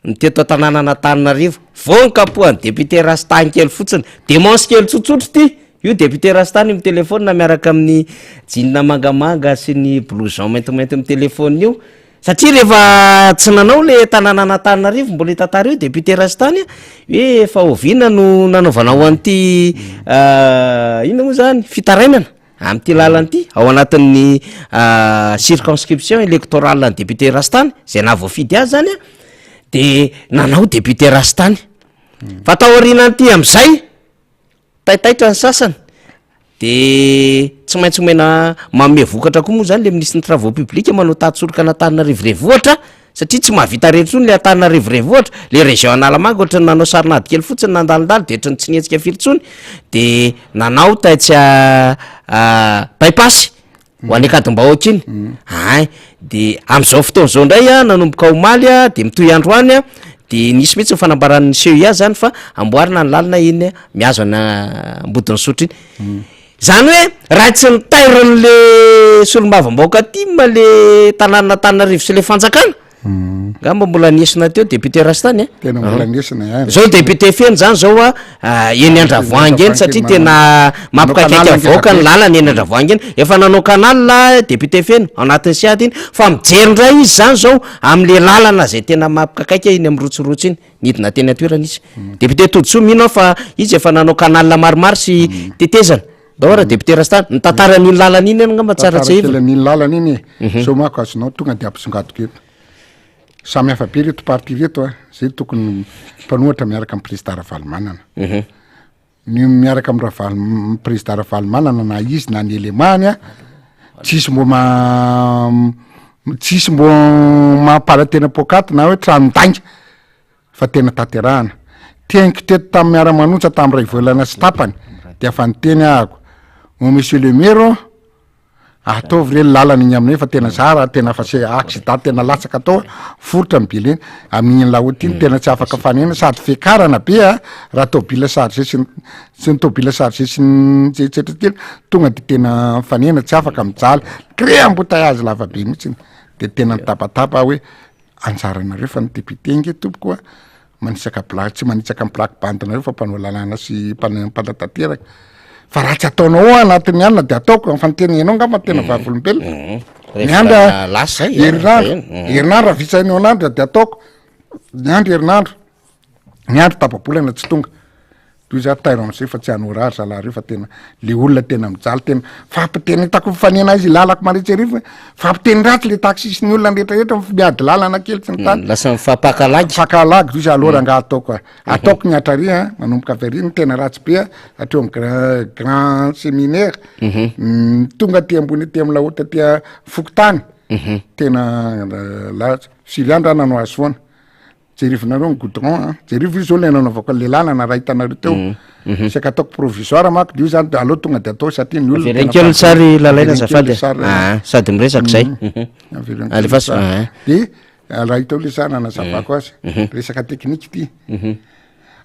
ny teto tanàna Antananarivo vonkapoany député Rastany kely fotsiny démence kely tsotsotro ty io député Rastany amin'ny telefôna miaraka amin'ny jeans mangamanga sy ny blouson maintimainty amin'ny telefôna io satria rehefa tsy nanao le tanàna Antananarivo mbola tantara io député Rastany hoe efa oviana no nanaovana ho an'ity ino moa zany fitarainana amin'ity lalany ao anatin'ny circonscription électorale ny député Rastany zay nahavoafidy azy zany de nanao député Rastany fa taorianan'ity am'izay taitaitra ny sasany de tsy maintsy omena manome vokatra koa moa zany le ministre ny travaux publics manao tatsoloka Antananarivo Renivohitra satria tsy mahavita rehetrony le Antananarivo Renivohitra le région Analamanga ohatrany nanao sarinady kely fotsiny nandalindalo de ohatrany tsy nihetsika firy-tsony de nanao taitsy bypass ho any akadimbahoaka iny de am'izao fotoan'izao indray nanomboka omaly de mitoy andro any de nisy mihitsy nyfanambaran'ny CEA zany fa amboarina ny lalina iny miazo ana ambodin'ny sotry iny zany hoe raha tsy nitairon'le solom-bavambaoka tima le tanàna Antananarivo sy le fanjakana ngamba mbola niesina teo député Rastany tena mbola niesina zao député feno zany zao eny Andravoahangy eny satria tena mampikakaiky avoaka ny lalana eny Andravoahangy eny efa nanao canal député feno anatin'ny siady iny fa mijery ndray izy zany zao am'le lalana zay tena mampikakaiky iny amin'ny rotsorotsy iny nidina teny atoerana izy député Todsoa mino fa izy efa nanao canal maromaro sy tetezana dahora député Rastany ny tantaran'iny lalana iny ngamba tsara tsy ivy n'iny lalana iny so mako azonao tonga de ampisongato keto samy hafa be reto parti reto zay tokony mpanohatra miaraka amin'ny président Ravalomanana ny miaraka amin'ny président Ravalomanana na izy na ny élément tsisy mbo mampala tena pokaty na hoe tranondainga fa tena tanterahana teniko teto tamin'ny miara-manontsy tamin'ny ray volana sy tapany de afa niteny ahako monsieur le maire ataovy re lalana igny aminay fa tena zara tena fa se accident tena latsaka atao forotra mibily iny amin'igny laoty iny tena tsy afaka fanena sady fiakarana be a raha tobila sarge sy ny tobila sarge sy ny tsetritry tonga de tena fanena tsy afaka mijaly cré embouteillage lava be mihitsy de tena nitabataba hoe anjaranareo fa ny député nge tompoko a manisaka plaque tsy manitsaka amin'ny plaque bandinareo fa mpanao lalàna sy mpanatateraka fa raha tsy ataonao anatin'ny anina de ataoko fantenenao ngamba tena vavolombelona miandra lasa herinandro vitsainao anandro de ataoko miandro herinandro miandro tapabolana tsy tonga toy za tairo am'zay fa tsy hanorary zalareo fa tena le olona tena mijaly tena fampiteny hitako fanena izy lalako maritsy arivo fampiteny ratsy le taxisy ny olona rehetrarehetra miady lalana kely tsy ny tany lasa mifampakalagy fakalagy toy za aloha nga ataoko ataoko ny atraria manomboka veriny tena ratsy be atreo amy grand séminaire tonga ty ambony ty amy laota tia fokotany tena siriandra nanao azy foana jerivinareo ny goudron jerivo io zao le nanaovako le lalana raha hitanareo teo isaka ataoko provisoire manko de io zany aloha tonga de atao satria ny olona verenkely sary lalaina zafady sady miresaka zay alefasa de raha hitao le sana nazavako azy resaka tekniky ty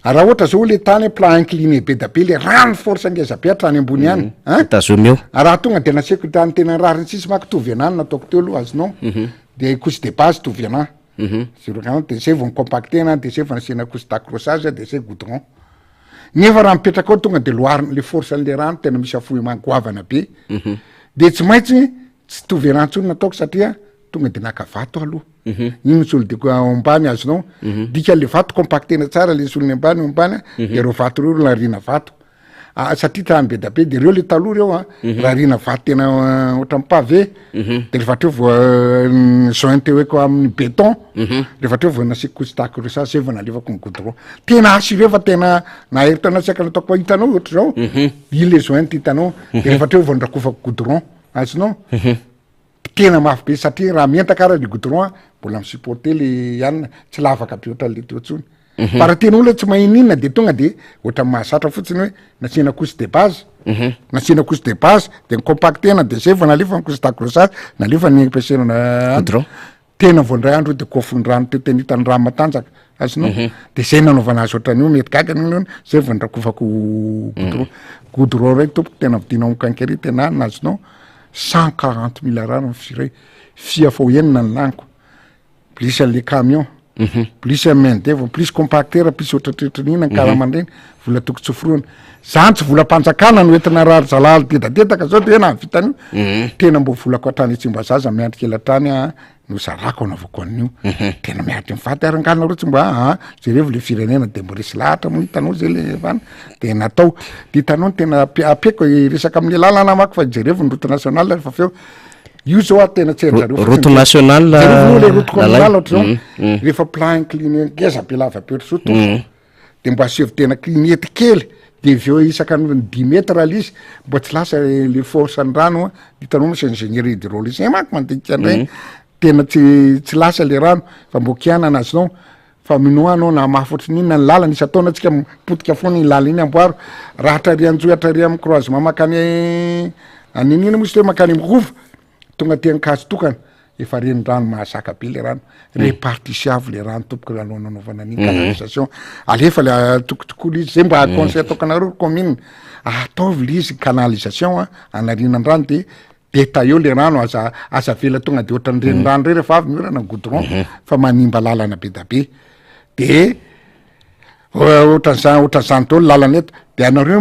raha ohatra zao le tany plan incliné be da be le rano force angeza be hatrany ambony any tazomy eo raha tonga de naseko tany tena rariny tsisy mako tovy anany nataoko teo aloha azonao de couche de base tovy ana de zay vo compactena de zay vo nasina couche d'accrochage de zay goudron nefa raha mipetraka ao tonga de loariny le force an'le rano tena misy afoy mangoavana be de tsy maintsy tsy tovy anany tsony nataoko satria tonga de naka vato aloha iny solo de ambany azonao dika le vato compactena tsara le solony ambany de reo vato reo larina vato satria trany be da be de reo le taloha reo raha rina vato tena ohatra pavé de rehefa treo vo jointe hoeko amin'ny béton rehefa treo vo nasiako couche d'accrochage zay vo nalevako ny goudron tena assuré fa tena naheritana tsaka nataoko hitanao ohatra zao i le jointe hitanao de rehefa treo vo ndrakofako goudron azonao tena mafy be satria raha mientaka ara le goudron mbola misupporter le anina tsy lavaka be ohatra le teo tsony fa raha tena olona tsy mahininina de tonga de ohatra mahazatra fotsiny hoe nasina couche de base nasina couche de base de compactena de zay vo nalefa ny couche d'accrochage nalefa ny ampiasaina goudron tena vo ndray andro de kofony rano teo tena hitany rano matanjaka azonao de zay nanaovana azy ohatran'io mety gagany zay vo ndrakofako goudron raiky tompoko tena vidinao mikankeri tena anina azonao 140 000 rano firay fia fao enina ny laniko plus an'le camion plus main d'œuvre plus compacteur plus ohatratretranina ny karaha mandreny vola toko tsoforoana zany tsy vola mpanjakana no entina rary zalaly tedatetaka zao de ena vitan'io tena mbo volako hatrany Tsimbazaza miandry kely hatrany no zarako anaovako an'io tena miandry mivaty arangalina reo tsy mba jerevo le firenena de mbo resy lahatra mo hitanao zay le vana de natao de hitanao tena apeko resaka amin'ny lalana mako fa jerevo ny route nationale rehefa feo io zao tena tsejareo route nationale le route communale ohatra zao rehefa plan incliné ngeza be lava be ohatra zao to de mba asevy tena clinety kely de veo isaka 10 mètres ali izy mbo tsy lasa le force ny rano hitanao misy ingénieur hydraulicien manko mandinika andregny tena tsy lasa le rano fa mbo kianana azonao fa minoa anao na mahafotriny iny na ny lalana isy ataona atsika mipotika foana iny lala iny amboaro raha atrarianjoy atraria amy croisement makany aninina moa izy hoe makany mirova tonga tia nikazo tokana efa reny rano mahazaka be le rano répartitiavo le rano tompoko raha nao nanaovana an'iny canalisation alefa le tokotokolo izy zay mba conseil ataokanareo commune ataovy le izy canalisation anarinan rano de ta eo le rano aza vela tonga de ohatran'ny reny rano re rehefa avy miorana ny goudron fa manimba lalana be da be de ohatran'izany tao lalana eto de anareo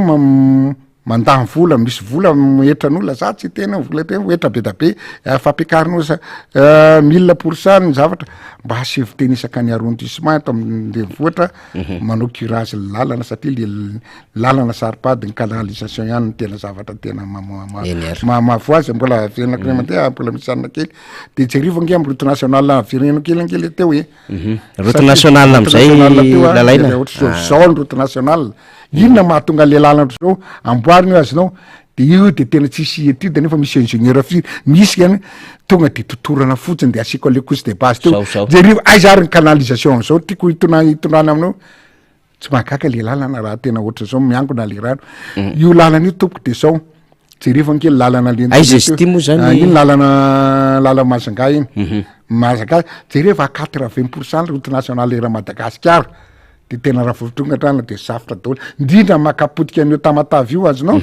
mandany vola misy vola etran'olona za tsy tena vola tena etra be da be fampiakarinao 1000% ny zavatra mba asevy teny isaka ny arrondissement eto amin'ny vohatra manao curage lalana satria le lalana saripady ny canalisation ihany ny tena zavatra tena mavoazy mbola venakremate mbola misy sanina kely de jerivo nge amy route nationale vireno kelykely teo route nationale am'zay lalaina ohatra zao ny route nationale inona mahatonga le lalana zao amboariny io azonao de io de tena tsisy étude nefa misy ingénieur firy misy any tonga de totorana fotsiny de asiko le couche de base teo jerivo aizary ny canalisation zao tiako hitondrany aminao tsy mahakaka le lalana raha tena ohatra zao miangona le rano io lalana io tompoko de zao jerevakely lalana aiza izy ty moa zany iny lala mazanga iny mazanga jereva 80% route nationale era Madagasikara de tena raha votongatrana de safotra daholo indrindra makapotika an'io tamatavy io azonao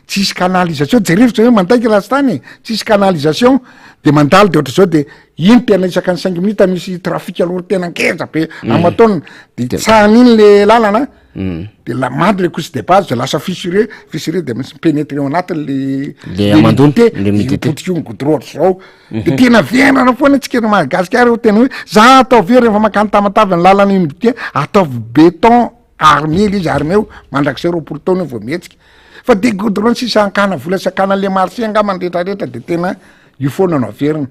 tsisy canalisation jerevitra hoe mandaiky lastany tsisy canalisation de mandalo de ohatra zao de iny tena isakany 5 minutes misy trafic aloha tena ngeza be amatona de tsahan'iny le lalana de la mady le couche de base de lasa fissuré de misy pénétrer ao anatiny le amandony le midité potika goudron zao de tena vianana foana antsika na Madagasikara ho tena hoe za ataovy eo rehefa makany tamatavy ny lalana iny midité ataovy béton armé izy armé eo mandrakizay 20 taona vao mihetsika fa de goudron sisa ankana vola sakana le marché angamba rehetrarehetra de tena io foana no averina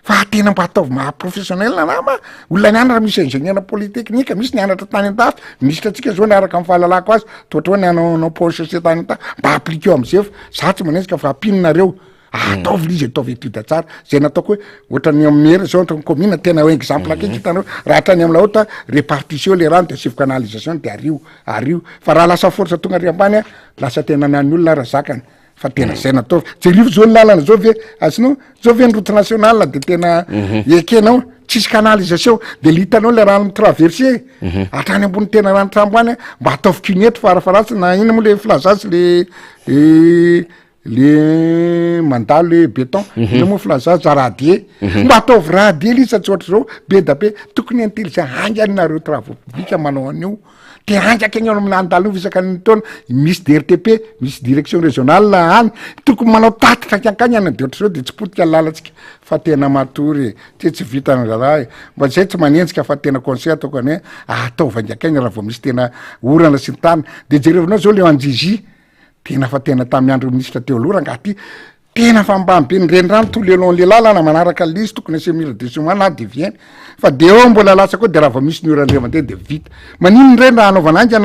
fa tena mba ataovy maha-professionnel nama olona nianatra misy ingénieur polytechnique misy nianatra tany an-dafy misy atsika zao niaraka amin'ny fahalalako azy toatra hoe nianao poche tany an-dafy mba appliqueo am'zay za tsy manezika fa ampinonareo ataovy izy ataovy étude tsara zay nataoko hoe ohatrany am'mery zao ny commune tena hoe exemple akeky hitanao raha hatrany am'la ohatra répartition le rano de sivy canalisation de ario fa raha lasa force tonga ary ambany lasa tena niany olona raha zakany fa tena zay nataovy jerivo zao ny lalana zao ve azonao zao ve ny route nationale de tena ekenao tsisy canalisation de litanao le rano traverser hatrany ambony tena rano tramboany mba ataovy cunette farafaratsy na ina moa le flazazy le mandalo le béton ina moa flazazy radier mba ataovy radier lisa tsy ohatra zao be da be tokony intelligent hanganareo travaux publics manao an'io te hanjaka egny amin'ny andalo visakany taona misy DRTP misy direction régionale any tokony manao tatitra akakany any de ohatra zao de tsy potika lalatsika fa tena matory tsy vitany raha mba zay tsy manenjika fa tena conseil ataoko any hoe ataovy angakany raha vao misy tena orana sy ny tany de jerevinao zao le anjiji tena fa tena tamin'ny andro ministre teo aloha rangaty tena fa mbamy be ny renirano to le long le lalana manaraka lizy tokony ase mille de semaine na de vienne fa de eo mbola lasa koa de raha vao misy ny orandre mandeha de vita manino reny raha anaovana angy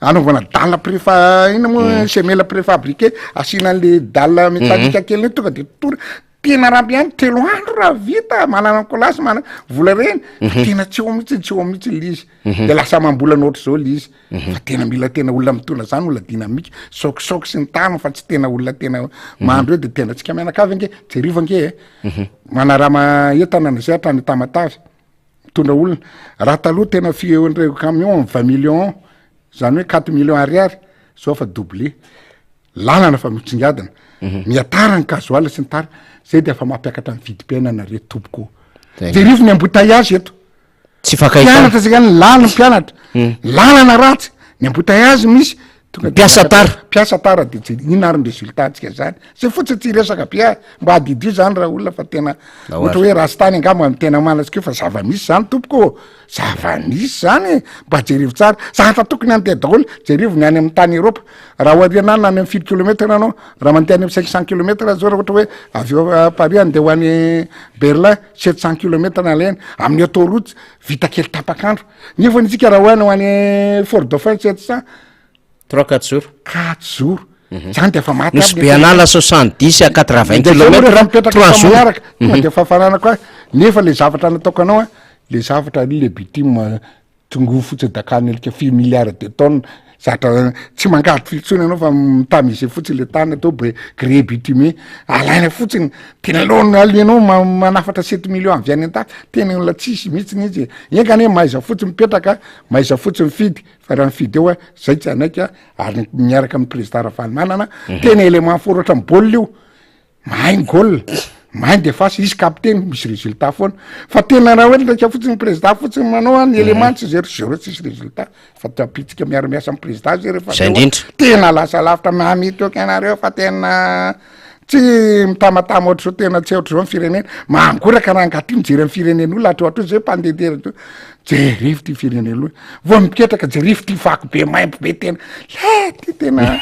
anaovana dala préfa ina moa semelle préfabriqué asina an'le dala métallique kely iny tonga de tory tena raha biany telo andro raha vita manana kolasy mana vola reny tena tsy eo mihitsy lizy de lasa mambolana ohatra zao lizy fa tena mila tena olona mitona zany olona dinamika sokisoky sy ny tana fa tsy tena olona tena mahandro hoe de tena tsika mianakavy ange jerivo ange mana raha mahetana na zay hatrany tamatavy mitondra olona raha taloha tena fiondreo camion 20 millions zany hoe 4 millions ariary zao fa doublé lalana fa mitsingadana miatara ny gasoil sy ny tara zay de fa mampiakatra ny vidim-piainana re tompoko jerivo ny embouteillage eto tsy fakahita pianatra zany lana pianatra lalana ratsy ny embouteillage misy piasa tara de tsy inariny résultat tsika zany zay fotsy tsy resaka be mba adidio zany raha olona fa tena ohatra hoe rastany angamba ny tena manatsika fa zava-misy zany tompoko zava-misy zany mba jerivo tsara zahatra tokony andeha daholo jerivo ny any amin'ny tany Europe raha oariana any amin'ny 5 kilometre anao raha mandeha any amin'ny 500 kilometre zao raha ohatra hoe avy eo Paris andeha ho any Berlin 700 kilometre na leny amin'ny autoroute vita kely tapakandro nefa nitsika raha hoany ho any Fort Dauphin 700 3-4 jours 4 jours zany de fa maty misy be anala 70 à 80 kilomètres 3 jours de fahafananako azy nefa le zavatra nataoko anao le zavatra le bitume tongo fotsiny dakany elika 6 milliards de tonnes zatra tsy mangady filitsony anao fa mitamize fotsiny le tany atao be gré bitume alaina fotsiny tena lona alianao manafatra 7 millions avy any an-tafy tena olona tsisy mihitsiny izy engany hoe maiza fotsiny mipetraka maiza fotsiny mifidy fa raha mifidy eo zay tsy anaika ary miaraka amin'ny président Ravalomanana tena élément foratra amin'ny baolina io mahay ny goal mahay de fasy izy capitaine misy résultat foana fa tena raha hoe ndraika fotsiny président fotsiny manao any élément tsy zero tsisy résultat fa tapitsika miara-miasa amin'ny président zay rehefa tena lasa lavitra mamity eo kanareo fa tena tsy mitamatama ohatra zao tena tsy ohatra zao ny firenena mangoraka raha angaty mijery amin'ny firenen'olona ohatra zay mpandedera to jerivo ty firenen'olona vao miketraka jerivo ty vaky be maimbo be tena ty tena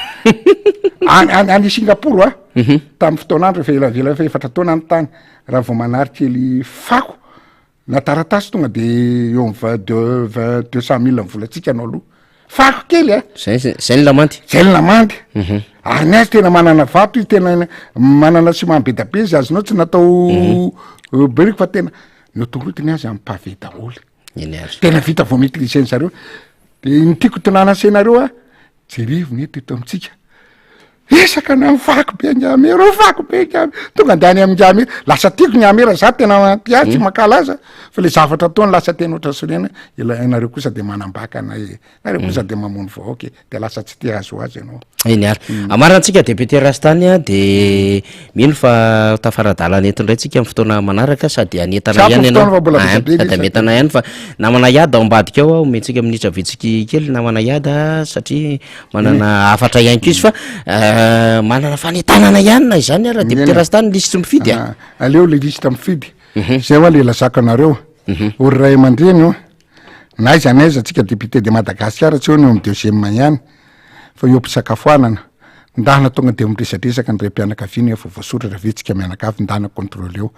any Singapour tamin'ny fotoanandro velavela fa efatra taona ny tany raha vao manarika kely fako na taratasy tonga de eo amin'ny 200 000 volatsika anao aloha fako kely zay ny lamandy ary ny azy tena manana vato izy tena manana sy mambe da be izy azonao tsy natao beriko fa tena ny autoroute-ny azy amin'ny pavé daholo tena vita vao maîtriser zareo de ny tiako tonana senareo jerivo ny eto amitsika esaka na mifako be Ngamera fako be Ngamera tonga de any amin'ny Ngamera lasa tiako Ngamera za tena tiatsy makalaza fa le zavatra ataony lasa tena oatra sorena nareo kosa de manambaka nareo kosa de mamono vahoaka de lasa tsy tia azo azy ianao iny ary amarantsika député Rastany a de mino fa tafaradalana eto indray tsika amin'ny fotoana manaraka sady anetana ihany sady ametana ihany fa namana iada ao ambadika ao omentsika minitra vitsika kely namana iada satria manana afatra ihany ko izy fa manana fanetanana ihany na izany raha député Rastany lisitra mifidy aleo le lisitra mifidy zay hoa le lazaka anareo ory ray aman-dreny io naiza naiza tsika député de Madagasikara tsy eo ny eo amin'ny deuxième ihany fa eo mpisakafoanana ndana tonga de miresadresaka ny reim-pianakaviana efa voasoratra vetsika mianakavy ndana contrôle eo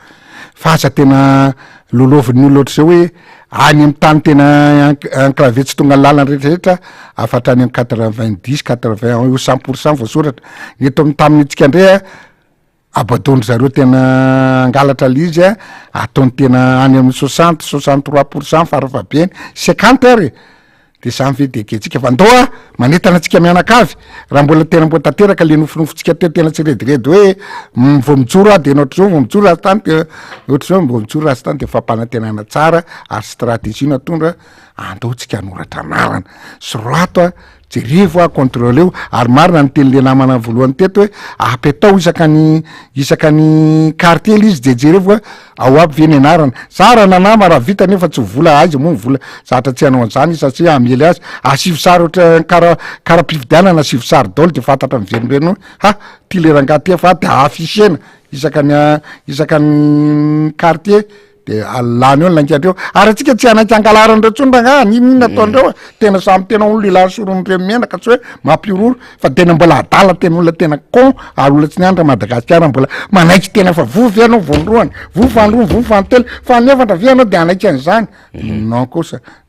fa aza tena lolovin'ny olo oatra zao hoe any amin'ny tany tena ankravetsy tonga ny lalany rehetrarehetra afatra any amin'ny 90 80 eo 100% voasoratra ny eto amin'ny tamin'ny tsika ndray abadondry zareo tena angalatra lizy ataony tena any amin'ny 63% farafabeny 50 ary de samy ve de ketsika fa ndoa manetana antsika mianakavy raha mbola tena mbo tanteraka le nofinofotsika tena tsy rediredy hoe vao mijoro de notr'zao vao mijoro azy tany de ohatr'zao vao mijoro azy tany de fampanantenana tsara ary stratégie natondra andaotsika anoratra anarana soroato jerivo contrôle eo ary marina ny teny namana voalohany teto hoe apetao isaka ny quartier izy jejerevo ao aby ve ny anarana sara nanama raha vita nefa tsy vola azy moa vola zatra tsy hanao an'izany satria amely azy asivy sary ohatra kara mpividianana asivy sary dolo de fantatra miverimberino ha ty le rangaty fa de affichena isaka ny quartier de alany eo lankandreo ary atsika tsy anaiky angalarandreo tsondrana ninina ataondreo tena samy tena olo lehilahy soron'ireo menaka tsy hoe mampiororo fa tena mbola adala tena olona tena con ary olona tsy niandra Madagasikara mbola manaiky tena fa vovy ianao voandroany vovandroany vovantelo fa nefandra vi anao de anaiky an'izany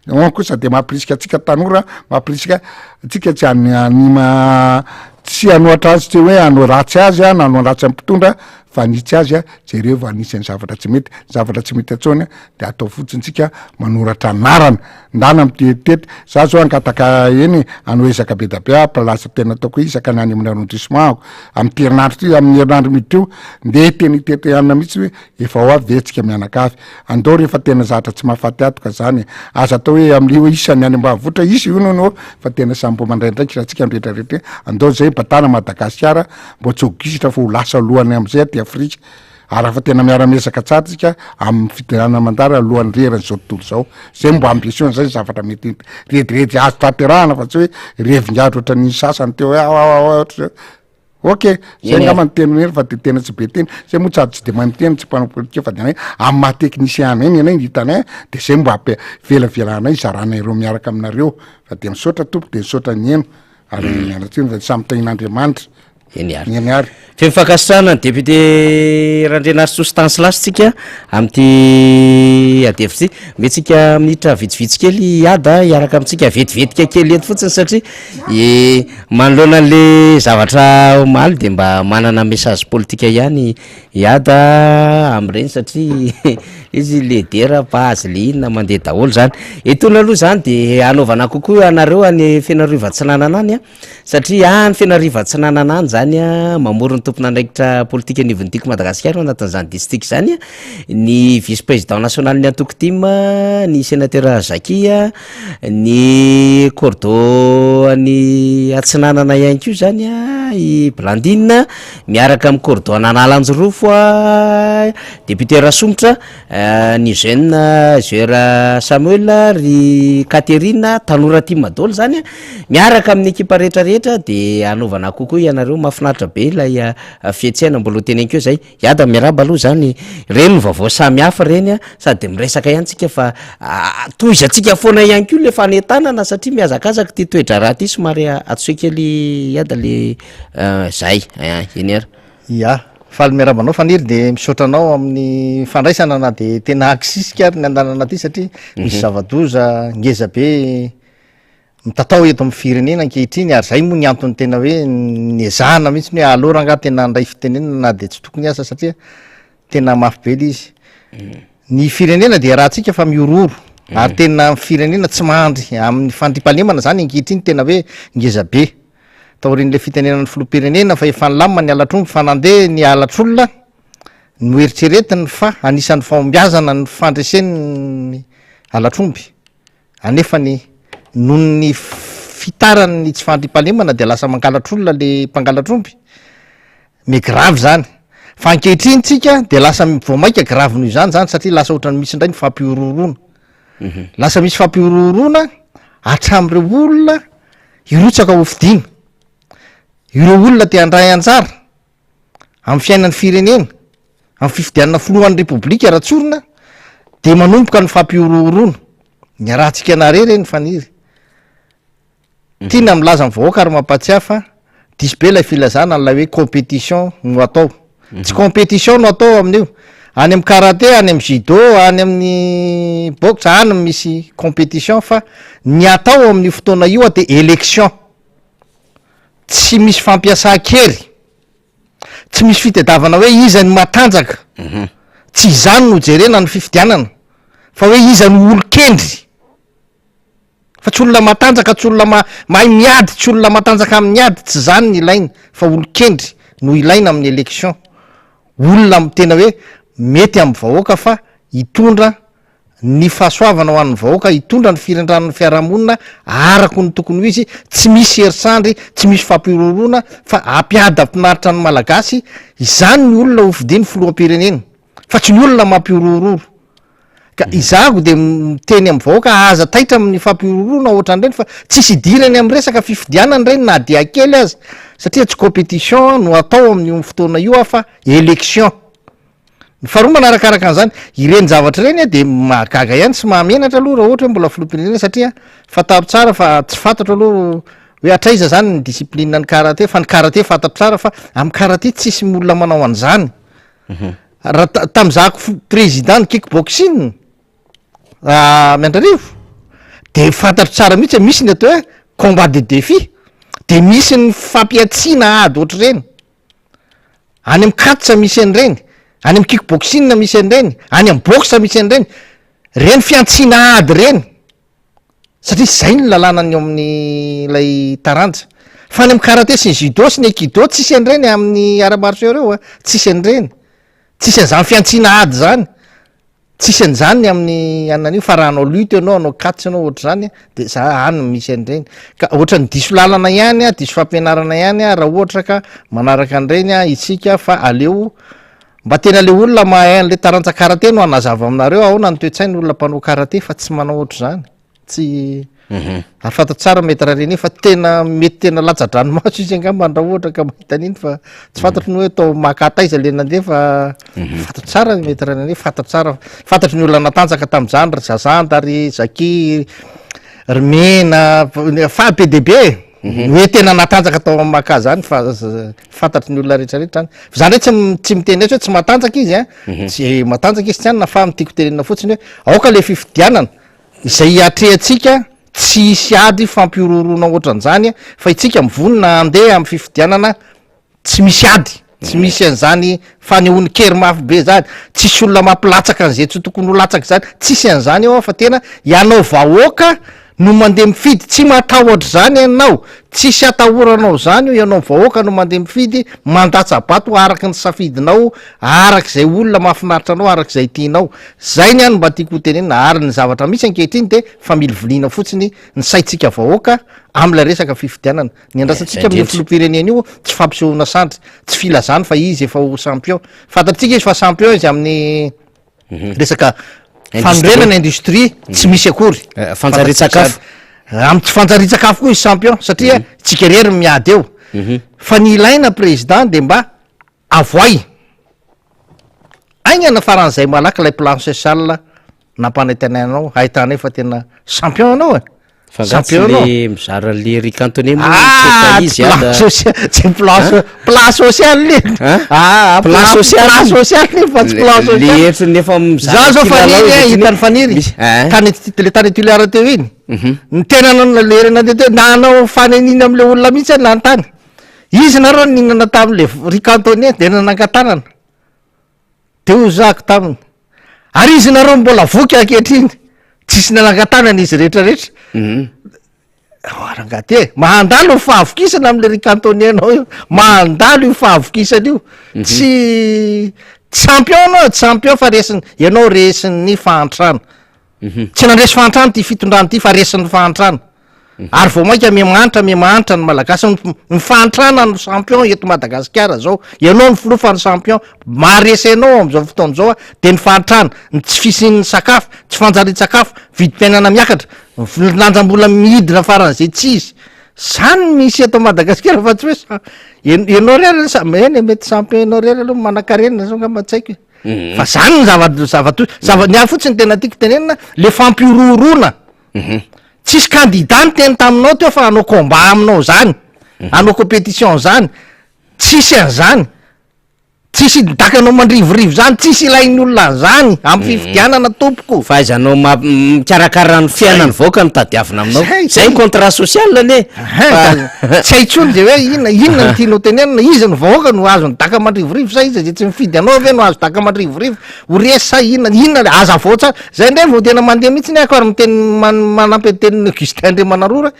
non kosa de mampirisika atsika tanora mampirisika atsika tsy anima tsy anoatra azy tsy hoe anao ratsy azy na anao ratsy ampitondra fa nitsy azy jerevo anisany zavatra tsy mety atsony de atao fotsintsika manoratra anarana ndana mitetety za zao angataka eny anoezaka be dabe place tena ataoko isaka nany amin'ny arrondissement amin'ny herinandro ty amin'ny herinandro miditrio nde tenitety amina mihitsy hoe efa ao avy vetsika mianakavy andao rehefa tena zatra tsy mahafaty atoka zany aza atao hoe am'le isany any ambavotra isy io nono fa tena sambo mandraindraiky raha tsika rehetrarehetra andao zay batana Madagasikara mbo tsy hogisitra fa ho lasa lohany am'izay ty Afrika ary fa tena miara-miesaka tsara tsika amin'ny fidirana mandara alohan'ny rerany zao tontolo zao zay mbo ambition zay zavatra mety rediredy azo tanterahana fa tsy hoe revin-giadro ohatra ny sasany teo hoe ok zay ngama ny teny mery fa de tena tsy be teny zay moa tsady tsy de mahay miteny tsy mpanao politika fa de anay amin'ny maha teknisiana eny anay hitanay de zay mbo velavelanay zarana ireo miaraka aminareo fa de misaotra tompo de misaotra ny eno ary mianatsiny fa samy tain'Andriamanitra eny ary femifankasitrana ny député Randrenaritra Stanislas tsika am'ty adefy ty metsika minitra vitsivitsy kely iada iaraka amitsika vetivetika kely eto fotsiny satria manoloana an'le zavatra omaly de mba manana message politika ihany iada am'ireny satria izy ledera base le inona mandeha daholo zany etona aloha zany de anaovana kokoa anareo any Fianariovatsinanana any satria any Fianariovatsinanana any zany mamorony tompona andraikitra politika nivonitiko Madagasikara anatin'izany district zany ny vice président national ny antoko team ny sénateur Zakia ny cordo ny Atsinanana ihany koa zany i Blandine miaraka amin'ny cordo Analanjorofo député Rasomotra ny jeune Gera Samuel ry Katerina tanora team Madolo zany miaraka amin'ny ekipa rehetrarehetra de anaovana kokoa ianareo mahafinaritra be ilay fietsena mbola teny keo zay iada miaraba aloha zany reny vaovao samy hafa reny sady miresaka ihany tsika fa toizatsika foana ihany koa le fanetanana satria miazakazaka ty toedra raha ty somary atsoe kely iada le zay eny ary ya faly miarabanao faniry de misaotranao amin'ny fandraisana na de tena aksisika ary ny andanana ty satria misy zava-doza ngeza be mitatao eto amin'ny firenena ankehitriny ary zay moa ny antony tena hoe niezahana mihitsy hoe aleo rangaha tena andray fitenenana na de tsy tokony asa satria tena mafy be le izy ny firenena de raha tsika fa miororo ary tena firenena tsy mahandry amin'ny fandrimpalemana zany ankehitriny tena hoe ngeza be taorin'le fitenenan'ny filoam-pirenena fa efa nylamina ny alatromby fa nandeha ny alatr'olona no eritreretiny fa anisan'ny fahombiazana ny fandresen'ny alatromby anefa ny noho ny fitarany ny tsy fandrimpalemana de lasa mangalatr'olona le mpangalatromby me gravy zany fa ankehitriny tsika de lasa voamaika gravy noho izany zany satria lasa ohatrany misy indray ny fampiororona lasa misy fampiororona atram'ireo olona irotsaka ho fidina ireo olona te andray anjara amin'ny fiainan'ny firenena amin'ny fifidianana filohan'ny repoblika ratsorona de manomboka ny fampiororona ny rahantsika nare reny faniry tiana milaza ny vahoaka ary mampatsiafa disy be lay filazana n'lay hoe compétition no atao tsy compétition no atao amin'io any amin'ny karaté any amin'ny judo any amin'ny boxe any misy compétition fa ny atao amin'ny fotoana io de élection tsy misy fampiasa kery tsy misy fitadiavana hoe iza ny matanjaka tsy izany no jerena ny fifidianana fa hoe iza ny olo-kendry fa tsy olona matanjaka tsy olona mahay miady tsy olona matanjaka amin'ny ady tsy zany ny ilaina fa olo-kendry no ilaina amin'ny élection olona amin'ny tena hoe mety amin'ny vahoaka fa hitondra ny fahasoavana ho an'ny vahoaka hitondra ny firandran'ny fiarahamonina arako ny tokony ho izy tsy misy herisandry tsy misy fampirorona fa ampiada mpinaritra ny malagasy izany ny olona ho fidiny filoam-pirenena fa tsy ny olona mampiorororo ka izago de miteny amin'ny vahoaka aza taitra amin'ny fampirorona ohatran'ireny fa tsisy idirany amin'ny resaka fifidianany reny na dia kely azy satria tsy compétition no atao amin'ny fotoana io fa élection ny faharoa manarakaraka an'izany ireny zavatra reny de mahagaga ihany sy mahamenatra aloha raha ohatra hoe mbola filoam-pirenena satria fatapy tsara fa tsy fantatra aloha hoe atraiza zany ny discipline ny karaté fa ny karaté fatapy tsara fa amin'ny karaté tsisy olona manao an'izany raha tam'zako président ny kickboxing miandrarivo de fantatro tsara mihitsy misy ny atao hoe combat de défi de misy ny fampiatsiana ady ohatra reny any amin'ny katsa misy an'ireny any amin'ny kickboxing misy an'ireny any amin'ny boxe misy an'ireny reny fiantsiana ady reny satria zay ny lalànany amin'ny lay taranja fa any amin'ny karaté sy ny judo sy ny aikido tsisy an'ireny amin'ny ara-marché reo tsisy an'ireny tsisy an'izany fiantsiana ady zany tsisy an'izany amin'ny anan'io fa raha anao lutte ianao anao katsa ianao ohatra zany de za any misy an'ireny ka ohatra ny diso lalana ihany diso fampianarana ihany raha ohatra ka manaraka an'ireny itsika fa aleo mba tena le olona mahay an'le taranja karaté no anazava aminareo ao na ny toe-tsainy olona mpanao karaté fa tsy manao ohatra zany tsy afata tsara mety raha reny fa tena mety tena latsa-dranomaso izy angamba raha ohatra ka mahita an'iny fa tsy fantatry ny hoe atao makataiza le nandeha fa fantatro tsara mety raha reny fantatro tsara fantatry ny olona natanjaka tam'izany ry zazanda ry zaki ry mena fa PDB hoe tena natanjaka tao maka zany fa fantatry ny olona rehetrarehetra zany zany tsy miteny hoe tsy matanjaka izy tsy matanjaka izy tsy any na fa mitiako tenena fotsiny hoe aoka le fifidianana izay atrehatsika tsy isy ady fampiororona ohatran'izany fa itsika mivonina andeha amin'ny fifidianana tsy misy ady tsy misy an'izany fanehoany kery mafy be zany tsisy olona mampilatsaka an'izay tsy tokony ho latsaky zany tsisy an'izany ao fa tena ianao vahoaka no mandeha mifidy tsy matahotra zany ianao tsisy atahoranao zany io ianao vahoaka no mandeha mifidy mandatsabato araky ny safidinao arak'izay olona mahafinaritra anao arak'izay tianao zay ny any mba tiako hotenena ary ny zavatra misy ankehitriny de fa mily viliana fotsiny ny saitsika vahoaka am'la resaka fifidianana ny andrasantsika amin'ny filoam-pirenena io tsy fampisehoana sandry tsy filazany fa izy efa ho champion fantatritsika izy fa champion izy amin'ny resaka fanorenana industrie tsy misy akory fanjarin-tsakafo amin'ny tsy fanjarin-tsakafo koa izy champion satria tsika rery miady eo fa ny ilaina président de mba avoay aigna nafaran'izay malaky lay plan social nampanantenanao ahitana fa tena champion anao champion le mizara le ricantonné izy tsy plan social le plan social fa tsy plan social le hetra nefa za zao faniry hitany faniry le tany tiliara teo iny ny tena nalerena de na anao fanenina am'le olona mihitsy any nanontany izy nareo ninana tam'le ricantonné de nanangatanana teo zako taminy ary izy nareo mbola voky ankehitriny tsisy nanangatanana izy rehetrarehetra rangaty e mandalo io fahavokisana am'le rikantonenao io mandalo io fahavokisana io tsy champion anao champion fa resiny ianao resin'ny fahantrana tsy nandresy fahantrana ty fitondrany ty fa resin'ny fahantrana ary vao mainka mimanitra ny malagasy ny fahantrana ny champion eto Madagasikara zao ianao ny filofa ny champion maresy anao am'izao fotoana zao de ny fahantrana ny tsy fisin'ny sakafo tsy fanjary-tsakafo vidim-piainana miakatra lanjam-bola midina faran'izay tsy izy zany misy eto Madagasikara fa tsy hoe ianao rery eny mety champion ianao rery aloha manakarenina zao ngamba tsy haiko fa zany ny zava-ny ary fotsiny tena tiako tenenina le fampiororona tsisy candidat ny teny taminao teo fa hanao combat aminao zany hanao compétition zany tsisy an'zany tsisy dakanao mandrivorivo zany tsisy ilain'ny olona zany amy fifidianana tompoko fahaizanao mikarakara ny fiainany vaoaka no tadiavina aminao zay contrat social ane tsy haitsony zay hoe inona ny tianao tenenina izy ny vahoaka no azo ny daka mandrivorivo sa izy zay tsy mifidy anao ave no azo daka mandrivorivo ho resy sa inona aza vao tsara zay ndray vao tena mandeha mihitsy ny ako ary miteny manampy tenin'ny Augustin Andriamanarora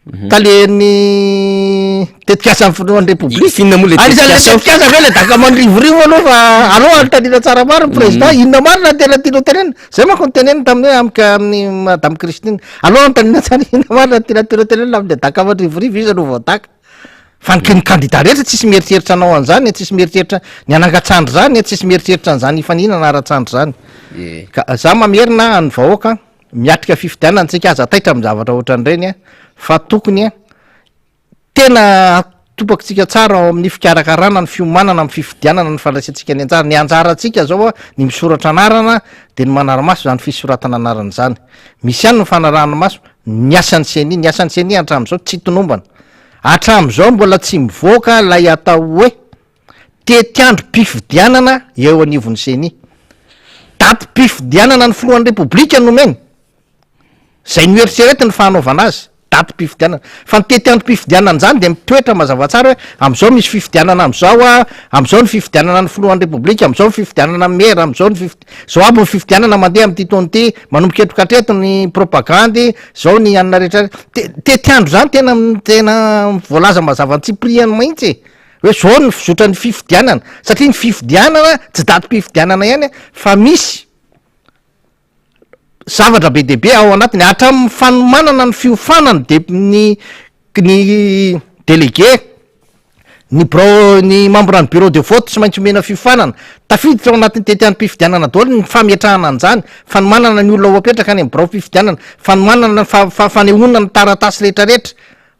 taleny tetikasa amin'ny filohan'ny republika tetikasa ve le daka mandrivorivo aloha fa aloha anotanina tsara maro ny président inona marina tena tianao tenenina zay manko ny tenenina tamin'ny hoe amika amin'ny madame Christine aloha anotanina tsara inona marina tena tianao tenenina am'le daka mandrivorivo izy aloha voadaka fa ny candidat rehetra tsisy mieritreritra anao an'zany tsisy mieritreritra ny anangatsandry zany tsisy mieritreritra an'zany ifaninana ara-tsandry zany ka za mamerina ny vahoaka miatrika fifidianana antsika aza taitra amin'ny zavatra ohatran'ireny fa tokony tena topakontsika tsara ao amin'ny fikarakarana ny fiomanana amin'ny fifidianana ny fandraisantsika ny anjara ny anjarantsika zao ny misoratra anarana de ny manaramaso zany fisoratana anarana zany misy ihany ny fanarahana maso ny asan'ny seny hatram'izao tsy tonombana hatram'izao mbola tsy mivoaka lay atao hoe tetiandro mpifidianana eo anivon'ny seny daty mpifidianana ny filohan'ny republika nomeny zay noeritserety ny fahanaovana azy daty mpifidianana fa ny tetiandro mpifidianana zany de mitoetra mazava tsara hoe am'izao misy fifidianana am'izao ny fifidianana ny filohan'ny republika am'izao ny fifidianana mera am'izao zao aby ny fifidianana mandeha am'ty taony ty manomboka etrokatreto ny propagandy zao ny anina rehetra tetiandro zany tena voalaza mazava tsy priany mahitsy hoe zao ny fizotra ny fifidianana satria ny fifidianana tsy daty mpifidianana ihany fa misy zavatra be dehibe ao anatiny hatramin'ny fanomanana ny fiofanana de ny délégué ny membre ny bureau de vote tsy maintsy omena fiofanana tafiditra ao anatin'ny tetiany mpifidianana daholo ny fametrahana an'zany fanomanana ny olona ho apetraka any amin'ny birao fifidianana fanomanana fanehoana ny taratasy rehetrarehetra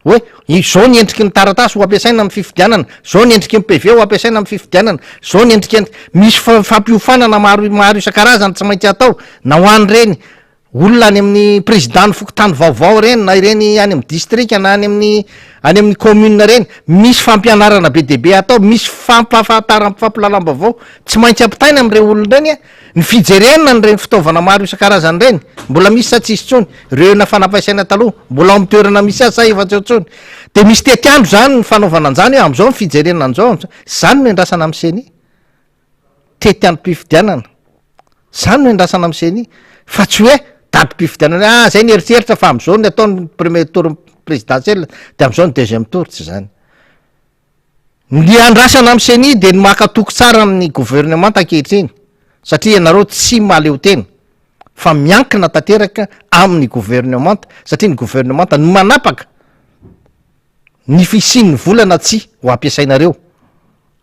hoe zao ny endriky ny taratasy ho ampiasaina amin'ny fifidianana zao ny endriky ny PV ho ampiasaina amin'ny fifidianana zao ny endriky misy fampiofanana maro isan-karazany tsy maintsy atao na ho an'ireny olona any amin'ny président ny fokotany vaovao reny na ireny any amin'ny district na any amin'ny commune reny misy fampianarana be dehibe atao misy fampilalamba-vaovao tsy maintsy ampitaina am'ireo olona reny ny fijerena ny reny fitaovana maro isan-karazany reny mbola misy sa tsisy tsony reo na fanapaisaina taloha mbola amin'ny toerana misy azy sa efa-tsy eo tsony de misy tetiandro zany ny fanaovana an'zany hoe am'izao ny fijerena an'izao zany no endrasana amin'ny seny tetiandro mpifidianana zany no endrasana amin'ny seny fa tsy hoe daty mpifidianana zay ny eritreritra fa am'izao ny ataony premier tour présidentiel de am'izao ny deuxième tour tsy zany ny andrasana amin'ny seny de ny makatoko tsara amin'ny gouvernement ankehitriny satria ianareo tsy maleo tena fa miankina tanteraka amin'ny gouvernement satria ny gouvernement ny manapaka ny fisin'ny volana tsy ho ampiasainareo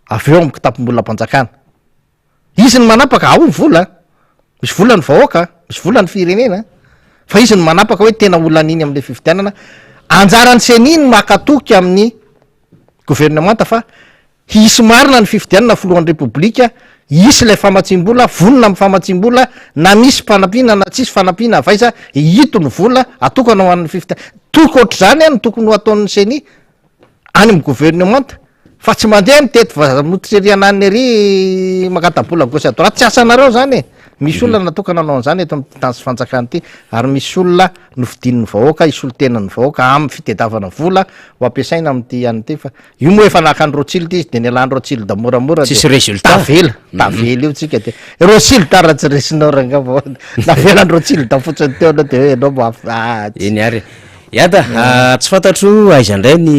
avy eo amin'ny kitapom-bola mpanjakana izy ny manapaka ao ny vola misy volany vahoaka misy volany firenena fa izy ny manapaka hoe tena olana iny am'le fifidianana anjarany seniny makatoky amin'ny gouvernement fa hisy marina ny fifidianana filohan'ny republika isy lay famatsim-bola vonona amin'ny famatsim-bola na misy fanampiana na tsisy fanampiana avaiza hito ny vola atokana ho an'ny fifidianana toko ohatr'zany any tokony ho ataon'ny seny any amin'ny gouvernement fa tsy mandeha mitety vamotitrerianany ery makatabola gauche à droite tsy asanareo zany misy olona natokana anao an'zany eto amin'ny tansy fanjakany ty ary misy olona nofidin'ny vahoaka isolo-tenany vahoaka amin'ny fitediavana vola ho ampiasaina am'ty any ty fa io moa efa nahaka ny Rothschild izy de ny alan'ny Rothschild moramora tsisy résultat tavela io tsika de Rothschild raha tsy resinao rangava navelany Rothschild fotsiny teo aloha de hoe anao eny ary iada tsy fantatro aizandray ny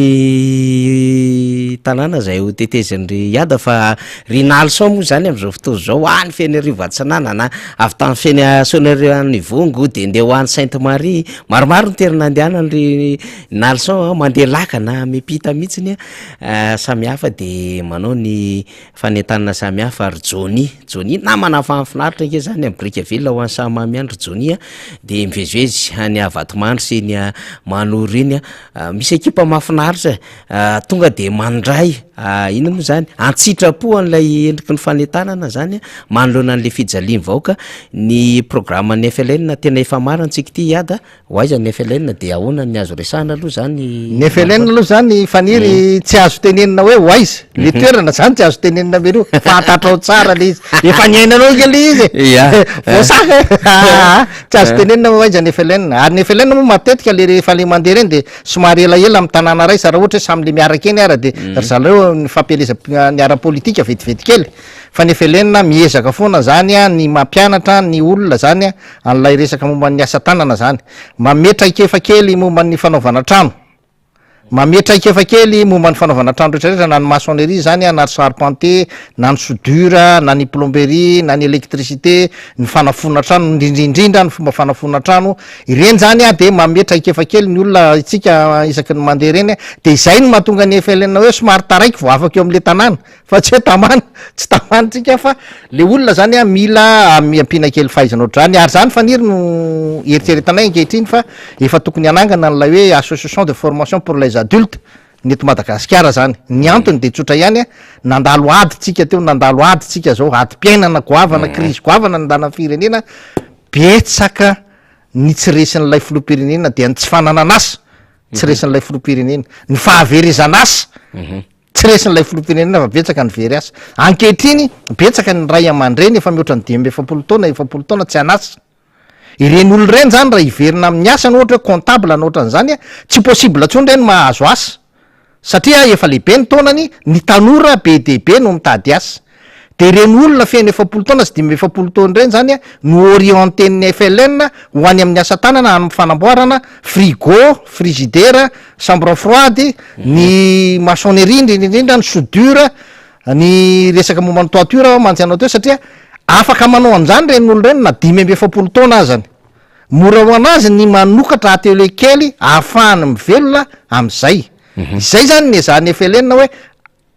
tanàna zay ho tetezan'ry iada fa ry nalso moa zany am'izao fotoa zao any feny arivo atsanana na avy tamy feny sonerian'ny vongo de ndeha ho any Sainte Marie maromaro ny terina andehanany ry nalson mandeha laka na mipita mihitsiny samy hafa de manao ny fanentanana samy hafa ry joni na manafa finaritra nke zany am Brickaville ho any Sahamamy any ry joni de mivezivezy any Vatomandry sy ny Manoro iny misy ekipa mahafinaritra tonga de mandray ina moa zany antsitrapo an'ilay endriky ny fanentanana zany manoloana an'le fijaliany vaoka ny programme ny FLN tena efa marina antsika ty iada hoaiza ny FLN de ahoana ny azo resahana aloha zany ny FLN aloha zany faniry tsy azo tenenina hoe hoaiza le toerana zany tsy azo tenenina mero fantatrao tsara le izy efa niainanao ke le izy voasaka tsy azo tenenina hoaiza ny FLN ary ny FLN moa matetika le rehefa le mandeha reny de somary elaela amy tanàna ray sa raha ohatra hoe samy le miaraka eny ara de ry zareo ny fampieleza ny ara-politika vetivety kely fa ny FLN miezaka foana zany ny mampianatra ny olona zany an'lay resaka momba ny asa tanana zany mametra ikefa kely momba ny fanaovana trano mametra ikefa kely momba ny fanaovana trano rehetrarehetra na ny maçonnerie zany na ny charpentier na ny soudure na ny plomberie na ny électricité ny fanafona trano indrindrindrindra ny fomba fanafona trano ireny zany de mametra ikefa kely ny olona itsika isaky ny mandeha reny de izay no mahatonga ny FLN hoe somary taraiky vo afaka eo am'le tanàna fa tsy hoe tamana tsy tamantsika fa le olona zany mila miampina kely fahaizana ohatrany ary zany faniry no eritreretanay ankehitriny fa efa tokony anangana n'lay hoe association de formation pour les adultes neto Madagasikara zany ny antony de tsotra ihany nandalo ady tsika teo nandalo ady tsika zao ady-piainana goavana crise goavana nandana firenena betsaka ny tsy resin'lay filoham-pirenena dia ny tsy fananan'asa tsy resin'lay filoham-pirenena ny fahaverezan'asa tsy resin'lay filoham-pirenena fa betsaka ny very asa ankehitriny betsaka ny ray aman-dreny efa mihoatra ny 10 taona tsy anasa ireny olo reny zany raha iverina amin'ny asa ny ohatra hoe comptable na ohatra n'zany tsy possible ntsony reny mahazo asa satria efa lehibe ny taonany ny tanora be dehibe no mitady asa de ireny olona feny 70 taona sy 70 taona reny zany no orienten'ny FLN ho any amin'ny asa tanana amin'ny fanamboarana frigo frigidaire chambre froide ny maçonnerie indrindrindrindra ny soudure ny resaka momba ny toiture manjanao teo satria afaka manao an'zany reny olo reny na 70 taona azany mora ho anazy ny manokatra atelo kely ahafahany mivelona am'izay izay zany ny ezahany FLN hoe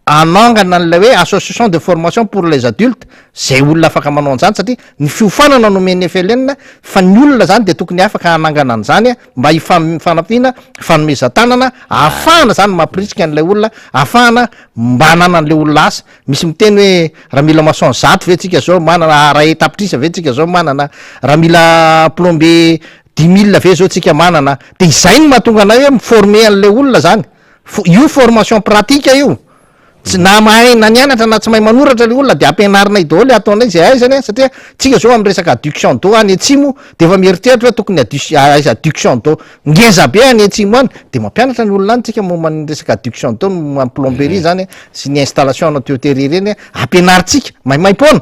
anangana n'lay hoe association de formation pour les adultes zay olona afaka manao an'zany satria ny fiofanana nomeny FLN fa ny olona zany de tokony afaka anangana an'zany mba hifanampiana fanomezan-tanana ahafahana zany mampirisika an'lay olona ahafahana mba hanana an'lay olona asa misy miteny hoe raha mila maçon zato ve tsika zao manana raha etapitrisa ve tsika zao manana raha mila plombier 10 000 ve zao tsika manana de izay ny mahatonga anay hoe miforme an'lay olona zany io formation pratique io tsy na mahay na nianatra na tsy mahay manoratra le olona de ampianarinay daholo ataonay zay aizany satria tsika zao amy resaka adduction d'eau any atsimo de efa mieritreritra hoe tokony adduction d'eau ngeza be any atsimo any de mampianatra ny olona any tsika momba ny resaka adduction d'eau ny plomberie zany sy ny installation na tuyauterie reny ampianaritsika maimaimpona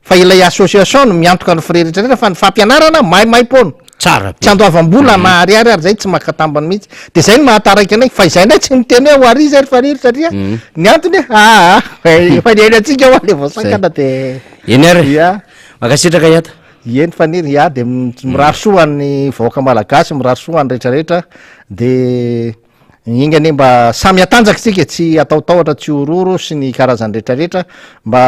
fa ilay association no miantoka ny frais rehetrarehetra fa ny fampianarana maimaimpona tsara tsy andoavam-bola na ariary ary zay tsy makatambany mihitsy de zay ny mahataraiky anay fa izay nay tsy miteny hoe ho ary zay ry fariry satria ny antony efa niainatsika ho le voasakana de eny ary ia makasitraka iata eny faniry ia de mirary soany vahoaka malagasy mirary soany rehetrarehetra de ingany mba samy atanjaky tsika tsy ataotahotra tsy ororo sy ny karazany rehetrarehetra mba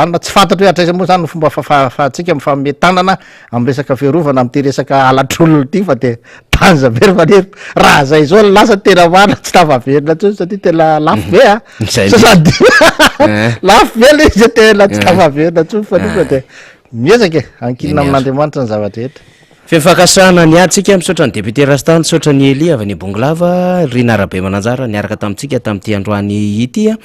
anona tsy fantatry hoe atraiza moa zany fomba fahafahatsika mifametanana amy resaka fiarovana amty resaka alatrolona ty fa de tanja very faniry raha zay zao lasa tena mana tsy tafaverina tsony satria tena lafo be a sasady lafo be le izy tena tsy tafaverina tsony fanifa de miezaky ankilina amin'Andriamanitra ny zavatra rehetra fefakasana ny adsika misaotra ny député Rastany saotra ny Eli avy ny Bonglava ry narabe mananjara niaraka tamintsika tamin'ity androany itya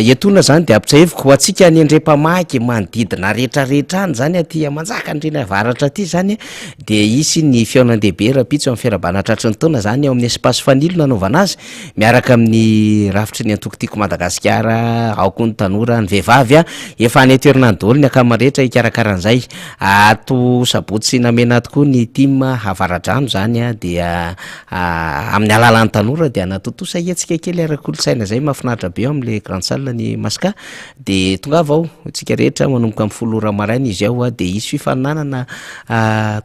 etona zany de ampitsaheviko ho atsika ny andrepamaky manodidina rehetrarehetra any zany aty manjaka ndreny avaratra aty zany de isy ny fiaonandehibe rapitso amin'ny fiarabana tratry ny taona zany ao amin'ny espace fanilo nanaovana azy miaraka amin'ny rafitry ny antokotiko Madagasikara aoko ny tanora ny vehivavy efa any toerana ny daholo ny akamarehetra ikarakaran'izay ato sabotsy namena tokoa koa ny tim havaradrano zany a dia amin'ny alalan'ny tanora dia natotosa etsika kely ara-kolotsaina zay mahafinaritra be eo am'le grande salle ny Masika de tonga avao tsika rehetra manomboka amin'ny folo ora maraina izy ao a de isy fifaninanana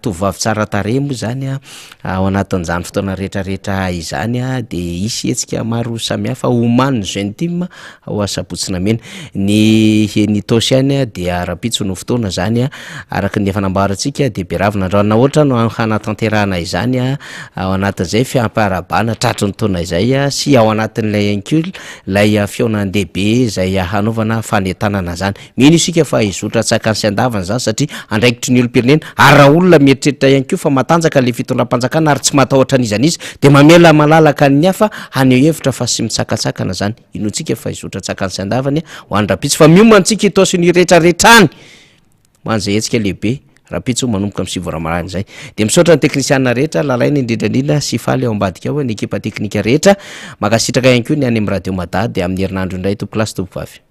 tovavy tsara tarehy moa zany a ao anatin'izany fotoana rehetrarehetra izany a de isy etsika maro samihafa homany jeune team ao asabotsina mena ny tosiany dia rapitso no fotoana zany a araka ny efa nambarantsika de beravina andraona ohatra no hanatanterahana izany a ao anatin'izay fiamparabana tratry ny taona izay a sy ao anatin'ilay incule lay fionandehibe zay hanaovana fanetanana zany mino isika fa izotra tsakany sy andavana zany satria andraikitry ny olo-pirenena ary raha olona mieritreritra ihany koa fa matanjaka le fitondram-panjakana ary tsy matahotra an'izany izy de mamela malalaka ny hafa haneho hevitra fa sy mitsakatsakana zany inontsika fa izotra tsakany sy andavany ho any rapitso fa miomantsika itaosiny rehetrarehetrany manzay etsika lehibe rapitso manomboka amin'ny sivora marany zay de misaotra ny teknisianina rehetra lalainy indrindrandrindra sy faly ao ambadika ao ny ekipa teknika rehetra makasitraka ihany koa ny any amin'ny radio Mada de amin'ny herinandro indray tompoklasy tompokavy